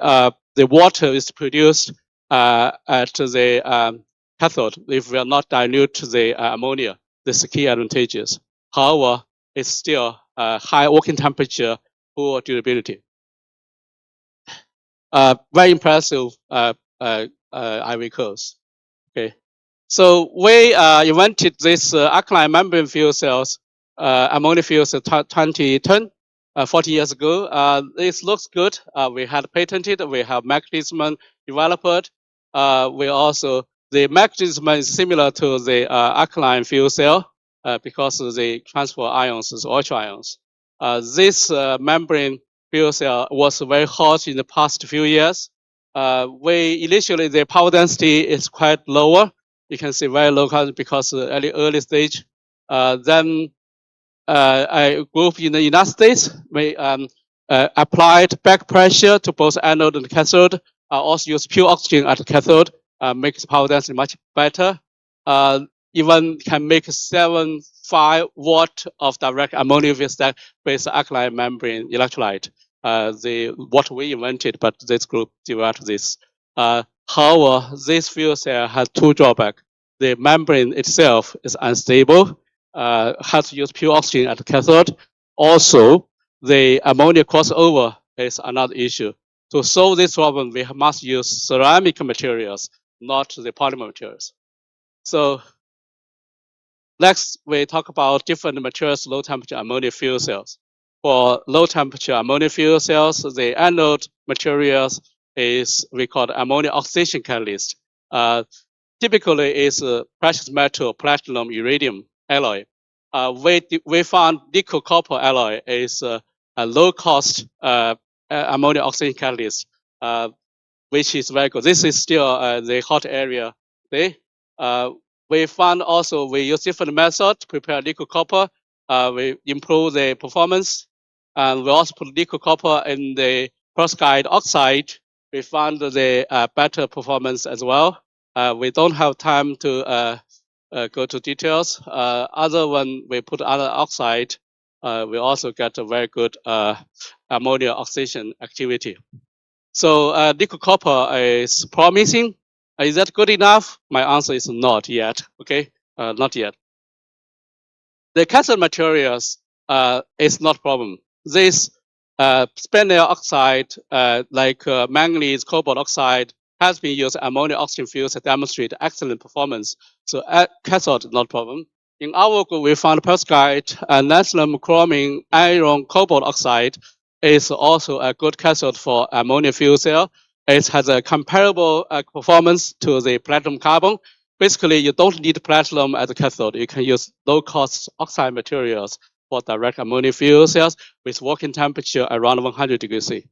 Speaker 6: water is produced at the cathode. If we are not dilute the ammonia, this is the key advantages. However, it's still high working temperature, poor durability. Very impressive IV curves. Okay, so we invented this alkaline membrane fuel cells, ammonia fuel cell 2010, 40 years ago. This looks good. We had patented. We have mechanism developed. We also the mechanism is similar to the alkaline fuel cell because they transfer ions as ultra ions. This membrane fuel cell was very hot in the past few years. Initially the power density is quite lower. You can see very low because early stage. Then a group in the United States we applied back pressure to both anode and cathode. Also use pure oxygen at the cathode, makes power density much better. Even can make 75 watt of direct ammonia fuel stack with alkaline membrane electrolyte. What we invented, but this group developed this. However, this fuel cell has two drawbacks. The membrane itself is unstable, has to use pure oxygen at the cathode. Also, the ammonia crossover is another issue. To solve this problem, we must use ceramic materials, not the polymer materials. So next, we talk about different materials, low temperature ammonia fuel cells. For low temperature ammonia fuel cells, the anode materials is we call ammonia oxidation catalyst. Typically, is precious metal, platinum, iridium alloy. We found nickel copper alloy is a low cost ammonia oxidation catalyst, which is very good. This is still the hot area today. We found also we use different methods to prepare nickel copper. We improve the performance. And we also put nickel copper in the perovskite oxide. We found the better performance as well. We don't have time to go to details. Other one, we put other oxide. We also get a very good ammonia oxidation activity. So nickel copper is promising. Is that good enough? My answer is not yet. Okay, not yet. The cathode materials is not problem. This spandrel oxide, like manganese, cobalt oxide, has been used ammonia oxygen fuels to demonstrate excellent performance. So cathode not problem. In our group, we found perovskite, lanthanum, chromium, iron, cobalt oxide is also a good cathode for ammonia fuel cell. It has a comparable performance to the platinum carbon. Basically, you don't need platinum as a cathode. You can use low-cost oxide materials for direct ammonia fuel cells with working temperature around 100 degrees C.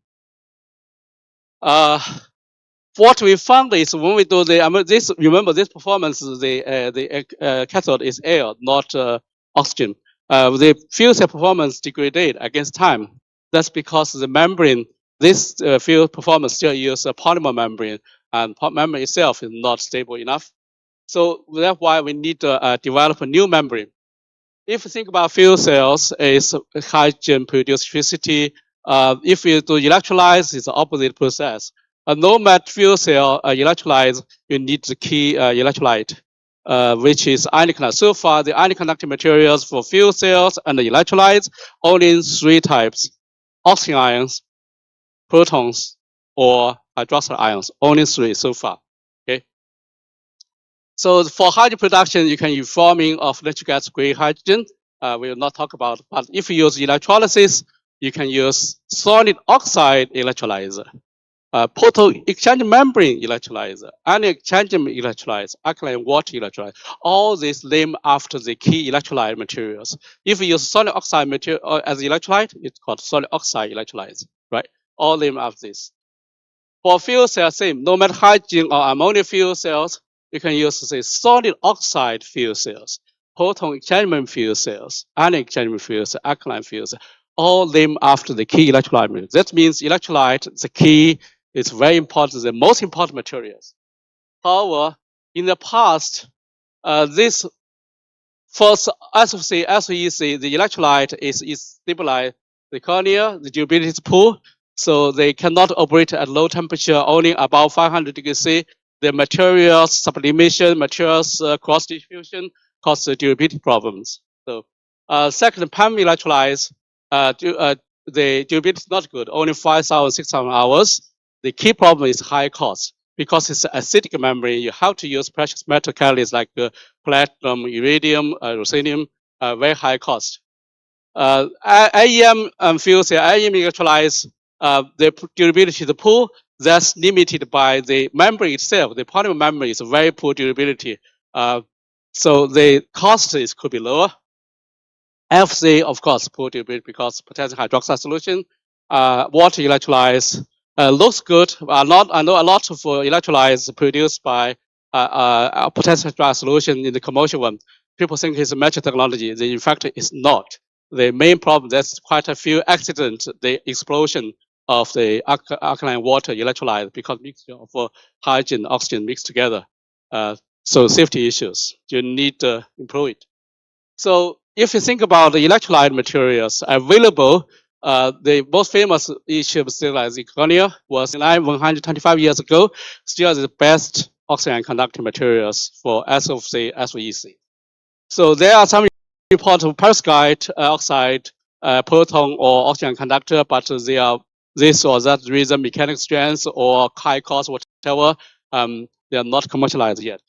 Speaker 6: What we found is when we do the remember this performance, the cathode is air, not oxygen. The fuel cell performance degraded against time. That's because the membrane, this fuel performance still uses a polymer membrane, and membrane itself is not stable enough. So that's why we need to develop a new membrane. If you think about fuel cells, it's hydrogen produce electricity. If you do electrolyze, it's the opposite process. A normal fuel cell electrolyze, you need the key electrolyte, which is ionic conductor. So far, the ionic conducting materials for fuel cells and the electrolytes only 3 types: oxygen ions, protons, or hydroxide ions. Only 3 so far. Okay. So for hydrogen production, you can use forming of natural gas grade hydrogen. We will not talk about, but if you use electrolysis, you can use solid oxide electrolyzer, proton exchange membrane electrolyzer, anion exchange electrolyzer, alkaline water electrolyzer. All these named after the key electrolyte materials. If you use solid oxide material as electrolyte, it's called solid oxide electrolyzer, right? All named after this. For fuel cells, same. No matter hydrogen or ammonia fuel cells, you can use the solid oxide fuel cells, proton exchange fuel cells, anion exchange fuel cells, alkaline fuel cells, all named after the key electrolyte materials. That means electrolyte, the key, is very important, the most important materials. However, in the past, this first SOC, SOEC, the electrolyte is stabilized the cornea, the durability is poor, so they cannot operate at low temperature, only about 500 degrees C. The materials sublimation, materials cross diffusion cause the durability problems. So, second, PEM electrolytes, the durability is not good, only 5,000, 6,000 hours. The key problem is high cost. Because it's an acidic membrane, you have to use precious metal catalysts like platinum, iridium, ruthenium, very high cost. AEM fuel cell, AEM electrolytes, the durability is poor. That's limited by the membrane itself. The polymer membrane is very poor durability. So the cost could be lower. FC, of course, poor durability because potassium hydroxide solution. Water electrolytes looks good. I know a lot of electrolytes produced by potassium hydroxide solution in the commercial one. People think it's a mature technology. In fact, it's not. The main problem, there's quite a few accidents, the explosion of the alkaline water electrolyte because mixture of hydrogen, oxygen mixed together. So safety issues, you need to improve it. So if you think about the electrolyte materials available, the most famous issue of stabilized zirconia was 125 years ago, still the best oxygen conducting materials for SOC, SOEC. So there are some important perovskite, oxide, proton or oxygen conductor, but they are this or that reason, mechanical strength or high cost, whatever, they are not commercialized yet.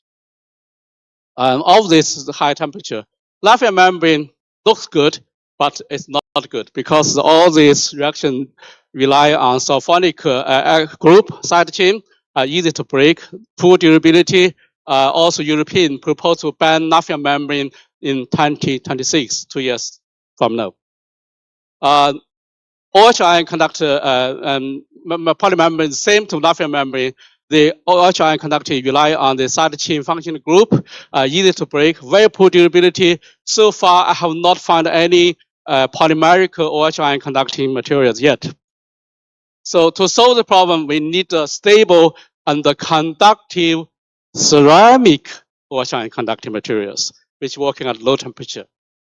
Speaker 6: All this is high temperature. Lafayette membrane looks good, but it's not good because all these reactions rely on sulfonic group side chain, easy to break, poor durability. Also, European proposed to ban Lafayette membrane in 2026, 2 years from now. OH-ion conductor polymembrane is same to Lafayette membrane. The OH-ion conductor rely on the side chain function group, easy to break, very poor durability. So far, I have not found any polymeric OH-ion conducting materials yet. So to solve the problem, we need a stable and conductive ceramic OH-ion conducting materials, which working at low temperature.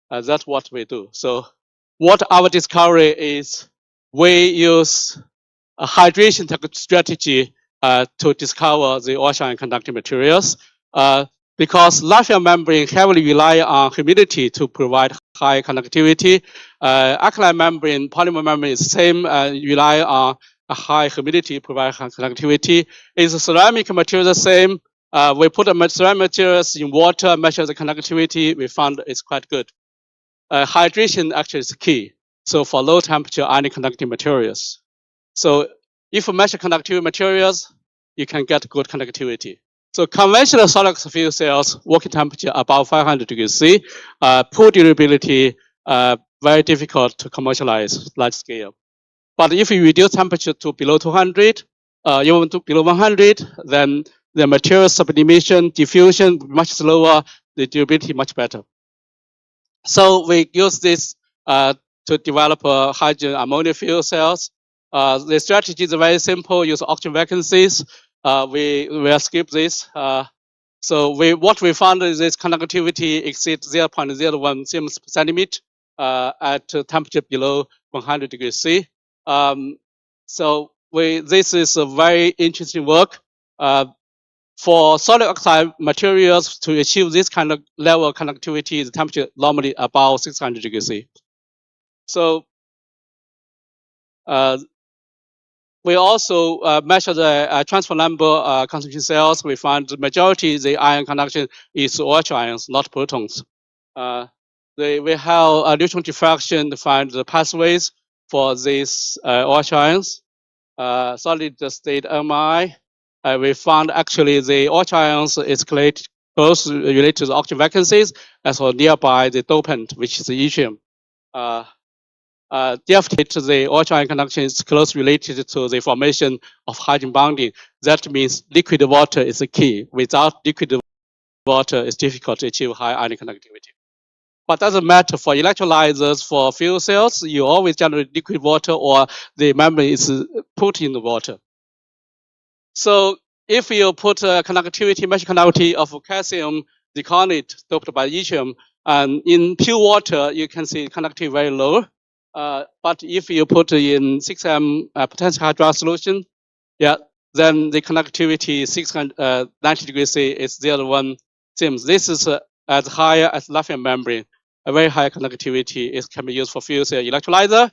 Speaker 6: That's what we do. So what our discovery is, we use a hydration strategy to discover the OH-ion conducting materials. Because Lafayette membrane heavily rely on humidity to provide high conductivity. Alkaline membrane, polymer membrane is same, rely on a high humidity, provide high conductivity. Is ceramic material the same? We put the ceramic materials in water, measure the conductivity. We found it's quite good. Hydration actually is key. So for low temperature ionic conducting materials. So if you measure conductivity materials, you can get good conductivity. So conventional solid fuel cells, working temperature above 500 degrees C, poor durability, very difficult to commercialize large scale. But if you reduce temperature to below 200, even to below 100, then the material sublimation, diffusion much slower, the durability much better. So we use this to develop hydrogen ammonia fuel cells. The strategy is very simple, use oxygen vacancies. We will skip this. So what we found is this conductivity exceeds 0.01 Siemens per centimeter at temperature below 100 degrees C. This is a very interesting work. For solid oxide materials to achieve this kind of level of conductivity, the temperature normally about 600 degrees C. So we also measure the transfer number concentration cells. We find the majority of the ion conduction is ultra ions, not protons. We have a neutron diffraction to find the pathways for these ultra ions. Solid state MI. We found actually the ultra ions is closely related to the oxygen vacancies as well nearby the dopant, which is the yttrium. Definitely the ultra ion conduction is closely related to the formation of hydrogen bonding. That means liquid water is the key. Without liquid water, it's difficult to achieve high ionic conductivity. But doesn't matter for electrolyzers, for fuel cells, you always generate liquid water or the membrane is put in the water. So if you put conductivity, measure conductivity of calcium decarnate doped by yttrium, and in pure water, you can see conductivity very low. But if you put in 6M potential hydrolyzed solution, then the conductivity 690 degrees C is 0.1 Siemens. This is as high as lithium membrane. A very high conductivity can be used for fuel cell electrolyzer.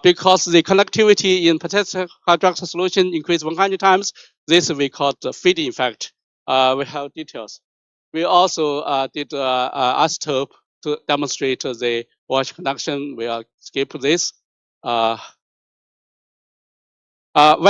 Speaker 6: Because the conductivity in potential hydroxide solution increased 100 times, this we call the feeding effect. We have details. We also did isotope to demonstrate the wash conduction. We will skip this. Very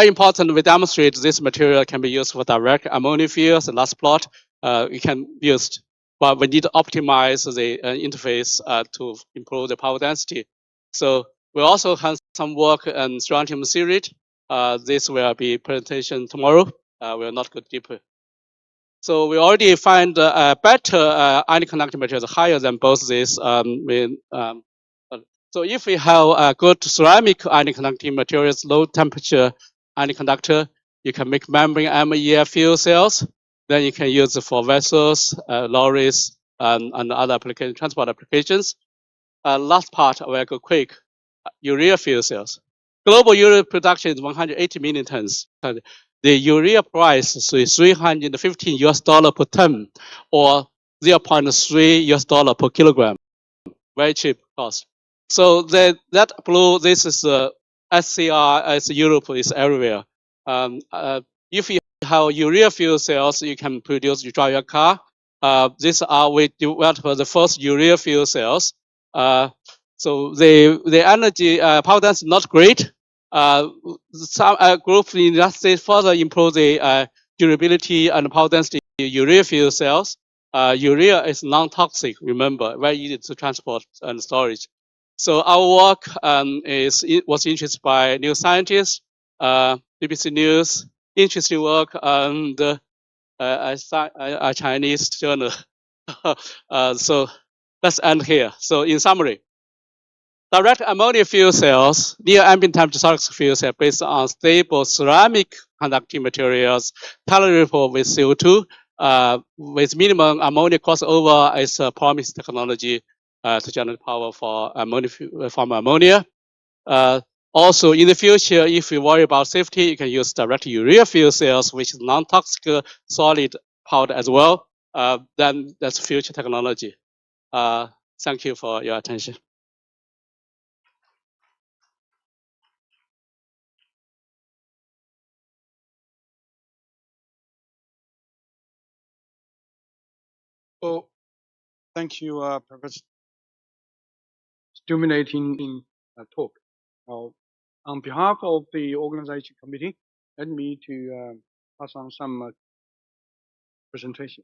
Speaker 6: important, we demonstrate this material can be used for direct ammonia fuels. The last plot, it can be used, but we need to optimize the interface to improve the power density. So we also have some work on strontium series. This will be presentation tomorrow. We will not go deeper. So we already find better ionic conducting materials higher than both these. So if we have a good ceramic ionic conducting materials, low temperature ionic conductor, you can make membrane MEF fuel cells. Then you can use it for vessels, lorries, and other application, transport applications. Last part, I will go quick. Urea fuel cells. Global urea production is 180 million tons. The urea price is $315 per ton, or $0.3 per kilogram. Very cheap cost. So that blue, this is SCR, as Europe is everywhere. If you have urea fuel cells, you can produce, you drive your car. We developed the first urea fuel cells. So the energy power density is not great. Some groups in the United States further improve the durability and power density of urea fuel cells. Urea is non-toxic, remember, very easy to transport and storage. So our work was interested by new scientists, BBC News, interesting work, and a Chinese journal. So let's end here. So in summary, direct ammonia fuel cells, near ambient temperature solid fuel cells based on stable ceramic conducting materials, tolerable with CO2, with minimum ammonia crossover is a promising technology to generate power for ammonia, from ammonia. Also, in the future, if you worry about safety, you can use direct urea fuel cells, which is non-toxic solid powered as well. Then that's future technology. Thank you for your attention.
Speaker 5: Oh, thank you, Professor. Stimulating talk. Now, on behalf of the organizing committee, let me to pass on some presentation.